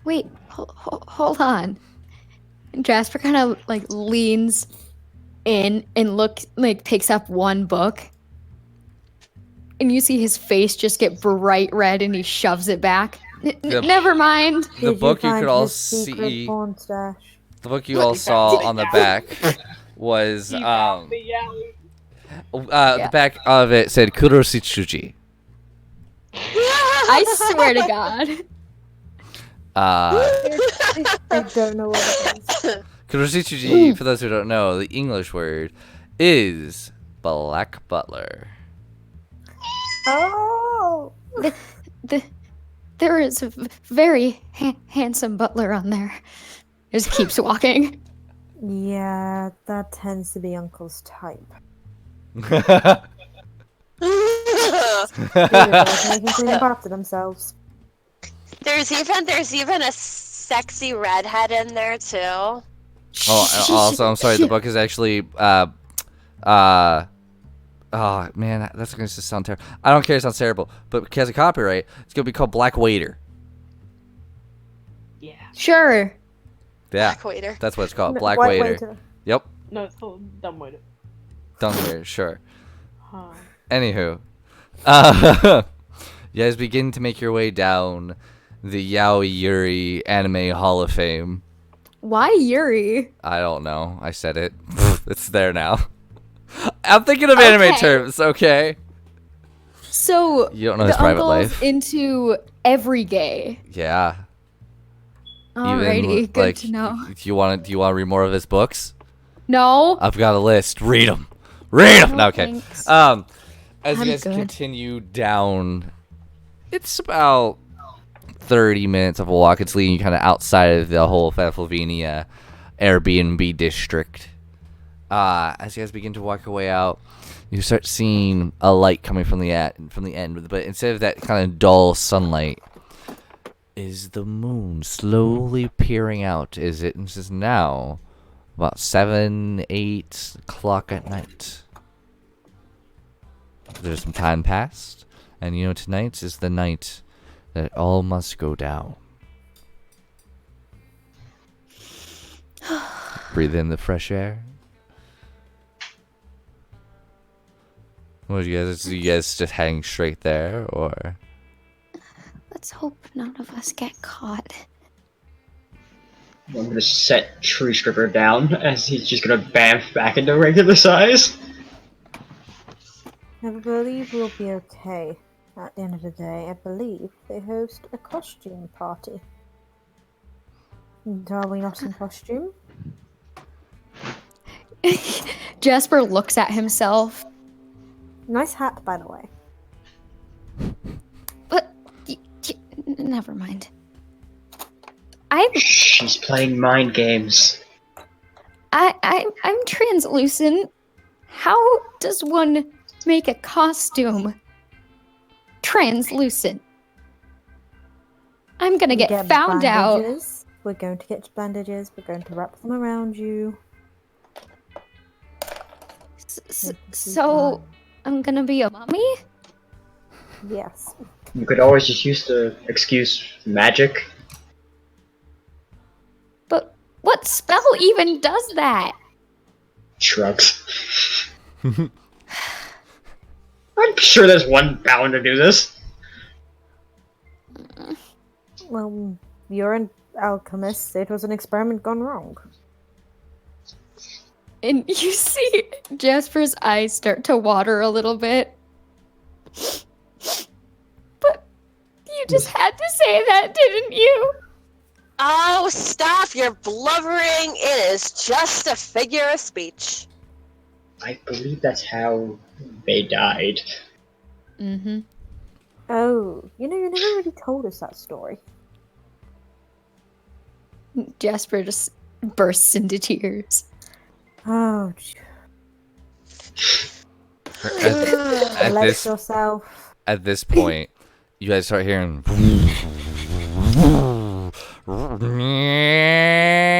Wait, hold on. Jasper kind of like leans in and picks up one book. And you see his face just get bright red and he shoves it back. Never mind. The book you could all see. The book you all saw on the back was the back of it said Kuroshichuji. I swear to God. I don't know what it is. Kuroshichuji, for those who don't know, the English word is Black Butler. Oh! There is a very handsome butler on there. Just keeps walking. Yeah, that tends to be Uncle's type. There's Making clean up after themselves. even a sexy redhead in there too. Oh, also, I'm sorry. The book is actually oh man, that's gonna just sound terrible. I don't care. It sounds terrible, but because of copyright, it's gonna be called Black Waiter. Yeah. Sure. Yeah, Black Waiter. that's what it's called. No, Black white Waiter. Yep. No, it's called dumb waiter. Dumb Waiter. Sure. Huh. Anywho, you guys begin to make your way down the Yaoi Yuri Anime Hall of Fame. Why Yuri? I don't know. I said it. It's there now. I'm thinking of anime terms, okay? So You don't know his private uncle's life. into every gay. Yeah. Alrighty, good to know. Do you want to read more of his books? No. I've got a list. Read them. Read them. No, Okay. thanks. As you I'm guys good. continue down, it's about 30 minutes of a walk. It's leading you kind of outside of the whole FAF Airbnb district. As you guys begin to walk your way out, you start seeing a light coming from the end, but instead of that kind of dull sunlight, is the moon slowly peering out. This is now about 7, 8 o'clock at night. There's some time passed, and tonight is the night that all must go down. Breathe in the fresh air. What you guys just hang straight there, or? Let's hope none of us get caught. I'm gonna set Tree Stripper down as he's just gonna bamf back into regular size. I believe we'll be okay. At the end of the day, I believe they host a costume party. And are we not in costume? Jasper looks at himself. Nice hat, by the way. But never mind. She's playing mind games. I'm translucent. How does one make a costume translucent? I'm gonna get found bandages. We're going to get bandages. We're going to wrap them around you. So I'm gonna be a mummy? Yes. You could always just use the excuse magic. But what spell even does that? Shrugs. I'm sure there's one bound to do this. Well, you're an alchemist. It was an experiment gone wrong. And you see Jasper's eyes start to water a little bit. But you just had to say that, didn't you? Oh, stop! You're blubbering. It is just a figure of speech. I believe that's how they died. Mm-hmm. Oh, you never really told us that story. Jasper just bursts into tears. Oh, At relax yourself. At this point, you guys start hearing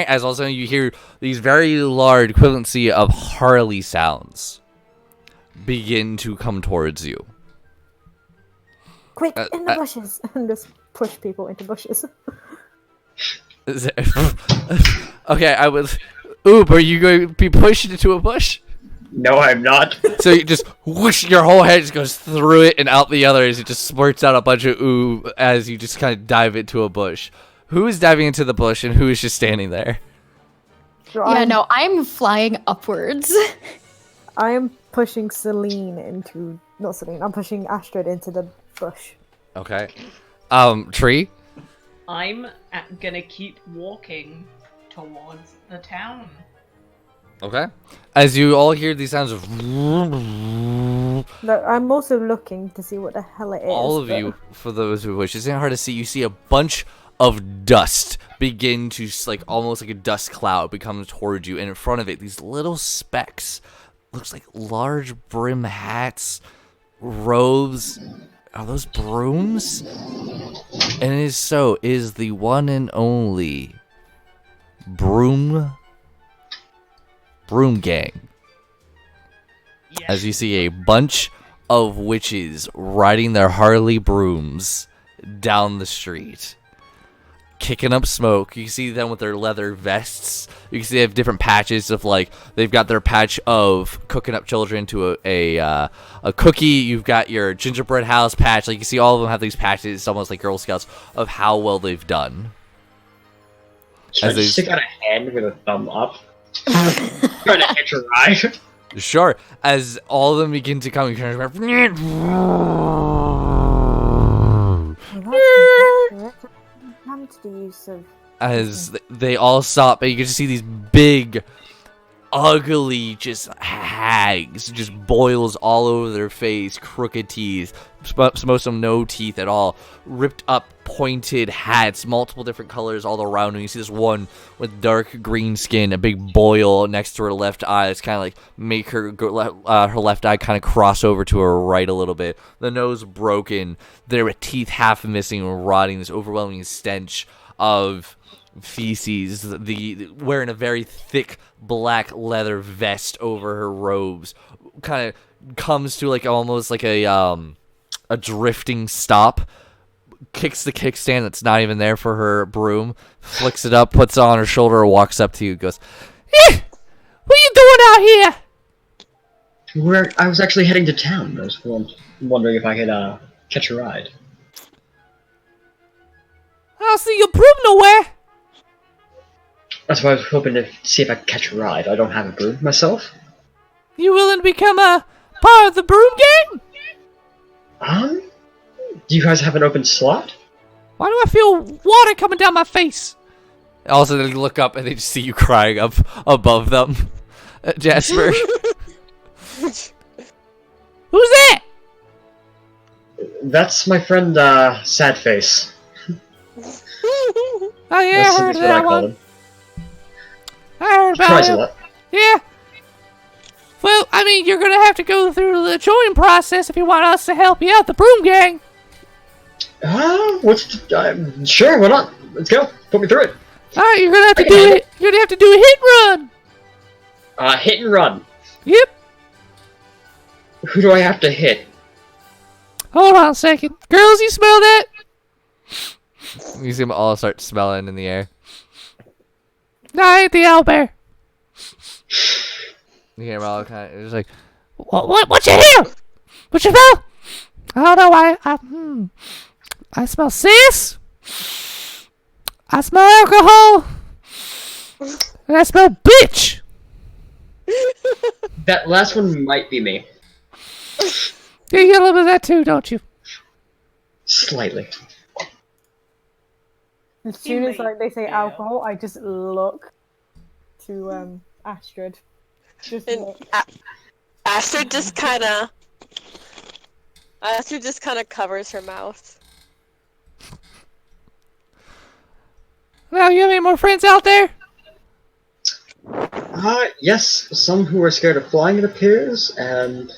as all of a sudden you hear these very large equivalency of Harley sounds begin to come towards you. Quick, in the bushes! And just push people into bushes. Okay, I was... Oop, are you going to be pushed into a bush? No, I'm not. So you just whoosh, your whole head just goes through it and out the other as it just squirts out a bunch of ooh as you just kind of dive into a bush. Who is diving into the bush and who is just standing there? So I'm flying upwards. I am pushing Celine into... Not Celine, I'm pushing Astrid into the bush. Okay. Tree? I'm gonna keep walking towards the town. Okay. As you all hear these sounds of... No, I'm also looking to see what the hell it is. All of you, for those who wish, it's not hard to see. You see a bunch of dust begin to, like, almost like a dust cloud become towards you. And in front of it, these little specks. Looks like large brim hats, robes. Are those brooms? And it is the one and only broom gang. Yes. As you see a bunch of witches riding their Harley brooms down the street, kicking up smoke. You see them with their leather vests. You can see they have different patches of, like, they've got their patch of cooking up children to a cookie. You've got your gingerbread house patch. Like, you see all of them have these patches. It's almost like Girl Scouts of how well they've done. Should I stick out a hand with a thumb up? Trying to hitch a ride. Sure. As all of them begin to come, you can Comes the use of as they all stop, and you can just see these big, ugly, just hags, just boils all over their face, crooked teeth, most of them no teeth at all, ripped up pointed hats, multiple different colors all around, and you see this one with dark green skin, a big boil next to her left eye. It's kind of like make her her left eye kind of cross over to her right a little bit. The nose broken, there with teeth half missing and rotting. This overwhelming stench of feces, wearing a very thick black leather vest over her robes, kind of comes to like almost like a drifting stop, kicks the kickstand that's not even there for her broom, flicks it up, puts it on her shoulder, walks up to you, goes, what are you doing out here? I was actually heading to town. I was wondering if I could catch a ride. I don't see your broom nowhere. That's why I was hoping to see if I could catch a ride. I don't have a broom myself. You willing to become a part of the broom gang? Do you guys have an open slot? Why do I feel water coming down my face? Also, they look up and they just see you crying up above them. Jasper. Who's that? That's my friend, Sad Face. Oh yeah, That's I heard what that I call one. him. I heard He cries a about it. lot. Yeah. Well, I mean, you're gonna have to go through the join process if you want us to help you out, the broom gang. Sure, why not? Let's go. Put me through it. Alright, you're gonna have to do it. You're gonna have to do a hit and run. Hit and run. Yep. Who do I have to hit? Hold on a second. Girls, you smell that? You see them all start smelling in the air. No, I ain't the owlbear. You hear them all kind of, it's like, what you hear? What you smell? I don't know, I smell sis. I smell alcohol. And I smell bitch. That last one might be me. Yeah, you get a little bit of that too, don't you? Slightly. As soon as like they say Yeah. alcohol, I just look to Astrid. Just And look. Astrid just kind of covers her mouth. Now, you have any more friends out there? Yes, some who are scared of flying, it appears, and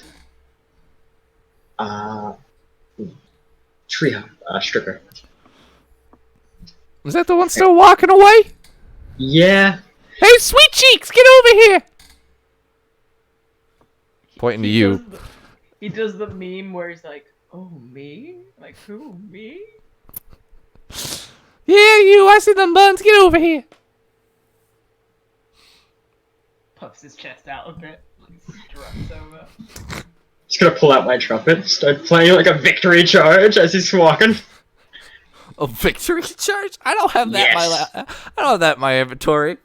tree stripper. Is that the one still walking away? Yeah. Hey, Sweet Cheeks, get over here! Pointing to you. He does the meme where he's like, "Oh, me? Like who? Me?" Yeah, you, I see them buns, get over here! Puffs his chest out a bit. Struts over. Just gonna pull out my trumpet, start playing like a victory charge as he's walking. A victory charge? I don't have that Yes. I don't have that in my inventory.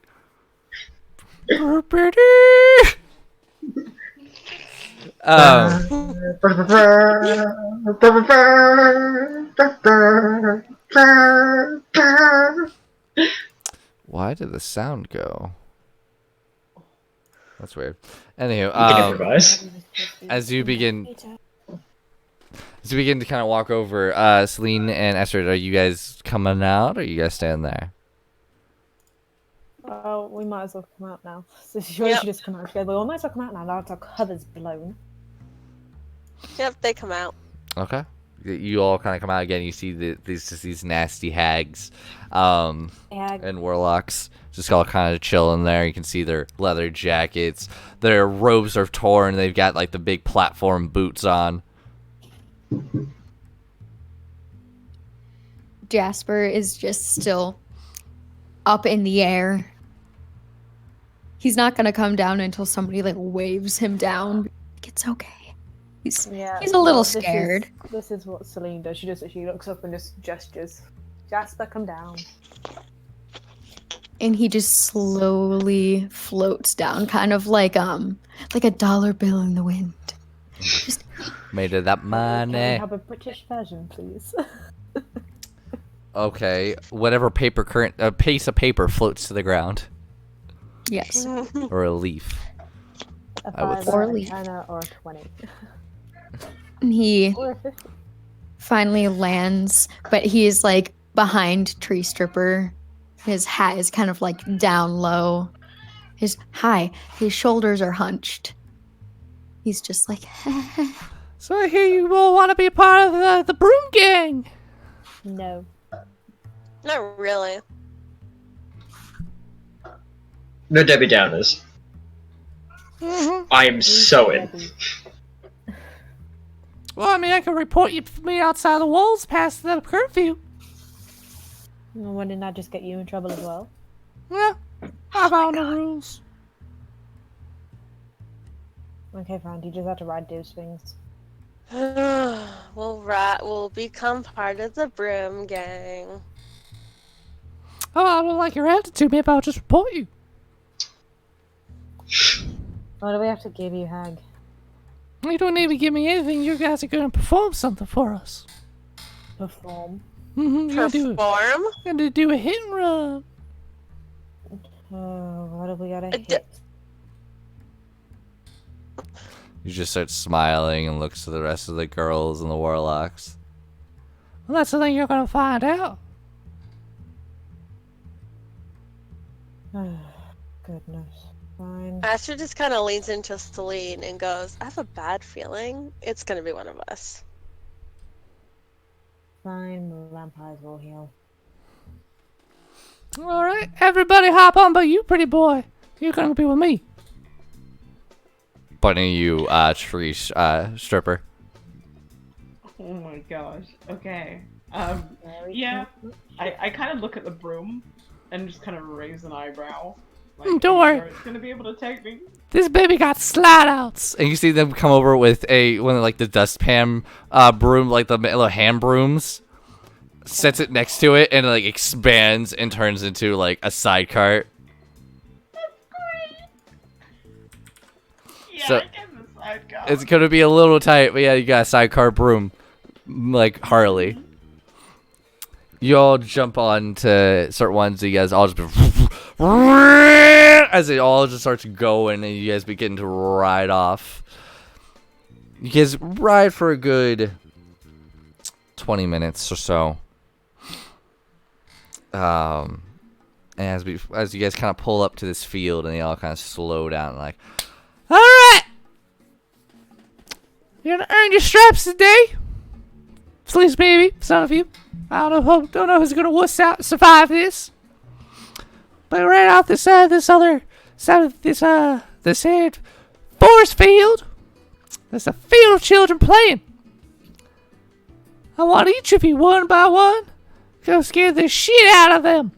Why did the sound go? That's weird. Anywho, You can improvise. as you begin to kind of walk over, Celine and Esther, are you guys coming out, or are you guys staying there? Oh, we might as well come out now. So she Yep. should just come out together. We might as well come out now. Now our cover's blown. Yep, they come out. Okay. You all kind of come out again. You see these nasty hags, Yeah, and warlocks just all kind of chilling there. You can see their leather jackets. Their robes are torn. They've got like the big platform boots on. Jasper is just still up in the air. He's not gonna come down until somebody like waves him down. Like, it's okay. He's yeah. a little this is- scared. This is what Celine does. She looks up and just gestures. Jasper, come down. And he just slowly floats down, kind of like a dollar bill in the wind. Just Made of that Can we money. have a British version, please? Okay, whatever piece of paper floats to the ground, Yes. or a leaf. A I would 5, Or a leaf. 10, or a 20. He Or a 50. finally lands, but he's like behind Tree Stripper. His hat is kind of like down low. His shoulders are hunched. He's just like, So I hear you all want to be part of the broom gang. No. Not really. No Debbie Downers. I am so in. Debbie. Well, I mean, I can report you for me outside the walls past the curfew. Well, wouldn't that just get you in trouble as well? Well, I found the rules. Okay, fine. You just have to ride those things. We'll become part of the broom gang. Oh, I don't like your attitude. Maybe I'll just report you. What do we have to give you, Hag? You don't need to give me anything. You guys are going to perform something for us. Perform. You're Perform? going to do a hit and run. Oh, what have we got to d- hit? You just start smiling and looks to the rest of the girls and the warlocks. Well, that's the thing you're going to find out. Goodness. Fine. Asher just kind of leans into Celine and goes, I have a bad feeling it's going to be one of us. Fine. The vampires will heal. All right, everybody hop on, but you, pretty boy, you're going to be with me. Pointing you, tree stripper. Oh my gosh. Okay. Yeah. I kind of look at the broom and just kind of raise an eyebrow. Like, Don't worry. Sure it's gonna be able to take me. This baby got slide outs. And you see them come over with one of like the dustpan broom, like the little hand brooms. Sets it next to it and it like expands and turns into like a side cart. Yeah, So- I get the sidecar. It's gonna be a little tight, but yeah, you got a sidecar broom, like Harley. You all jump on to start ones. So you guys all just as it all just starts going, and you guys begin to ride off. You guys ride for a good 20 minutes or so. And as you guys kind of pull up to this field, and they all kind of slow down, like, all right. You're gonna earn your stripes today. Please, maybe some of you. I don't know who's gonna survive this. But right off this other side of this here forest field, there's a field of children playing. I want each of you, one by one, go scare the shit out of them.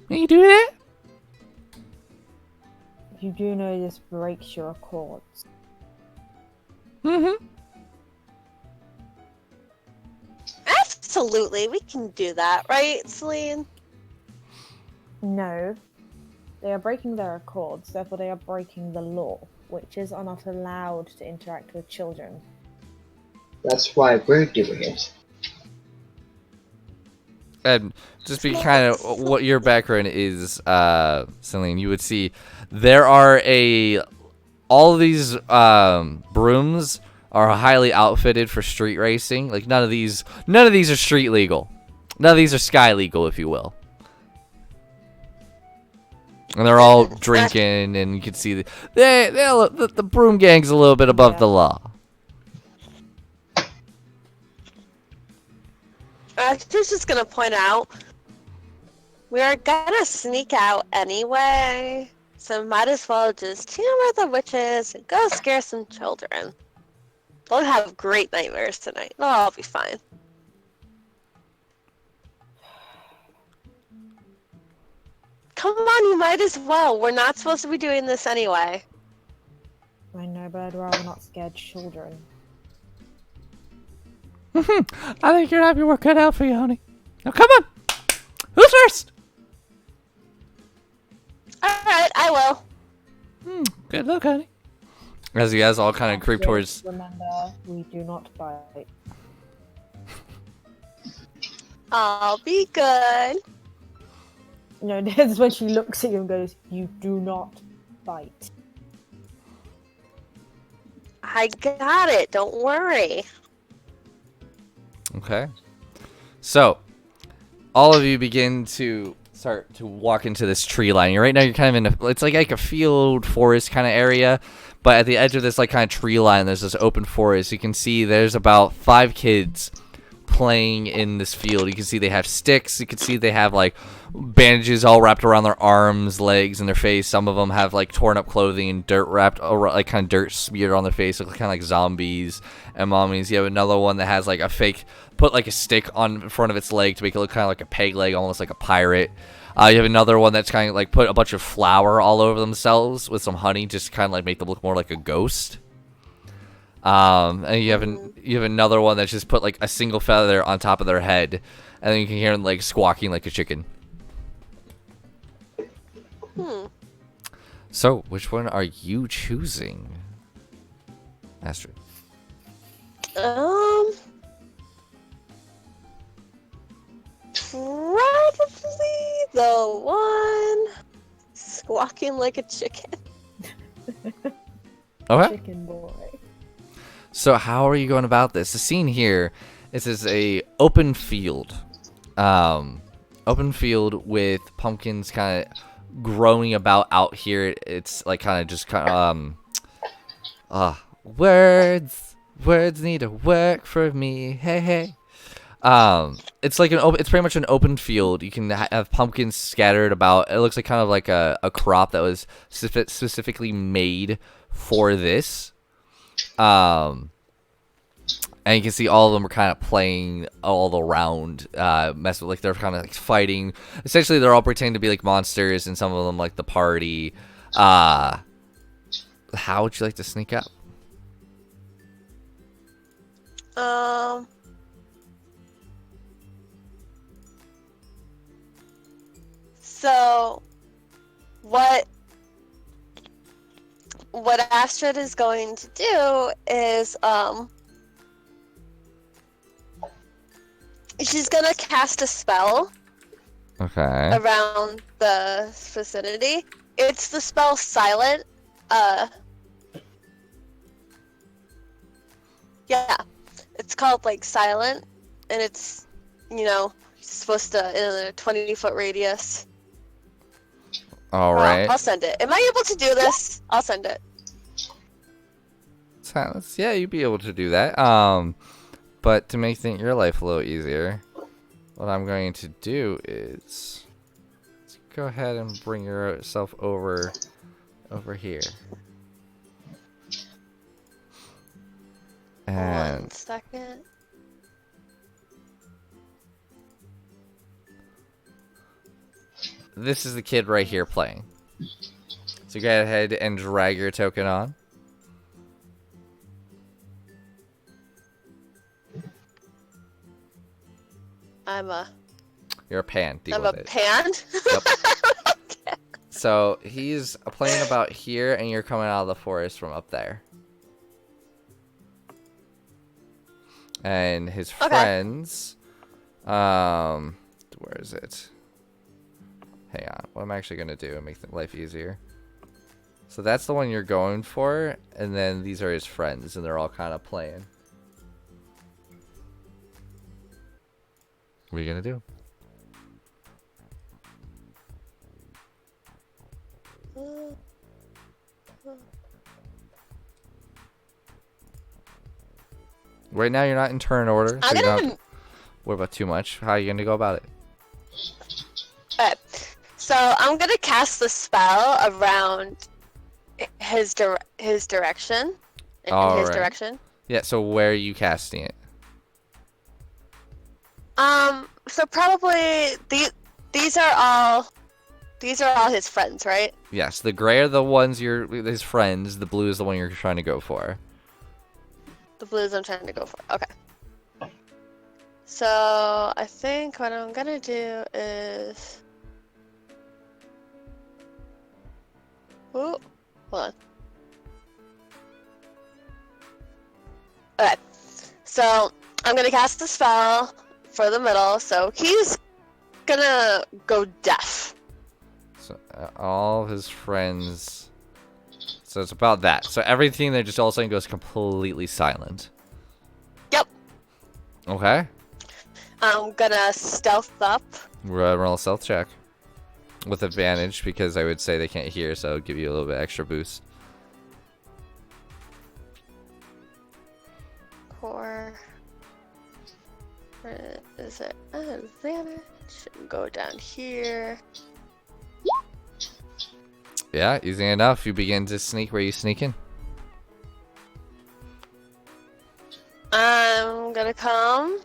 Can you do that? You do know this breaks your cords. Mm-hmm. Absolutely, we can do that, right, Celine? No. They are breaking their accords, therefore they are breaking the law, witches are not allowed to interact with children. That's why we're doing it. And just be kind of what your background is, Celine, you would see there are all of these brooms are highly outfitted for street racing. Like none of these are street legal. None of these are sky legal, if you will. And they're all drinking, and you can see the broom gang's a little bit above the law. I was just gonna point out, we are gonna sneak out anyway, so might as well just humor the witches and go scare some children. They'll have great nightmares tonight. They'll all be fine. Come on, you might as well. We're not supposed to be doing this anyway. I know, but I'd rather not scare children. I think you're gonna have your work cut out for you, honey. Now come on! Who's first? Alright, I will. Good luck, honey. As you guys all kind of creep towards... Remember, we do not bite. I'll be good. No, that's when she looks at you and goes, "You do not bite." I got it. Don't worry. Okay. So, all of you begin to start to walk into this tree line. Right now, you're kind of in it's like a field forest kind of area, but at the edge of this like kind of tree line, there's this open forest. You can see there's about 5 kids playing in this field. You can see they have sticks. You can see they have like bandages all wrapped around their arms, legs, and their face. Some of them have like torn up clothing and dirt wrapped, like kind of dirt smeared on their face, look kind of like zombies and mummies. You have another one that has like a fake, put like a stick on in front of its leg to make it look kind of like a peg leg, almost like a pirate. You have another one that's kind of like put a bunch of flour all over themselves with some honey, just kind of like make them look more like a ghost. And you have another one that's just put like a single feather on top of their head, and then you can hear them like squawking like a chicken. So, which one are you choosing, Astrid? Probably the one squawking like a chicken. Okay. Chicken boy. So how are you going about this? The scene here is a open field. Open field with pumpkins kind of growing about out here. It's like kind of just kind of words need to work for me. Hey hey. It's like it's pretty much an open field. You can have pumpkins scattered about. It looks like kind of like a crop that was specifically made for this. And you can see all of them are kind of playing all around, messing with, like they're kind of like fighting. Essentially, they're all pretending to be like monsters, and some of them like the party. How would you like to sneak up? So, what Astrid is going to do is, she's gonna cast a spell Okay. around the vicinity. It's the spell Silent. Yeah, it's called like Silent, and it's, supposed to in a 20-foot radius. All right. I'll send it. Am I able to do this? I'll send it. Silence. Yeah, you'd be able to do that. But to make your life a little easier, what I'm going to do is let's go ahead and bring yourself over here. And 1 second. this is the kid right here playing. So go ahead and drag your token on. You're a pan. Deal I'm with a it. pan? Yep. Okay. So he's playing about here, and you're coming out of the forest from up there. And his friends, where is it? Hang on. What am I actually gonna do to make life easier? So that's the one you're going for, and then these are his friends, and they're all kind of playing. What are you gonna do? Right now, you're not in turn order, so you don't have to worry about too much. How are you gonna go about it? Okay. So I'm gonna cast the spell around his direction. In his direction. Yeah. So where are you casting it? So probably these are all his friends, right? Yes. The gray are the ones his friends. The blue is the one you're trying to go for. The blues I'm trying to go for. Okay. So I think what I'm gonna do is. Ooh, hold on. Okay. So I'm gonna cast the spell for the middle, so he's gonna go deaf. So all his friends. So it's about that. So everything there just all of a sudden goes completely silent. Yep. Okay. I'm gonna stealth up. Roll a stealth check. With advantage, because I would say they can't hear, so it'll give you a little bit extra boost. Where is it? Advantage. Go down here. Yeah, easy enough. You begin to sneak. Where you sneaking? I'm gonna come.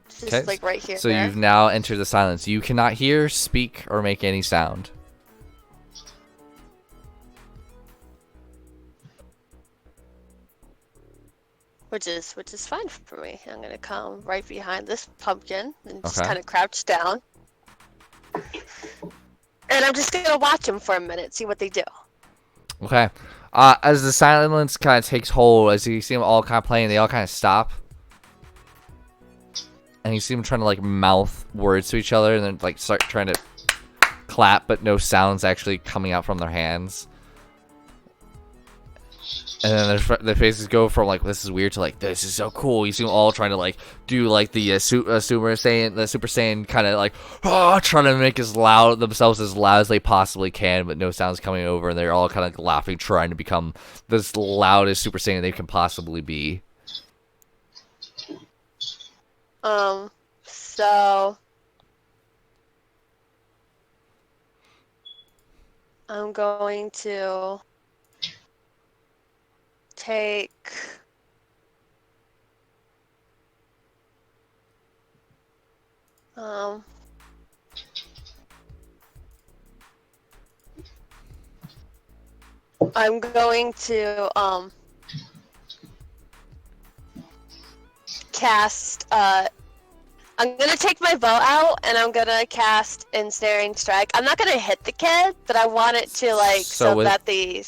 Just Okay. like right here. So you've now entered the silence. You cannot hear, speak, or make any sound. which is fine for me. I'm gonna come right behind this pumpkin and just Okay. kind of crouch down. And I'm just gonna watch them for a minute, see what they do. Okay. As the silence kind of takes hold, as you see them all kind of playing, they all kind of stop. And you see them trying to like mouth words to each other, and then like start trying to clap, but no sounds actually coming out from their hands. And then their faces go from like this is weird to like this is so cool. You see them all trying to like do like the Super Saiyan kind of like trying to make themselves as loud as they possibly can, but no sounds coming over, and they're all kind of laughing, trying to become the loudest Super Saiyan they can possibly be. So I'm going to take I'm going to cast I'm gonna take my bow out and I'm gonna cast Ensnaring Strike. I'm not gonna hit the kid, but I want it to like so that the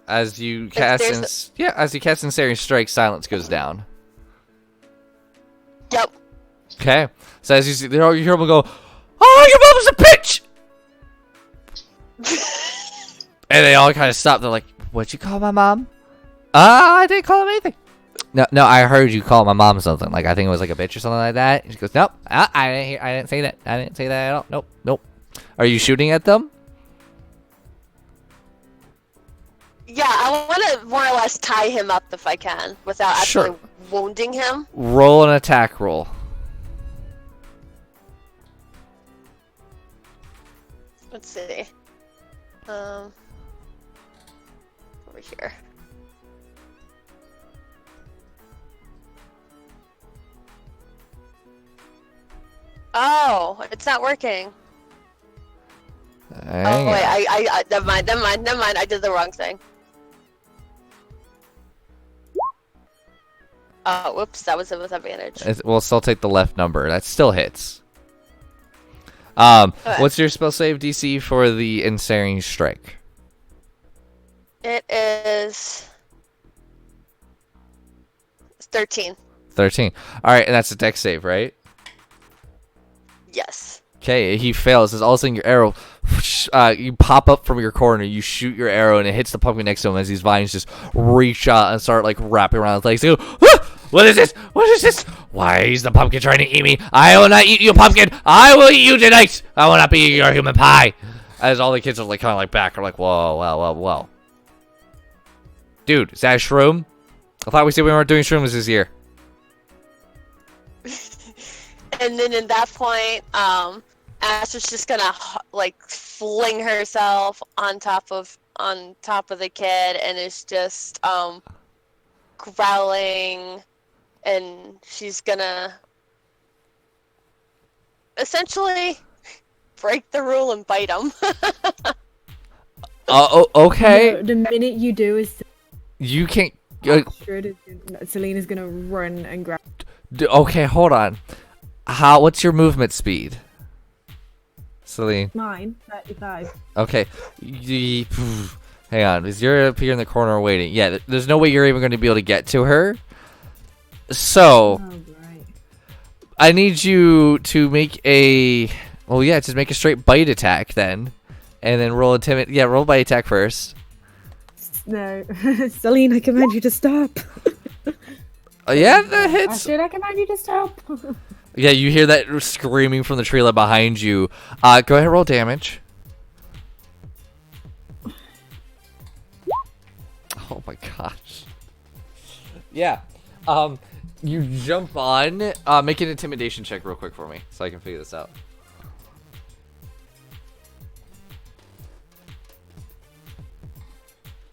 as you cast Ensnaring Strike, silence goes down. Yep. Okay. So as you see, you hear them go, "Oh, your mom's a bitch!" And they all kind of stop. They're like, "What'd you call my mom?" I didn't call him anything. No, I heard you call my mom something. Like I think it was like a bitch or something like that. And she goes, "Nope, I didn't say that. I didn't say that at all. Nope." Are you shooting at them? Yeah, I want to more or less tie him up if I can without actually wounding him. Roll an attack roll. Let's see. Over here. Oh, it's not working. Dang oh wait, I never mind. I did the wrong thing. Oh, whoops, that was with advantage. We'll still take the left number. That still hits. Okay. What's your spell save DC for the Ensnaring Strike? It is 13. 13. Alright, and that's a dex save, right? Yes. Okay, he fails. As all of a sudden your arrow, you pop up from your corner, you shoot your arrow, and it hits the pumpkin next to him as these vines just reach out and start like wrapping around his legs. They go, "Ah! What is this? What is this? Why is the pumpkin trying to eat me? I will not eat you, pumpkin! I will eat you tonight! I will not be your human pie!" As all the kids are like kind of like back, are like, whoa. Dude, is that a shroom? I thought we said we weren't doing shrooms this year. And then at that point, Ash is just gonna like fling herself on top of the kid, and is just growling, and she's gonna essentially break the rule and bite him. Okay. No, the minute you do is You can't. Selena's gonna run and grab. Okay, hold on. What's your movement speed, Celine? Mine, 35. Okay. Hang on, because you're up here in the corner waiting. Yeah, there's no way you're even going to be able to get to her. So, Oh, right. I need you to make a... Well, yeah, just make a straight bite attack then. And then roll intimidate. Yeah, roll bite attack first. No, Celine, I command you to stop. Oh, yeah, that hits. Astrid, I command you to stop. Yeah, you hear that screaming from the trailer behind you. Go ahead and roll damage. Oh my gosh. Yeah. You jump on. Make an intimidation check real quick for me so I can figure this out.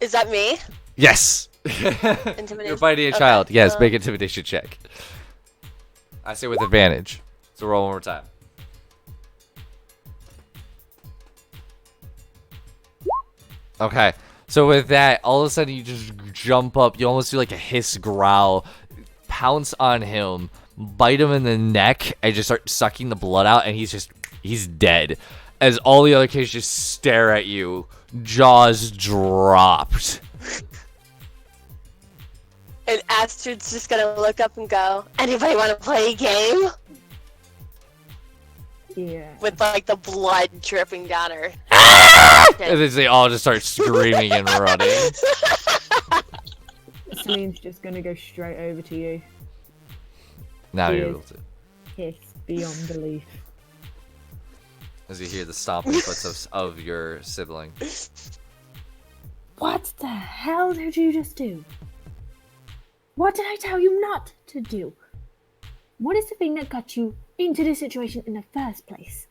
Is that me? Yes. Intimidation. You're biting a Okay. child. Yes, make an intimidation check. I say with advantage. So roll one more time. Okay. So with that, all of a sudden you just jump up. You almost do like a hiss growl, pounce on him, bite him in the neck, and just start sucking the blood out, and he's dead. As all the other kids just stare at you, jaws dropped. And Astrid's just gonna look up and go, anybody want to play a game? Yeah. With like the blood dripping down her. And then they all just start screaming and running. Celine's just gonna go straight over to you. Now Yes. you're able to. Hiss beyond belief. As you hear the stomping footsteps of your sibling. What the hell did you just do? What did I tell you not to do? What is the thing that got you into this situation in the first place?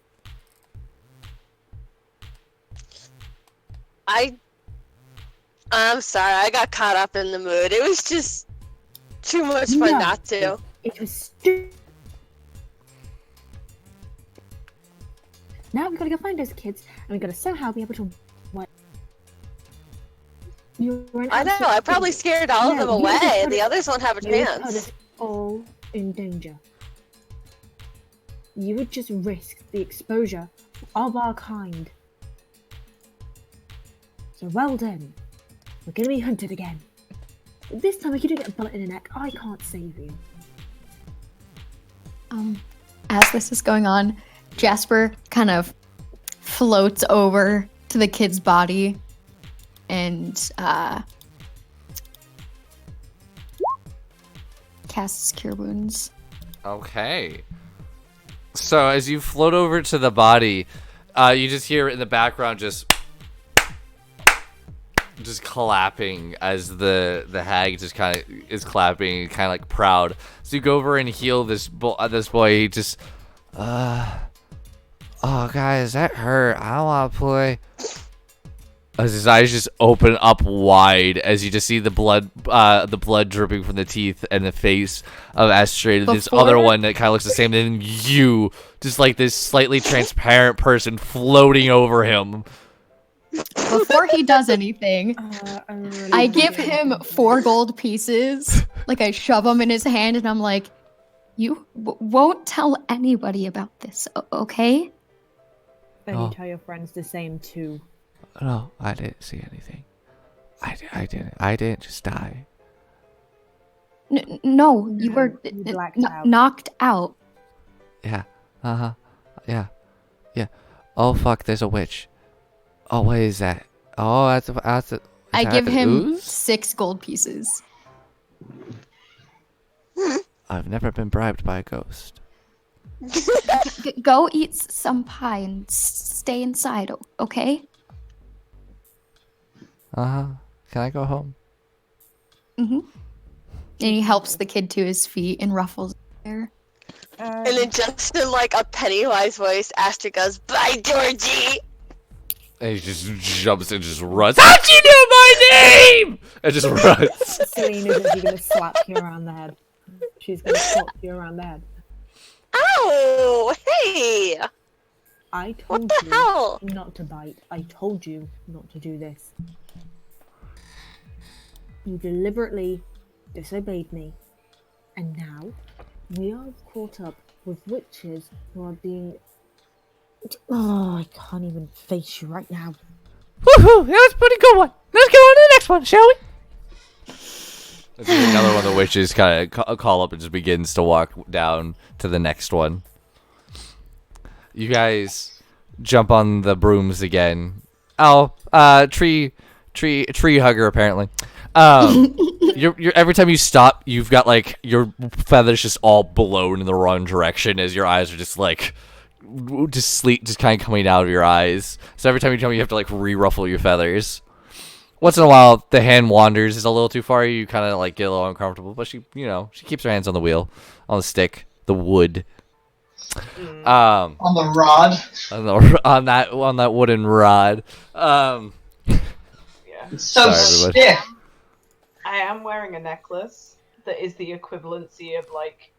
I'm sorry, I got caught up in the mood. It was just too much fun No. not to. It was stupid. Now we gotta go find those kids, and we gotta somehow be able to. What? You're an I know, absolute I probably idiot. scared all of No, them you just away. put The it- others won't have a You would put chance. us all in danger. You would just risk the exposure of our kind. So well done. We're gonna be hunted again. But this time, if you do get a bullet in the neck, I can't save you. As this is going on, Jasper kind of floats over to the kid's body and casts Cure Wounds. Okay. So as you float over to the body, you just hear in the background just clapping as the hag just kind of is clapping, kind of like proud. So you go over and heal this boy. He just, oh guys, that hurt. I don't want to play. As his eyes just open up wide, as you just see the blood dripping from the teeth and the face of Astrid. This Before- other one that kind of looks the same. And then you, just like this slightly transparent person floating over him. Before he does anything, I give him 4 gold pieces. Like, I shove them in his hand, and I'm like, you won't tell anybody about this, okay? Then Oh. you tell your friends the same too. No, I didn't see anything. I didn't. I didn't just die. No, you were you blacked out. knocked out. Yeah. Yeah. Yeah. Oh fuck! There's a witch. Oh, what is that? Oh, that's is I that give an him ooze? 6 gold pieces. I've never been bribed by a ghost. Go eat some pie and stay inside, okay? Can I go home? Mm-hmm. And he helps the kid to his feet and ruffles his hair. And then just in like a Pennywise voice, Astrid goes, bye, Georgie! And he just jumps and just runs. How'd you know my name? And just runs. Celine isn't she gonna slap you around the head? She's gonna slap you around the head. Oh, hey! I told What the you hell? not to bite. I told you not to do this. You deliberately disobeyed me. And now, we are caught up with witches who are being... Oh, I can't even face you right now. Woohoo! That was a pretty good one. Let's go on to the next one, shall we? Another one of the witches kind of call up and just begins to walk down to the next one. You guys jump on the brooms again. Oh, tree hugger apparently. You're every time you stop, you've got like your feathers just all blown in the wrong direction as your eyes are just like sleep just kind of coming out of your eyes. So every time you jump, you have to like re-ruffle your feathers. Once in a while, the hand wanders is a little too far. You kind of like get a little uncomfortable, but she keeps her hands on the wheel, on the stick, the wood. On the rod. On that wooden rod. Yeah. It's so Sorry, everybody. stiff. I am wearing a necklace that is the equivalency of like,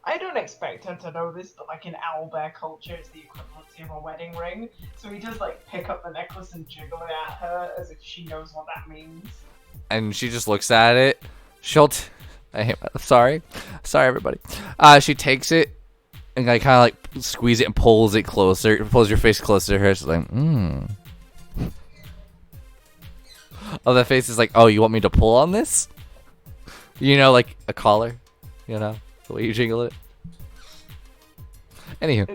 I don't expect her to know this, but like in owlbear culture, it's the equivalency of a wedding ring. So he does like pick up the necklace and jiggle it at her as if she knows what that means. And she just looks at it. I'm sorry everybody. She takes it and like kind of like squeeze it and pulls it closer, pulls your face closer to her. She's like, Oh, that face is like, oh, you want me to pull on this? You know, like a collar. You know, the way you jiggle it. Anywho,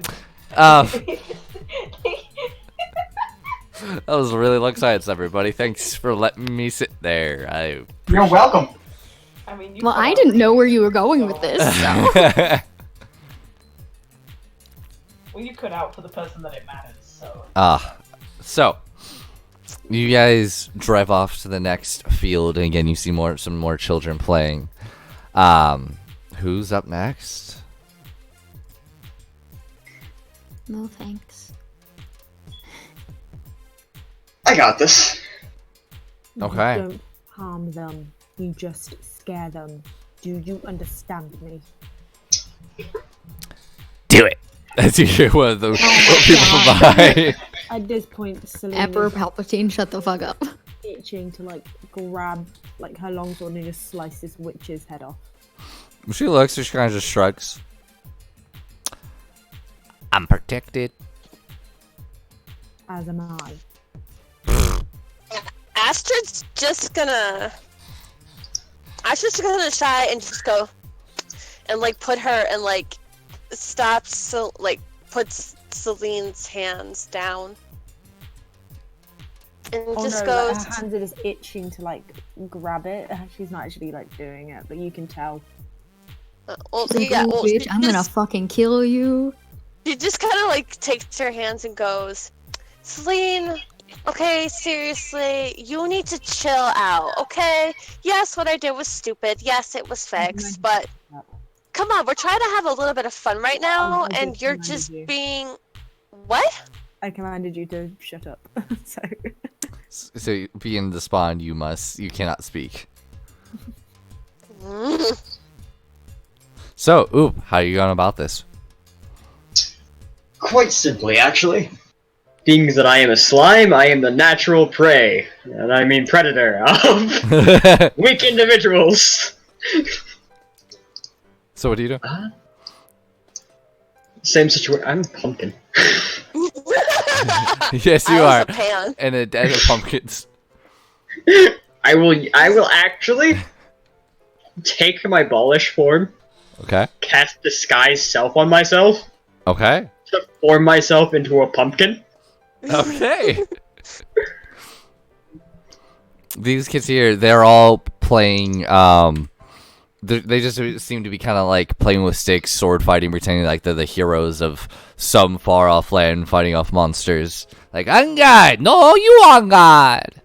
that was really long science, everybody. Thanks for letting me sit there. You're welcome. I mean, you Well, put I out didn't know where you were so- going with this, so. Well, you cut out for the person that it matters, so. So you guys drive off to the next field, and again, you see some more children playing. Who's up next? No thanks. I got this. Okay. You don't harm them. You just scare them. Do you understand me? Do it. As you hear one of those Oh people God. by. At this point, Celine Emperor is Palpatine, shut the fuck up. itching to like grab like her longsword and just slice this witch's head off. She looks, and she kind of just shrugs. I'm protected. As am I. Astrid's just gonna try and just go and like put her and like stops, so like puts Celine's hands down and Oh just no, like, goes. her hands are just itching to like grab it. She's not actually like doing it, but you can tell. Well, She's like, yeah, "Oh, well, bitch, I'm gonna fucking kill you." She just kind of like takes her hands and goes, Celine, okay, seriously, you need to chill out, okay? Yes, what I did was stupid. Yes, it was fixed, but come on, we're trying to have a little bit of fun right now, I did and you're command just you. being. What? I commanded you to shut up. So So, being the spawn, you cannot speak. So, how are you going about this? Quite simply, actually. Being that I am a slime, I am the natural prey. And I mean predator of weak individuals. So what do you do? Same situation. I'm a pumpkin. Yes, you I are. was a pan. And a den of pumpkins. I will actually take my ballish form, Okay. cast disguise self on myself, Okay. to form myself into a pumpkin. Okay. These kids here, they're all playing. They just seem to be kind of like playing with sticks, sword fighting, pretending like they're the heroes of some far off land, fighting off monsters. Like, I'm God. No, you are God.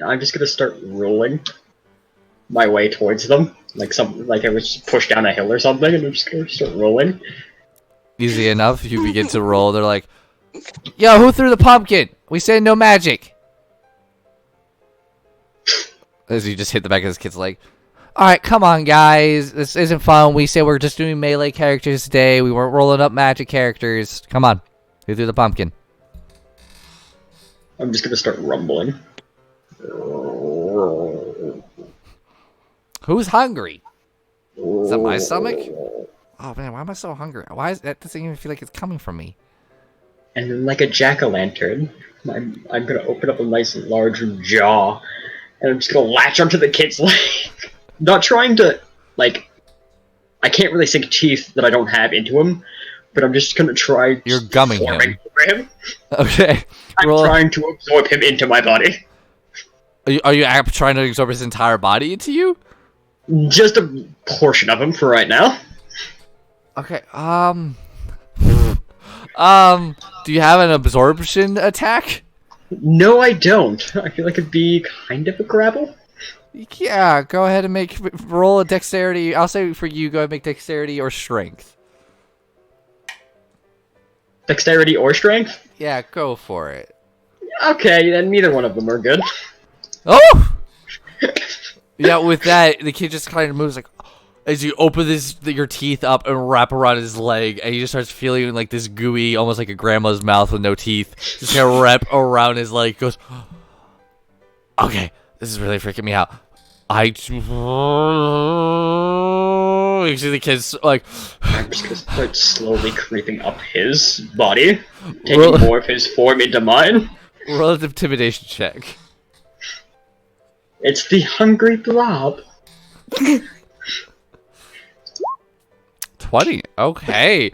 I'm just gonna start rolling my way towards them, like I was pushed down a hill or something, and I'm just gonna start rolling. Easy enough. You begin to roll. They're like, yo, who threw the pumpkin? We said no magic. As you just hit the back of this kid's leg. Alright, come on, guys. This isn't fun. We said we're just doing melee characters today. We weren't rolling up magic characters. Come on. Who threw the pumpkin? I'm just gonna start rumbling. Who's hungry? Is that my stomach? Oh, man, why am I so hungry? Why is that? Doesn't even feel like it's coming from me. And then, like a jack-o'-lantern, I'm gonna open up a nice large jaw, and I'm just gonna latch onto the kid's leg, not trying to, like, I can't really sink teeth that I don't have into him, but I'm just gonna try. You're gumming forming him. over him. Okay. I'm Roll. trying to absorb him into my body. Are you trying to absorb his entire body into you? Just a portion of him for right now. Okay. Do you have an absorption attack? No, I don't. I feel like it'd be kind of a grapple. Yeah, go ahead and roll a dexterity. I'll say for you, go ahead and make dexterity or strength. Dexterity or strength? Yeah, go for it. Okay, then neither one of them are good. Oh! Yeah, with that, the kid just kind of moves like, as you open your teeth up and wrap around his leg, and he just starts feeling like this gooey, almost like a grandma's mouth with no teeth, just kind of wrap around his leg. Goes, okay, this is really freaking me out. You see the kid's like, I'm just gonna start slowly creeping up his body, taking more of his form into mine. Roll an intimidation check. It's the hungry blob. 20. Okay.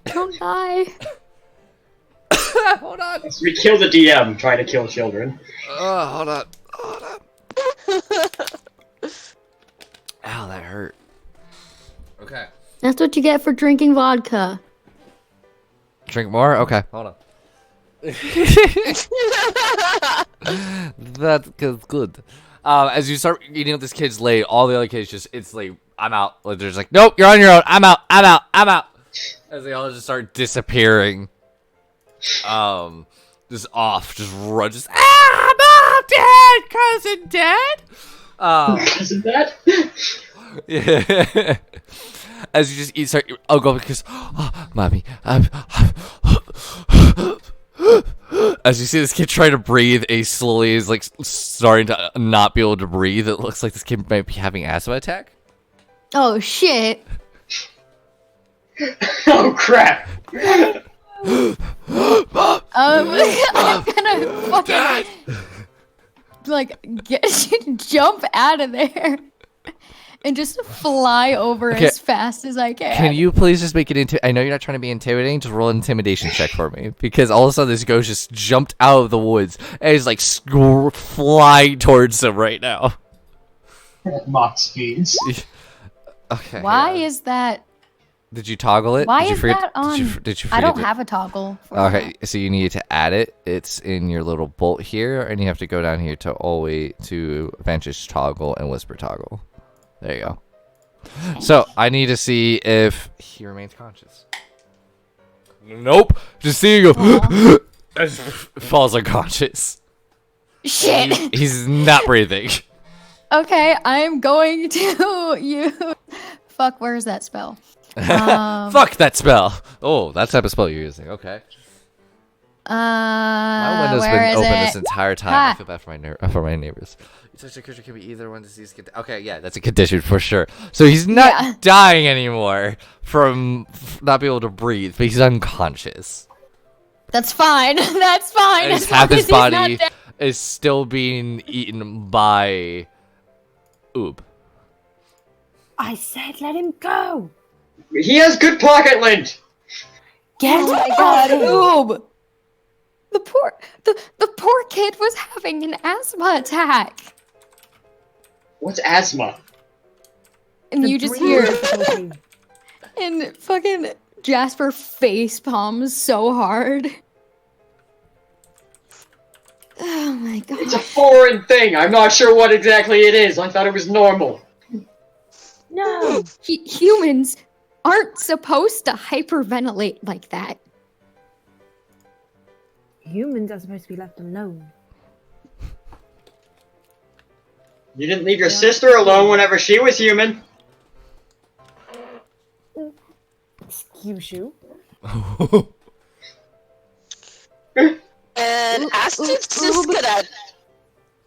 Don't die. Hold on. We kill the DM trying to kill children. Hold on. Ow, that hurt. Okay. That's what you get for drinking vodka. Drink more? Okay, hold on. That's good. As you start eating up this kid's leg, all the other kids it's like, I'm out. Like, they're just like, nope, you're on your own. I'm out. As they all just start disappearing. Just off. Just run. Just, I'm dead! Cousin dead? Cousin dead? Yeah. As you just start, go because, mommy, as you see this kid trying to breathe, slowly is like starting to not be able to breathe. It looks like this kid might be having asthma attack. Oh shit. Oh crap. I'm gonna fucking jump out of there and just fly over as fast as I can. Can you please just make it I know you're not trying to be intimidating, just roll an intimidation check for me. Because all of a sudden this ghost just jumped out of the woods and is like flying towards him right now. At Mach speeds. Okay. Why is that? Did you toggle it? Why did you is forget, that on? Did you I don't forget have a toggle. Okay, so you need to add it. It's in your little bolt here, and you have to go down here to Vantage toggle and Whisper toggle. There you go. So I need to see if he remains conscious. Nope. Just see you go. Falls unconscious. Shit. He's not breathing. Okay, I'm going to use. Fuck. Where is that spell? Fuck that spell. Oh, that type of spell you're using. Okay. My window's been open this entire time. I feel bad for my neighbors. Such a creature can be either one disease. Okay, yeah, that's a condition for sure. So he's not dying anymore from not being able to breathe, but he's unconscious. That's fine. That's fine. And half his body is still being eaten by Oob. I said let him go. He has good pocket lint. Get Oh my off god, him. Oob! The poor kid was having an asthma attack. What's asthma? And The you just breathing hear difficulty. and fucking Jasper face palms so hard. Oh my god. It's a foreign thing. I'm not sure what exactly it is. I thought it was normal. No. Humans aren't supposed to hyperventilate like that. Humans are supposed to be left alone. You didn't leave your sister alone whenever she was human. Excuse you. And Astrid's just gonna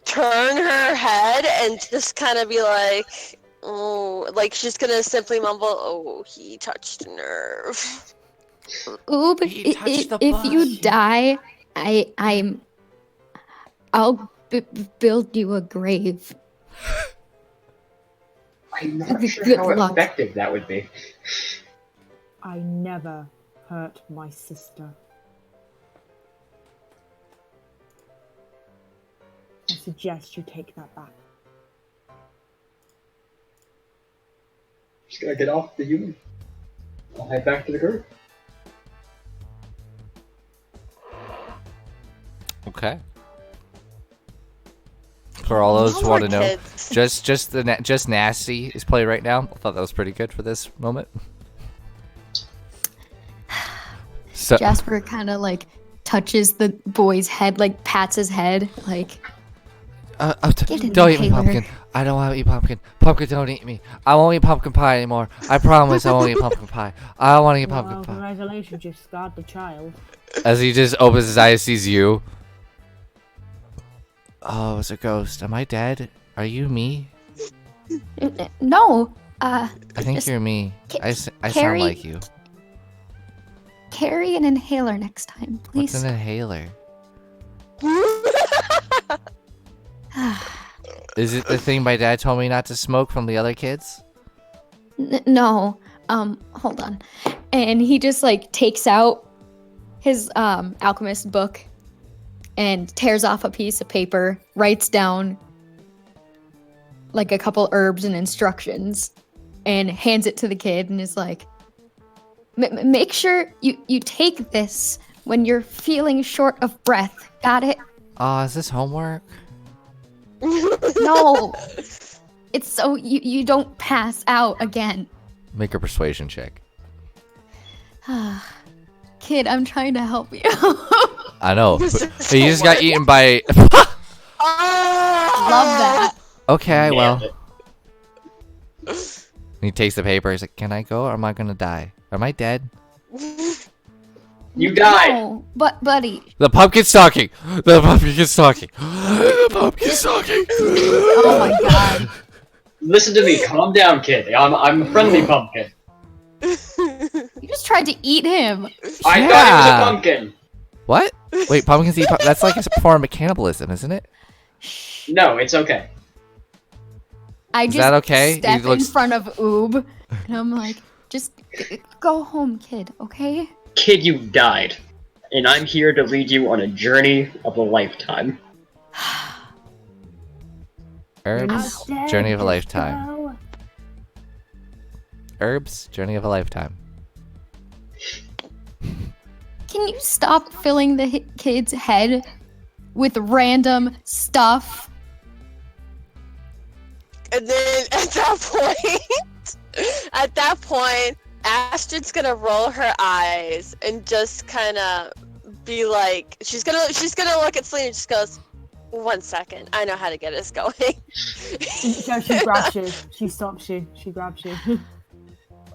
turn her head and just kind of be like, oh, like she's gonna simply mumble, oh, he touched a nerve. Oob, if you die, I'll build you a grave. I'm not sure Good how luck. effective that would be. I never hurt my sister. I suggest you take that back. Just gotta get off the human. I'll head back to the group. Okay. For all those who Poor want to know, kids. just nasty is played right now. I thought that was pretty good for this moment. So Jasper kind of like touches the boy's head, like pats his head, like. Get in don't there, eat me, Taylor. pumpkin. I don't want to eat pumpkin. Pumpkin, don't eat me. I won't eat pumpkin pie anymore. I promise I won't eat pumpkin pie. I don't want to eat pumpkin Well, pie. congratulations, you scarred the child. As he just opens his eyes, sees you. Oh, it's a ghost. Am I dead? Are you me? No. I think Just you're me. I sound carry- like you. Carry an inhaler next time, What's please. an inhaler? Is it the thing my dad told me not to smoke from the other kids? No. Hold on. And he just like takes out his alchemist book and tears off a piece of paper, writes down like a couple herbs and instructions, and hands it to the kid and is like, make sure you take this when you're feeling short of breath. Got it? Is this homework? No. It's so you don't pass out again. Make a persuasion check. Kid, I'm trying to help you. I know. This But is he just got homework. eaten by. Love that. Okay, well. Nailed it. He takes the paper. He's like, "Can I go, or am I gonna die? Am I dead?" You died! No, but buddy. The pumpkin's talking. The pumpkin's talking. The pumpkin's talking. Oh my god. Listen to me, calm down, kid. I'm a friendly pumpkin. You just tried to eat him. I thought he was Yeah. a pumpkin! What? Wait, pumpkins eat. That's like a form of cannibalism, isn't it? No, it's okay. I Is just that okay? step He looks- in front of Oob, and I'm like, just go home, kid, okay? Kid, you died. And I'm here to lead you on a journey of a lifetime. Herbs, journey of a lifetime. Herbs, journey of a lifetime. Can you stop filling the kid's head with random stuff? And then at that point, Astrid's gonna roll her eyes and just kind of be like, she's gonna look at Selena and just goes, 1 second, I know how to get us going. So she grabs you. She stops you. She grabs you.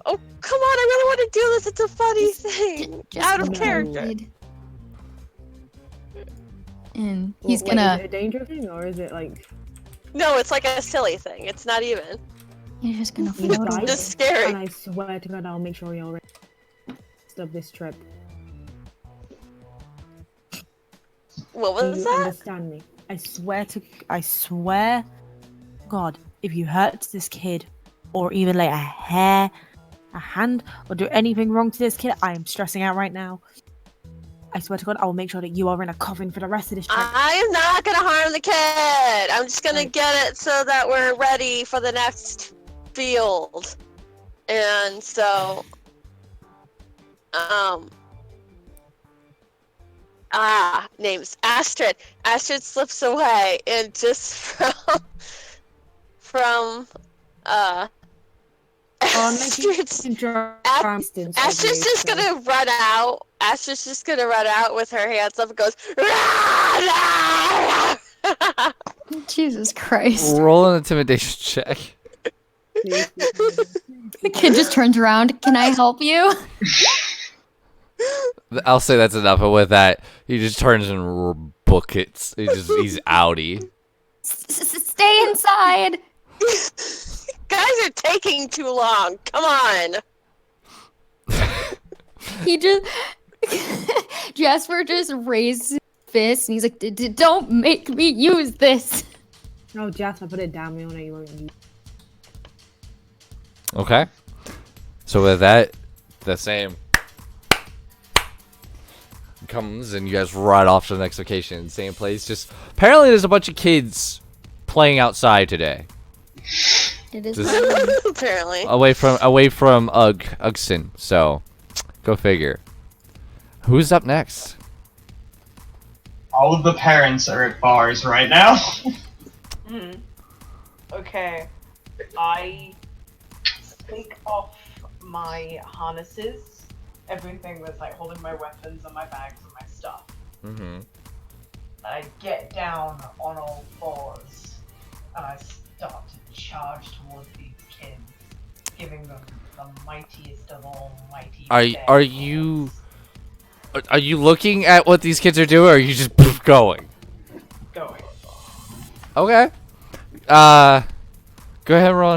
Oh, come on, I really want to do this. It's a funny thing. Just Out of no. character. kid. And he's Wait, gonna. Is it a danger thing or is it like? No, it's like a silly thing. It's not even. You're just gonna You float died? away. Just scary. And I swear to God, I'll make sure you're ready of this trip. What Do was you that? understand me? I swear, God, if you hurt this kid, or even like a hair, a hand, or do anything wrong to this kid, I am stressing out right now. I swear to God, I will make sure that you are in a coffin for the rest of this trip. I am not gonna harm the kid. I'm just gonna Right. get it so that we're ready for the next field. And so, names Astrid. Astrid slips away, and just from Astrid's Astrid's just gonna run out. Astrid's just gonna run out with her hands up and goes, Jesus Christ. Roll an intimidation check. The kid just turns around. Can I help you? I'll say that's enough. But with that, he just turns and buckets. He's outie. Stay inside. Guys are taking too long. Come on. He just Jasper just raises his fist, and he's like, "Don't make me use this." No, Jasper, put it down. We all know you won't use. Okay. So with that, the same comes and you guys ride off to the next location, same place. Just apparently there's a bunch of kids playing outside today. It is Just Apparently. away from Ugson. So go figure. Who's up next? All of the parents are at bars right now. Okay. I take off my harnesses, everything that's like holding my weapons and my bags and my stuff. Mm-hmm. I get down on all fours and I start to charge towards these kids, giving them the mightiest of all mighty. Are you looking at what these kids are doing, or are you just going? Going? Okay. Go ahead and roll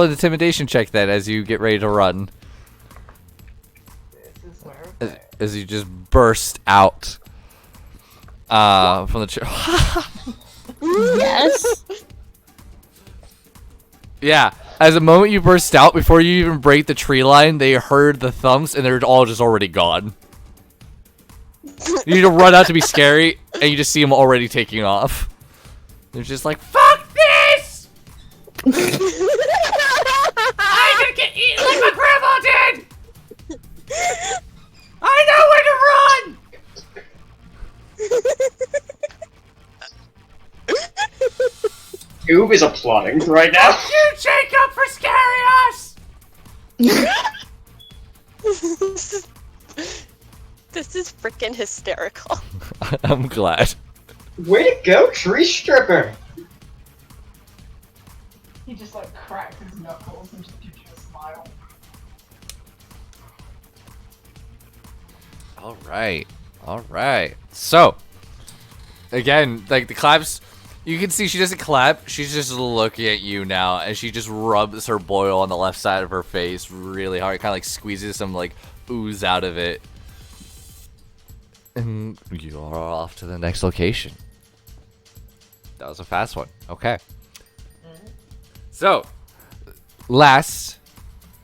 an intimidation check then as you get ready to run. This is where. As you just burst out from the chair. Yes. Yeah. As the moment you burst out, before you even break the tree line, they heard the thumps and they're all just already gone. You need to run out to be scary, and you just see them already taking off. They're just like, "Fuck this! I'm gonna get eaten like my grandma did! I know where to run!" Goob is applauding right now. Fuck you, Jacob, for scaring us! This is freaking hysterical. I'm glad. Way to go, tree stripper! He just like cracks his knuckles and just gives you a smile. Alright. So, again, like the claps, you can see she doesn't clap, she's just looking at you now, and she just rubs her boil on the left side of her face really hard, kind of like squeezes some like ooze out of it. And you are off to the next location. That was a fast one. Okay. So, last,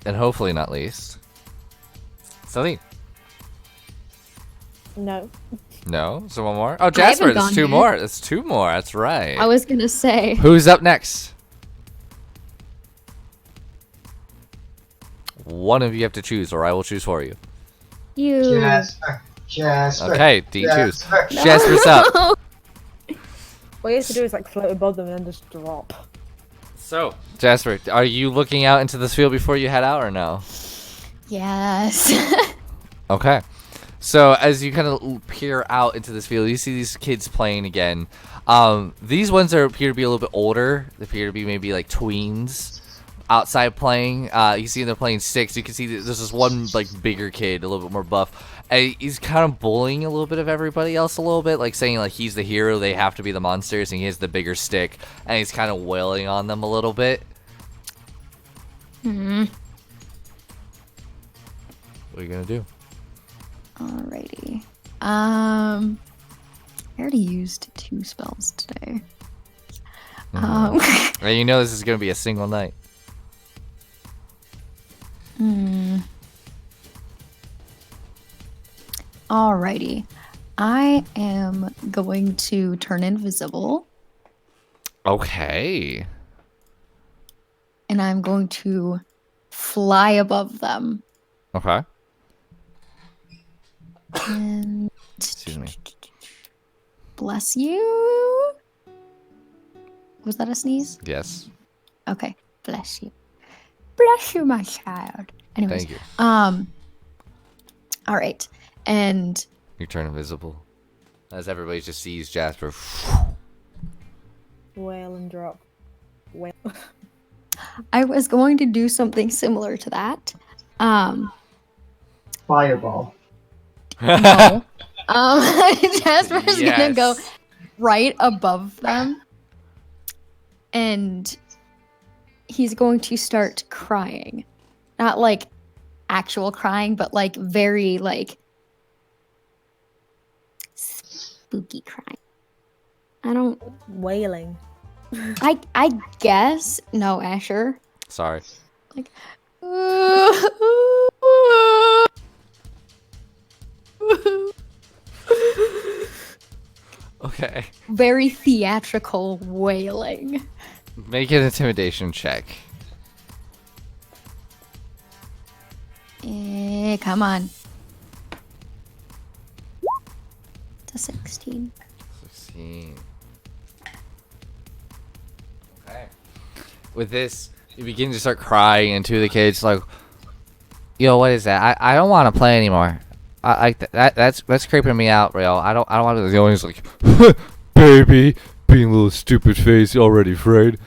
and hopefully not least, Celine. No. No? So one more? Oh, haven't Jasper, there's gone two yet. more. That's two more. That's right. I was gonna say. Who's up next? One of you have to choose, or I will choose for you. You. Jasper. Okay, Dean, choose. Jasper. Jasper's up. What you have to do is like float above them and then just drop. So, Jasper, are you looking out into this field before you head out, or no? Yes. Okay. So as you kind of peer out into this field, you see these kids playing again. These ones appear to be a little bit older. They appear to be maybe like tweens outside playing. You see they're playing sticks. You can see there's this one like bigger kid, a little bit more buff. And he's kind of bullying a little bit of everybody else a little bit, like saying like he's the hero, they have to be the monsters, and he has the bigger stick. And he's kind of wailing on them a little bit. Hmm. What are you gonna do? Alrighty. I already used 2 spells today. And you know this is gonna be a single night. Alrighty. I am going to turn invisible, Okay. and I'm going to fly above them. Okay. And Excuse me. bless you. Was that a sneeze? Yes. Okay. Bless you. Bless you, my child. Anyways, Thank you. all right. And You turn invisible. As everybody just sees Jasper. Wail and drop. Wail. I was going to do something similar to that. Fireball. No. Jasper's gonna go Yes. right above them, and he's going to start crying. Not like actual crying, but like very like spooky crying. I don't. Wailing. I guess no, Asher. Sorry. Like. Okay. Very theatrical wailing. Make an intimidation check. Come on. It's a 16. 16. Okay. With this, you begin to start crying, and two of the kids like, "Yo, what is that? I don't want to play anymore. That's creeping me out, real. I don't want to." The only one's like, "Baby, being a little stupid face, already afraid."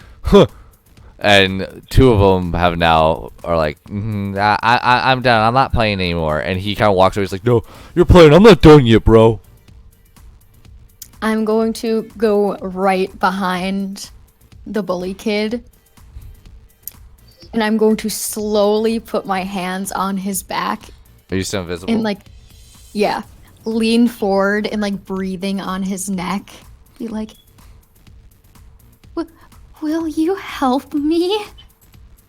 And two of them are like, I'm done. I'm not playing anymore. And he kind of walks away. He's like, "No, you're playing. I'm not done yet, bro." I'm going to go right behind the bully kid. And I'm going to slowly put my hands on his back. Are you still invisible? And lean forward and breathing on his neck. Be like, will you help me?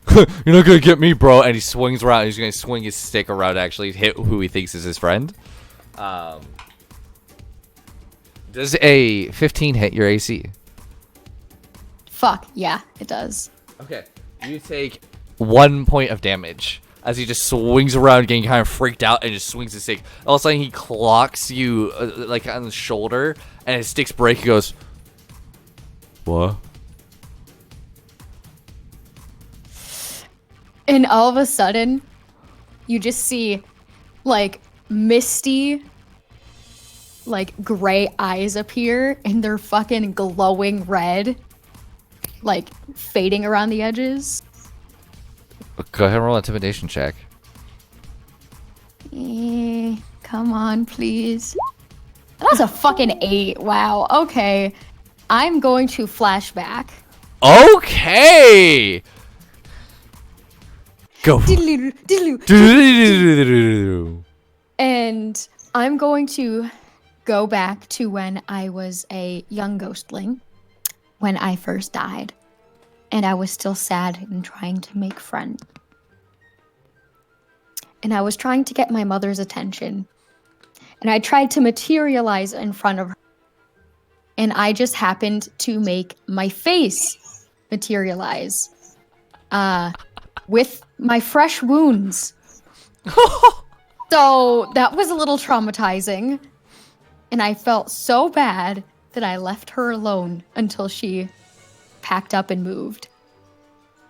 You're not gonna get me, bro. And he swings around. He's gonna swing his stick around to actually hit who he thinks is his friend. Does a 15 hit your AC? Fuck, yeah, it does. Okay. You take 1 point of damage as he just swings around, getting kind of freaked out, and just swings his stick. All of a sudden, he clocks you on the shoulder, and his stick's break. He goes, "What?" And all of a sudden, you just see, misty, gray eyes appear, and they're fucking glowing red, fading around the edges. Go ahead and roll an intimidation check. Come on, please. That's a fucking 8. Wow, okay. I'm going to flashback. Okay! Go. And I'm going to go back to when I was a young ghostling, when I first died, and I was still sad and trying to make friends. And I was trying to get my mother's attention, and I tried to materialize in front of her, and I just happened to make my face materialize, with my fresh wounds. So that was a little traumatizing. And I felt so bad that I left her alone until she packed up and moved.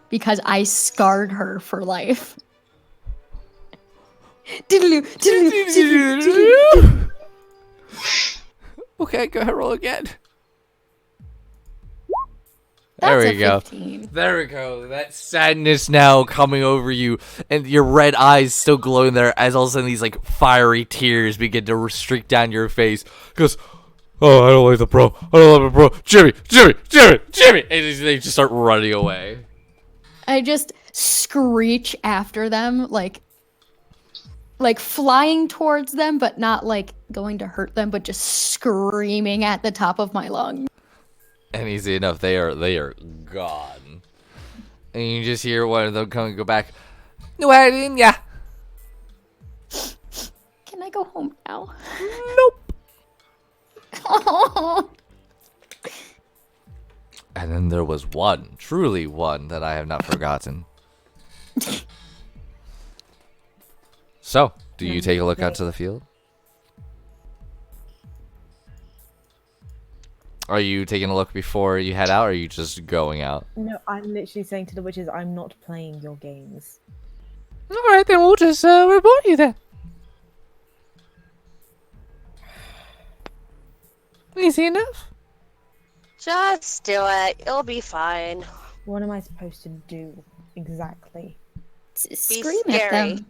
Because I scarred her for life. Okay, go ahead, roll again. That's there we go. 15. There we go. That sadness now coming over you, and your red eyes still glowing there as all of a sudden these fiery tears begin to streak down your face. Goes, "Oh, I don't like the bro. I don't like the bro. Jimmy. And they just start running away. I just screech after them, like flying towards them, but not going to hurt them, but just screaming at the top of my lungs. And easy enough, they are gone. And you just hear one of them come and go back. "No, I didn't, yeah." Can I go home now? Nope. Oh. And then there was one, truly one, that I have not forgotten. So, do you take a look out to the field? Are you taking a look before you head out, or are you just going out? No, I'm literally saying to the witches, I'm not playing your games. Alright, then we'll just report you then. Easy enough. Just do it. It'll be fine. What am I supposed to do exactly? Scream scary. at them.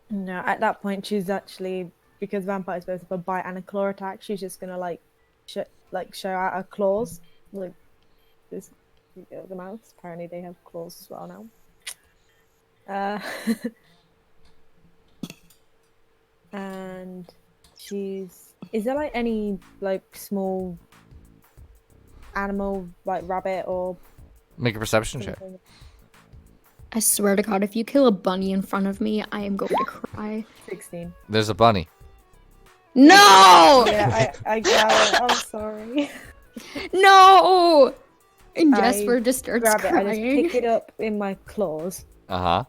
No, at that point, she's actually, because vampires both have a bite and a claw attack, she's just gonna show out her claws, this the mouse. Apparently, they have claws as well now. and she's. Is there like any like small animal like rabbit or Make a perception check. something? I swear to God, if you kill a bunny in front of me, I am going to cry. 16. There's a bunny. No! Yeah, I got it. I'm sorry. No! And I Jesper just starts Grab it. crying. I just pick it up in my claws. Uh-huh.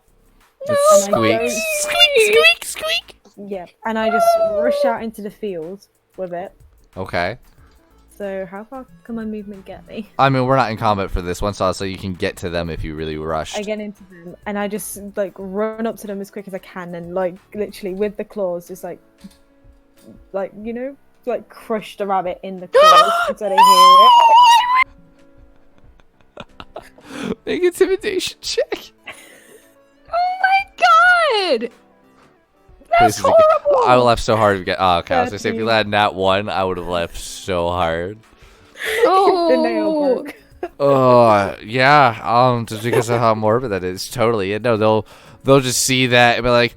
No! It And I squeaks. Squeak, squeak! Yeah, and I just rush out into the field with it. Okay. So how far can my movement get me? I mean, we're not in combat for this one, so you can get to them if you really rushed. I get into them and I just like run up to them as quick as I can and like literally with the claws just like you know like crush the rabbit in the claws so they hear it. Make intimidation check. Oh my God! That's Please, horrible! I left so hard to get. Oh, okay. I was gonna say if you 13. had nat 1, I would have left so hard. The nail Oh! broke. Oh yeah. Just because of how morbid that is. Totally. Yeah, no, they'll just see that and be like,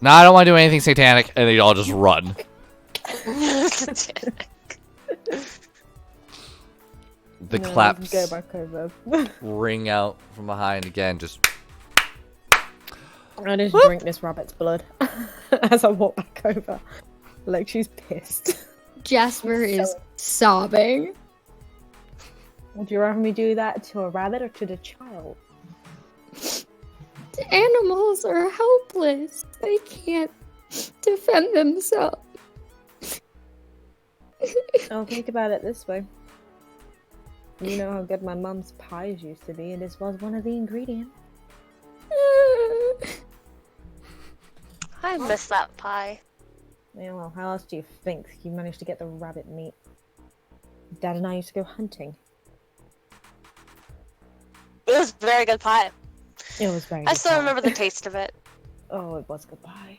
"No, I don't want to do anything satanic," and they all just run. The No, claps go back over. ring out from behind again. Just I just drink this rabbit's blood as I walk back over. Like she's pissed. Jasper is sobbing. Would you rather me do that to a rabbit or to the child? The animals are helpless. They can't defend themselves. I'll think about it this way. You know how good my mum's pies used to be, and this was one of the ingredients. I miss that pie. Yeah, well, how else do you think you managed to get the rabbit meat? Dad and I used to go hunting. It was very good pie. It was very I good still pie. remember the taste of it. Oh, it was good pie.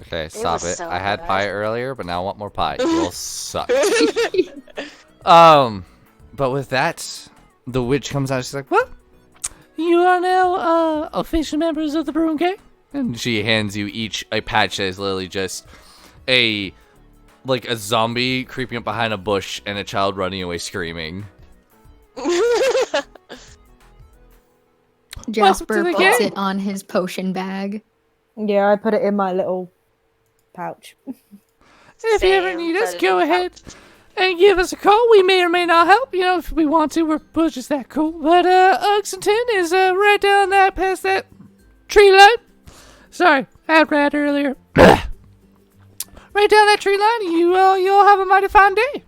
okay. Stop was it. so I had good. pie earlier, but now I want more pie. You all suck. But with that, the witch comes out. She's like, "Well, you are now official members of the Broom Gang," and she hands you each a patch that is literally just a zombie creeping up behind a bush and a child running away screaming. Jasper the puts gang. it on his potion bag. Yeah, I put it in my little pouch. If you ever Same, need us, but go it's ahead and give us a call. We may or may not help. You know, if we want to, we're just that cool. But Uxington is right down that past that tree line. Sorry, I had rat earlier. Right down that tree line, you'll have a mighty fine day.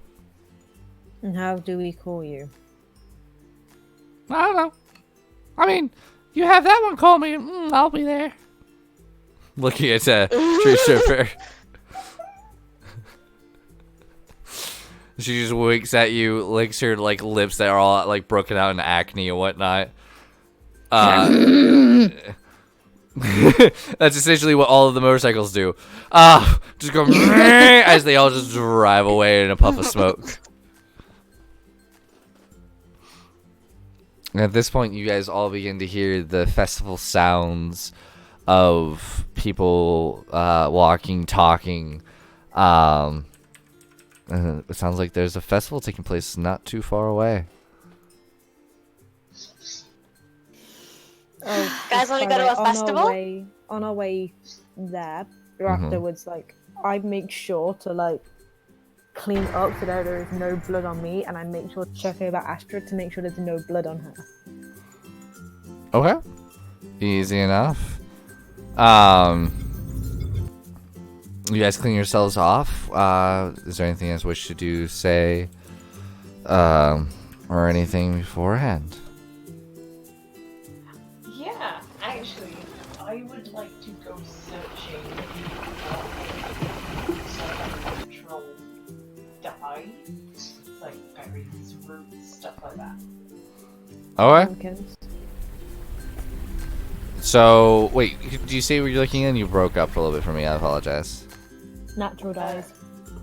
And how do we call you? I don't know. I mean, you have that one call me. I'll be there. Looking at tree stripper. She just winks at you, licks her lips that are all broken out in acne and whatnot. That's essentially what all of the motorcycles do. Just go as they all just drive away in a puff of smoke. At this point, you guys all begin to hear the festival sounds of people walking, talking. It sounds like there's a festival taking place not too far away. Oh, Guys wanna go to a festival? On our way there, afterwards, I make sure to clean up so that there is no blood on me, and I make sure to check over Astra to make sure there's no blood on her. Okay. Easy enough. You guys clean yourselves off. Is there anything else you wish to do, say, or anything beforehand? Yeah, actually, I would like to go searching for some natural dye, like berries, roots, stuff like that. Okay. Pumpkins. So, wait, do you say what you're looking in? You broke up a little bit for me. I apologize. Natural dyes.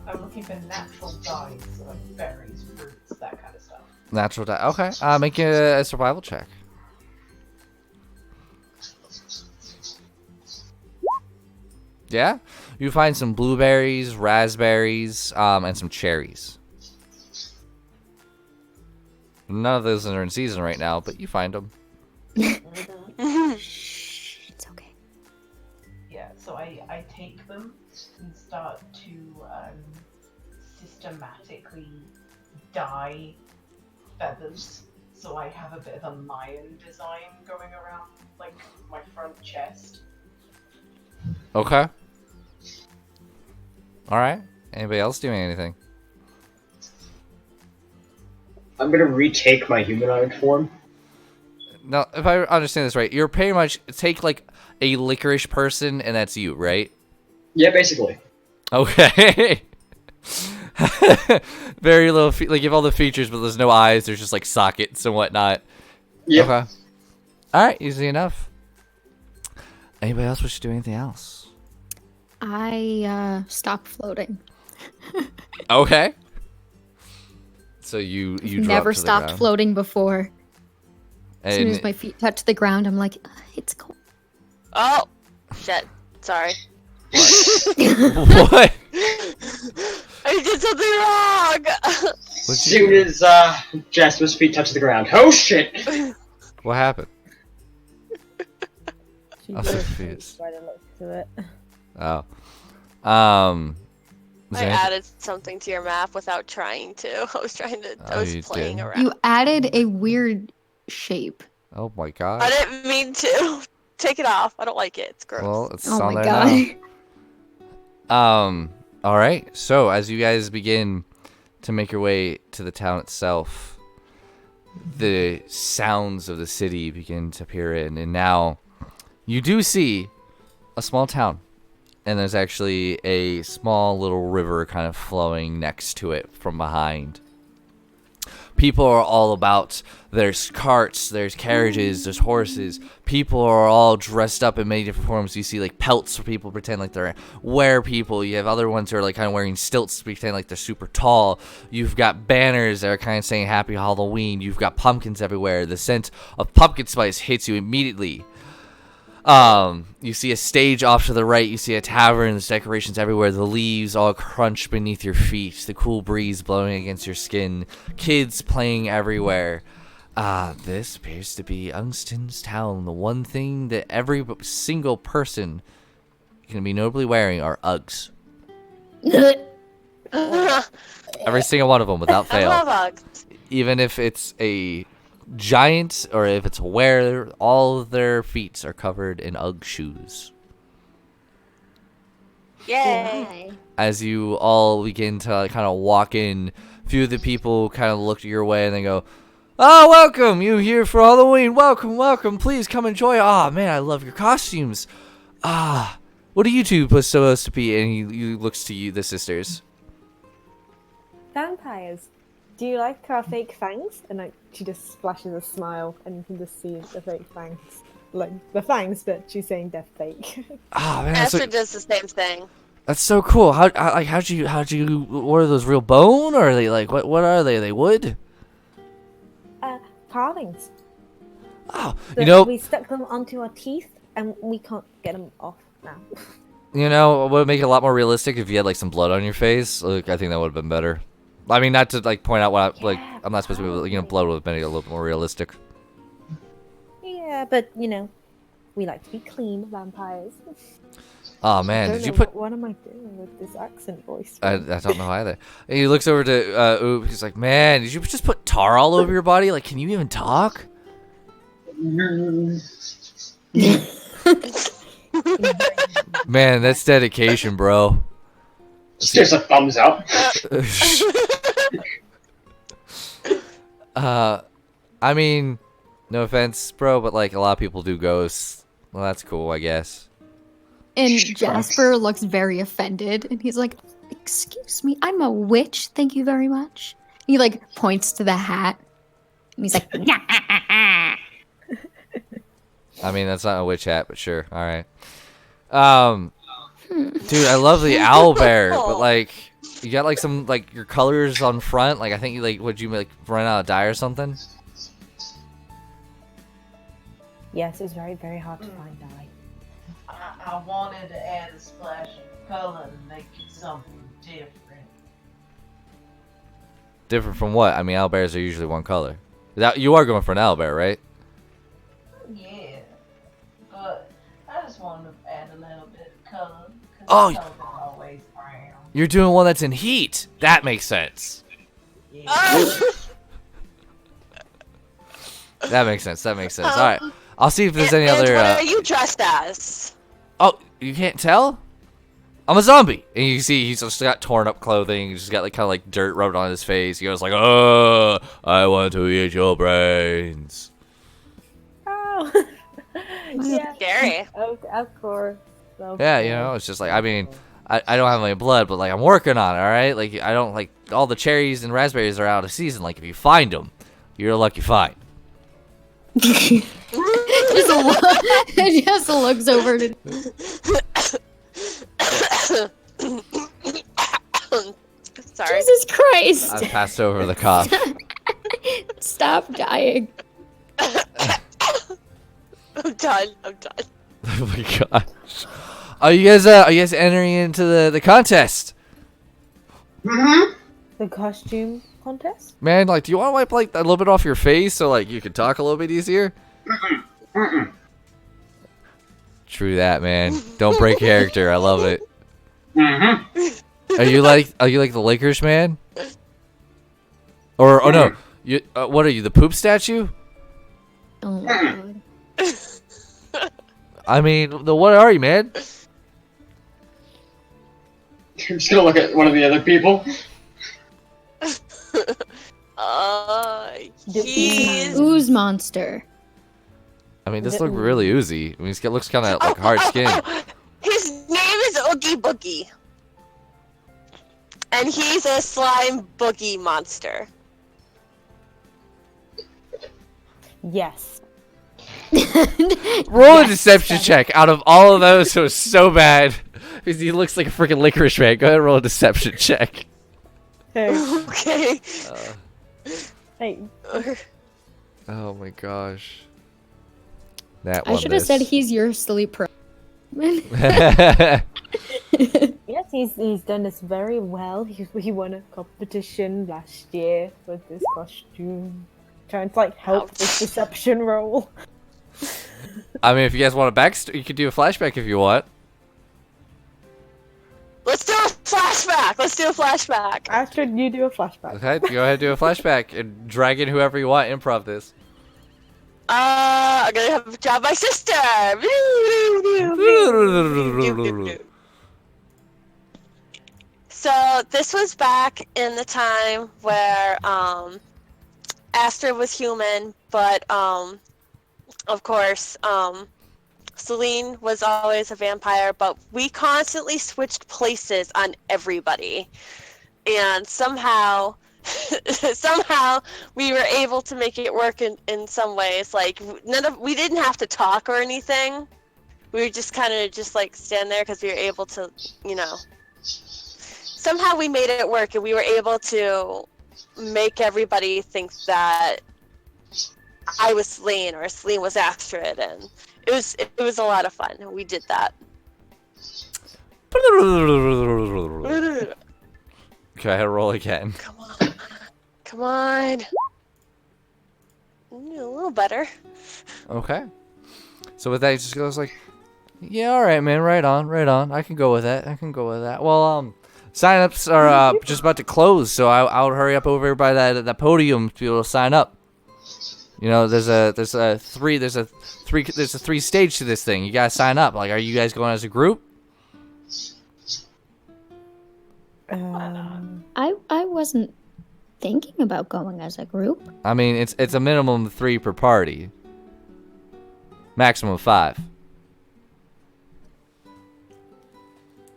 I'm looking for natural dyes, so like berries, fruits, that kind of stuff. Natural dye. Okay. Make a survival check. Yeah? You find some blueberries, raspberries, and some cherries. None of those are in season right now, but you find them. Shh, it's okay. Yeah, so I take them and start to systematically dye feathers. So I have a bit of a Mayan design going around, like, my front chest. Okay. Alright. Anybody else doing anything? I'm gonna retake my humanoid form. Now, if I understand this right, you're pretty much take like a licorice person, and that's you, right? Yeah, basically. Okay. Very little, like you have all the features, but there's no eyes. There's just like sockets and whatnot. Yep. Okay. All right, easy enough. Anybody else wish to do anything else? I stopped floating. Okay. So you drop Never to the stopped ground. floating before. As soon And as my feet touch the ground, I'm like, it's cold. Oh, shit. Sorry. what? I did something wrong. As soon as Jasper's feet touch the ground. Oh shit! What happened? She I'm so does confused. by the looks of it. Oh. Is I there anything- added something to your map without trying to. I was Oh, you was playing did? around. You added a weird shape. Oh my god. I didn't mean to. Take it off. I don't like it. It's gross. Well, it's Oh on my there god. now. All right. So as you guys begin to make your way to the town itself, the sounds of the city begin to peer in, and now you do see a small town, and there's actually a small little river kind of flowing next to it from behind. People are all about. There's carts, there's carriages, there's horses. People are all dressed up in many different forms. You see like pelts where people pretend like they're were people. You have other ones who are like kind of wearing stilts to pretend like they're super tall. You've got banners that are kind of saying Happy Halloween. You've got pumpkins everywhere. The scent of pumpkin spice hits you immediately. You see a stage off to the right. You see a tavern. There's decorations everywhere. The leaves all crunch beneath your feet. The cool breeze blowing against your skin. Kids playing everywhere. This appears to be Ungston's town. The one thing that every single person can be notably wearing are Uggs. Every single one of them without I fail. love Uggs. Even if it's a giant or if it's a wearer, all of their feet are covered in Ugg shoes. Yay. As you all begin to kind of walk in, a few of the people kind of look your way and they go, "Oh, welcome! You here for Halloween? Welcome, welcome! Please come enjoy. Ah, man, I love your costumes. What are you two supposed to be?" And he looks to you, the sisters. Vampires. Do you like our fake fangs? And like she just splashes a smile, and you can just see the fake fangs, like the fangs, but she's saying they're fake. Ah, man, that's so, Esther does the same thing. that's so cool. How'd you? What are those, real bone, or are they like what are they? Are they wood? Carvings. Oh, So you know, we stuck them onto our teeth, and we can't get them off now. it would make it a lot more realistic if you had like some blood on your face. Like, I think that would have been better. I mean, not to like point out what I'm not supposed to be. Blood would have been a little bit more realistic. Yeah, but we like to be clean vampires. Oh man, I did don't you know, put? What am I doing with this accent voice? I don't know either. And he looks over to Oop. He's like, "Man, did you just put tar all over your body? Like, can you even talk?" Man, that's dedication, bro. There's a thumbs up. I mean, no offense, bro, but like a lot of people do ghosts. Well, that's cool, I guess. And Jasper looks very offended, and he's like, "Excuse me, I'm a witch, thank you very much." He like points to the hat, and he's like, I mean, that's not a witch hat, but sure. All right. Dude, I love the owl bear, but like, you got like some like your colors on front. Like, I think you like, would you like run out of dye or something? Yes, it's very, very hard to find dye. I wanted to add a splash of color and make it something different. Different from what? I mean, owlbears are usually one color. You are going for an owlbear, right? Yeah, but I just wanted to add a little bit of color. Cause Oh. the color's always brown. You're doing one that's in heat. That makes sense. Yeah. Oh, That makes sense. All right. I'll see if there's any and other. what are you dressed as? Oh, you can't tell? I'm a zombie. And you see he's just got torn up clothing. He's just got like kind of like dirt rubbed on his face. He goes like, "Oh, I want to eat your brains." Oh. Yeah. Scary. Of course. Yeah, you know, it's just like, I mean, I don't have any blood, but like I'm working on it, all right? Like I don't like all the cherries and raspberries are out of season. Like if you find them, you're a lucky find. Just looks over to. Sorry. Jesus Christ! I passed over the cough. Stop dying. I'm done. Oh my gosh. Are you guys entering into the contest? The costume contest? Man, like, do you want to wipe like a little bit off your face so like you can talk a little bit easier? True that, man. Don't break character. I love it. Are you like the Lakers man? Or oh no, you what are you, the poop statue? Oh my god. I mean, what are you, man? I'm just gonna look at one of the other people. He's Ooze monster. I mean, this looks really oozy. I mean, he looks kind of like hard skin. His name is Oogie Boogie. And he's a slime boogie monster. Yes. Roll a deception check. Out of all of those, it was so bad. Because he looks like a freaking licorice man. Go ahead and roll a deception check. Hey. Okay. Hey. Oh my gosh. That I one. should have said he's your sleep pro. Yes, he's done this very well. He won a competition last year with this costume. Trying to like help this deception roll. I mean, if you guys want a backstory, you could do a flashback if you want. Let's do a flashback. After you do a flashback. Okay, go ahead and do a flashback and drag in whoever you want. Improv this. I'm gonna have to job my sister. So this was back in the time where Astrid was human, but of course Celine was always a vampire, but we constantly switched places on everybody, and somehow we were able to make it work in some ways. Like we didn't have to talk or anything. We were just kind of just like stand there because we were able to, you know. Somehow we made it work, and we were able to make everybody think that I was Celine or Celine was Astrid, and it was a lot of fun. We did that. Go ahead, roll again. Come on. A little better. Okay. So with that, he just goes like, "Yeah, all right, man. Right on. I can go with that. Well, sign-ups are just about to close, so I'll hurry up over by that podium to be able to sign up. You know, there's a three stage to this thing. You gotta sign up. Like, are you guys going as a group? I wasn't thinking about going as a group. I mean, it's a minimum of 3 per party. Maximum of 5.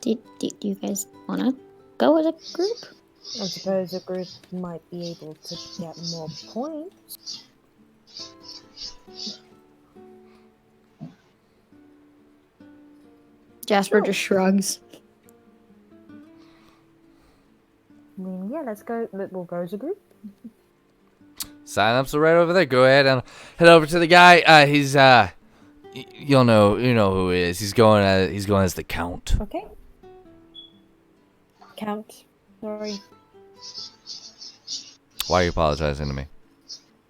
Do you guys wanna go as a group? I suppose a group might be able to get more points. Jasper just shrugs. I mean, yeah, let's go. We'll go as a group. Sign-ups are right over there. Go ahead and head over to the guy. He's You'll know. You know who he is. He's going as the Count. Okay. Count. Sorry. Why are you apologizing to me?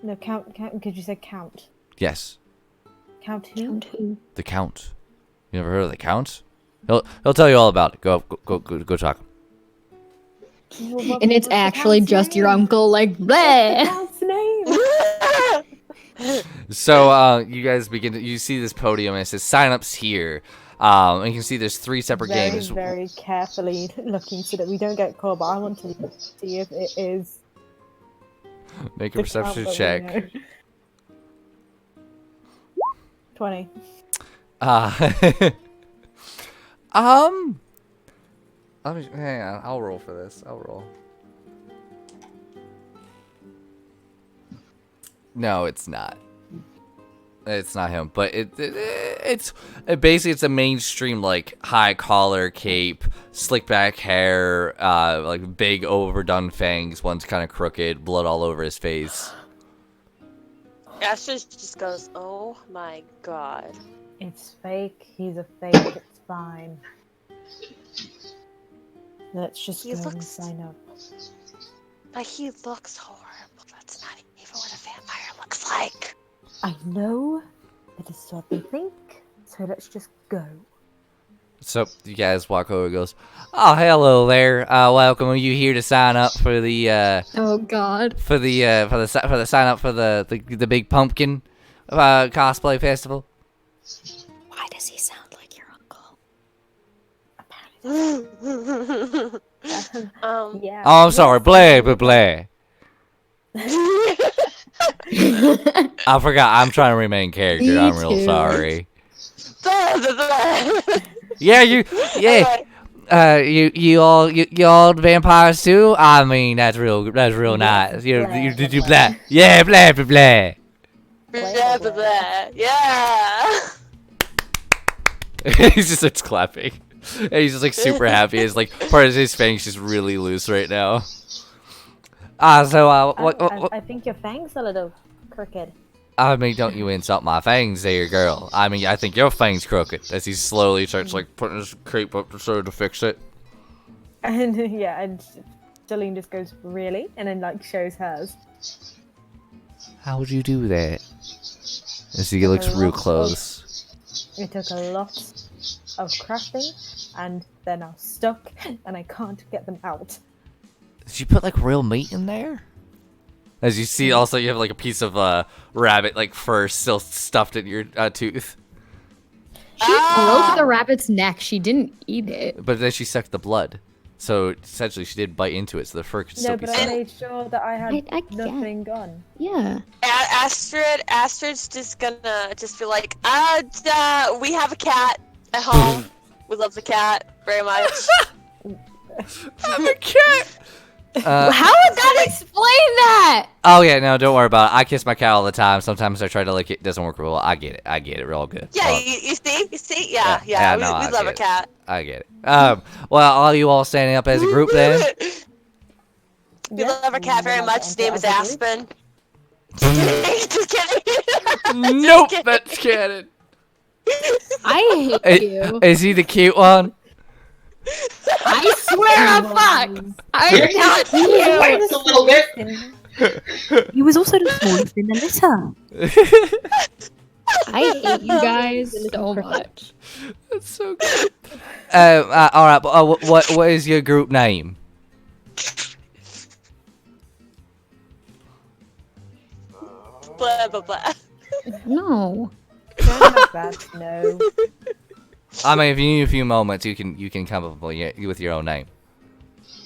No, count, because you said count. Yes, Count who? Count who? the Count. You never heard of the Count? He'll tell you all about it. Go talk. And it's actually just your uncle, like, bleh. Count's name. So you guys you see this podium and it says sign-ups here. And you can see there's 3 separate games. Very carefully looking so that we don't get caught, but I want to see if it is. Make a the perception count that we check. know. 20. Hang on. I'll roll for this. I'll roll. No, it's not. It's not him, but it's basically it's a mainstream like high collar cape, slick back hair, like big overdone fangs. One's kind of crooked, blood all over his face. Astrid just goes, oh my god. It's fake. He's a fake. It's fine. Let's just He go and looks- sign up. But he looks horrible. That's not even what a vampire looks like. I know. That is what they think. So let's just go. So you guys walk over and goes, oh, hello there. Welcome. Are you here to sign up for the Oh God. for the sign up for the big pumpkin cosplay festival? Why does he sound like your uncle? Yeah. Oh, I'm sorry. Blah blah blah. I forgot. I'm trying to remain character. Me I'm real too. sorry. Blah, blah, blah. Yeah, you all vampires too. I mean, that's real nice. You did you blah? Yeah, blah blah blah. Blah, blah, blah. Yeah. He just starts clapping. And he's just like super happy. His like part of his fangs just really loose right now. I think your fang's a little crooked. I mean, don't you insult my fangs there, girl. I mean, I think your fang's crooked. As he slowly starts like putting his cape up to fix it. And yeah, and Jolene just goes, really? And then like shows hers. How would you do that? As he looks real close. It took a lot of crafting, and they're now stuck, and I can't get them out. Did you put like real meat in there? As you see, also you have like a piece of rabbit like fur still stuffed in your tooth. She broke the rabbit's neck. She didn't eat it. But then she sucked the blood, so essentially she did bite into it, so the fur could still No, be but I stuck. made sure that I had I get nothing gone. Yeah. Astrid's just gonna just be like, we have a cat at home. We love the cat very much. I'm a cat. How would that explain that? Oh yeah, no, don't worry about it. I kiss my cat all the time. Sometimes I try to lick it, doesn't work real well. I get it, real good. Yeah, you see? Yeah, Yeah, we no, I love get a cat. I get it. Well, are you all standing up as a group then? We love our cat very much. His name is Aspen. Just kidding. Nope, that's canon. I hate you. Is he the cute one? I swear I'm fucked. I'm not you. A little bit. He was also the smallest in the litter. I hate you guys so much. That's so good. All right. What is your group name? Blah blah blah. No. No. I mean, if you need a few moments, you can come up with your own name.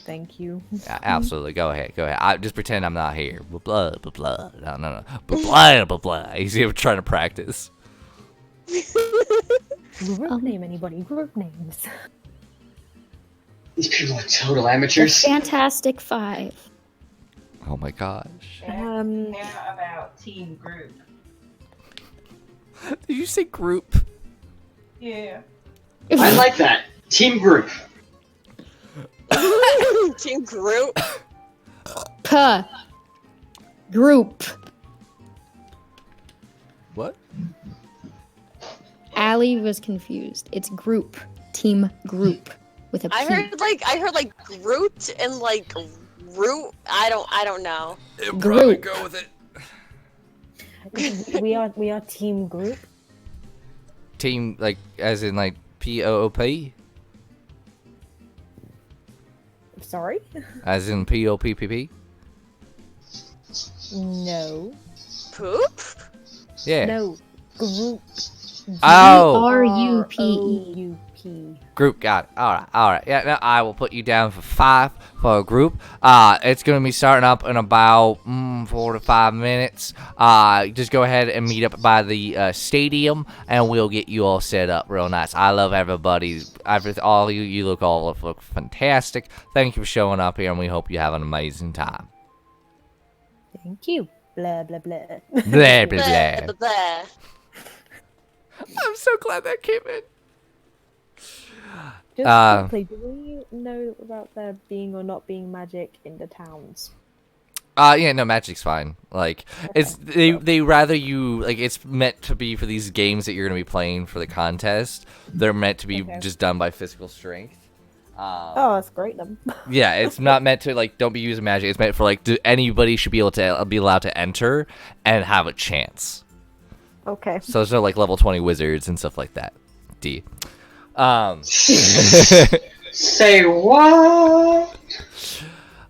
Thank you. Absolutely. Go ahead. I just pretend I'm not here. Blah blah blah. No. Blah blah blah. He's even trying to practice. Group name, anybody? Group names. These people are total The amateurs. Fantastic Five. Oh my gosh. How about team group? Did you say group? Yeah. I like that. Team group. Team group. Group. What? Allie was confused. It's group. Team group with a P. I heard like Groot and like root. I don't know. It'll Group. go with it. We are team group. Team, like, as in, like, POOP? Sorry? As in POPPP? No. Poop? Yeah. No. Group. Oh! Grupe. Group. Group, got it. Alright. Yeah, now I will put you down for 5 for a group. It's going to be starting up in about 4 to 5 minutes. Just go ahead and meet up by the stadium, and we'll get you all set up real nice. I love everybody. All you look fantastic. Thank you for showing up here, and we hope you have an amazing time. Thank you. Blah, blah, blah. Blah, blah, blah. Blah, blah, blah. I'm so glad that came in. Just quickly, do we know about there being or not being magic in the towns? Yeah, no, magic's fine. Like, it's they rather you, like, it's meant to be for these games that you're gonna be playing for the contest. They're meant to be just done by physical strength. Oh, that's great then. Yeah, it's not meant to, like, don't be using magic. It's meant for, like, anybody should be able to be allowed to enter and have a chance. Okay. So there's no, like, level 20 wizards and stuff like that. D. Say what?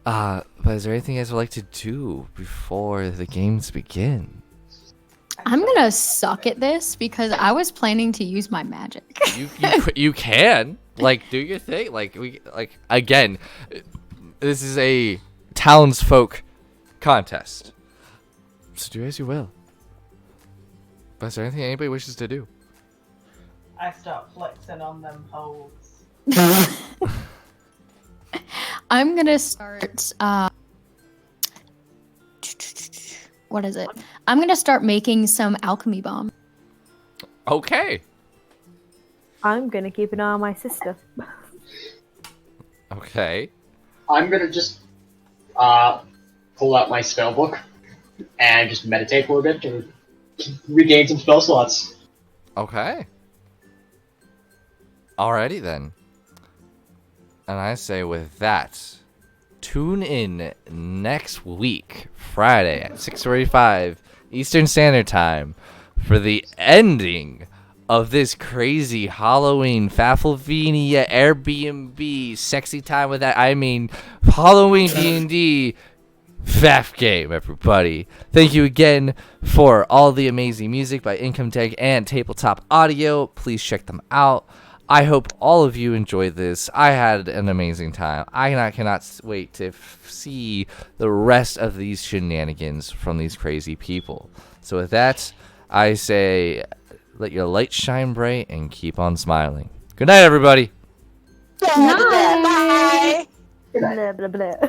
But is there anything you guys would like to do before the games begin? I'm gonna suck at this because I was planning to use my magic. You can, like, do your thing. Like, again, this is a townsfolk contest, so do as you will. But is there anything anybody wishes to do? I start flexing on them holes. I'm gonna start. What is it? I'm gonna start making some alchemy bomb. Okay. I'm gonna keep an eye on my sister. Okay. I'm gonna just pull out my spell book and just meditate for a bit and regain some spell slots. Okay. Alrighty then. And I say with that, tune in next week, Friday at 6:45 Eastern Standard Time, for the ending of this crazy Halloween Fafflevania Airbnb sexy time with that. I mean, Halloween D&D FAF game, everybody. Thank you again for all the amazing music by Income Tech and Tabletop Audio. Please check them out. I hope all of you enjoyed this. I had an amazing time. I cannot wait to see the rest of these shenanigans from these crazy people. So with that, I say, let your light shine bright and keep on smiling. Good night, everybody. Blah, blah, blah, bye. Blah, blah, blah.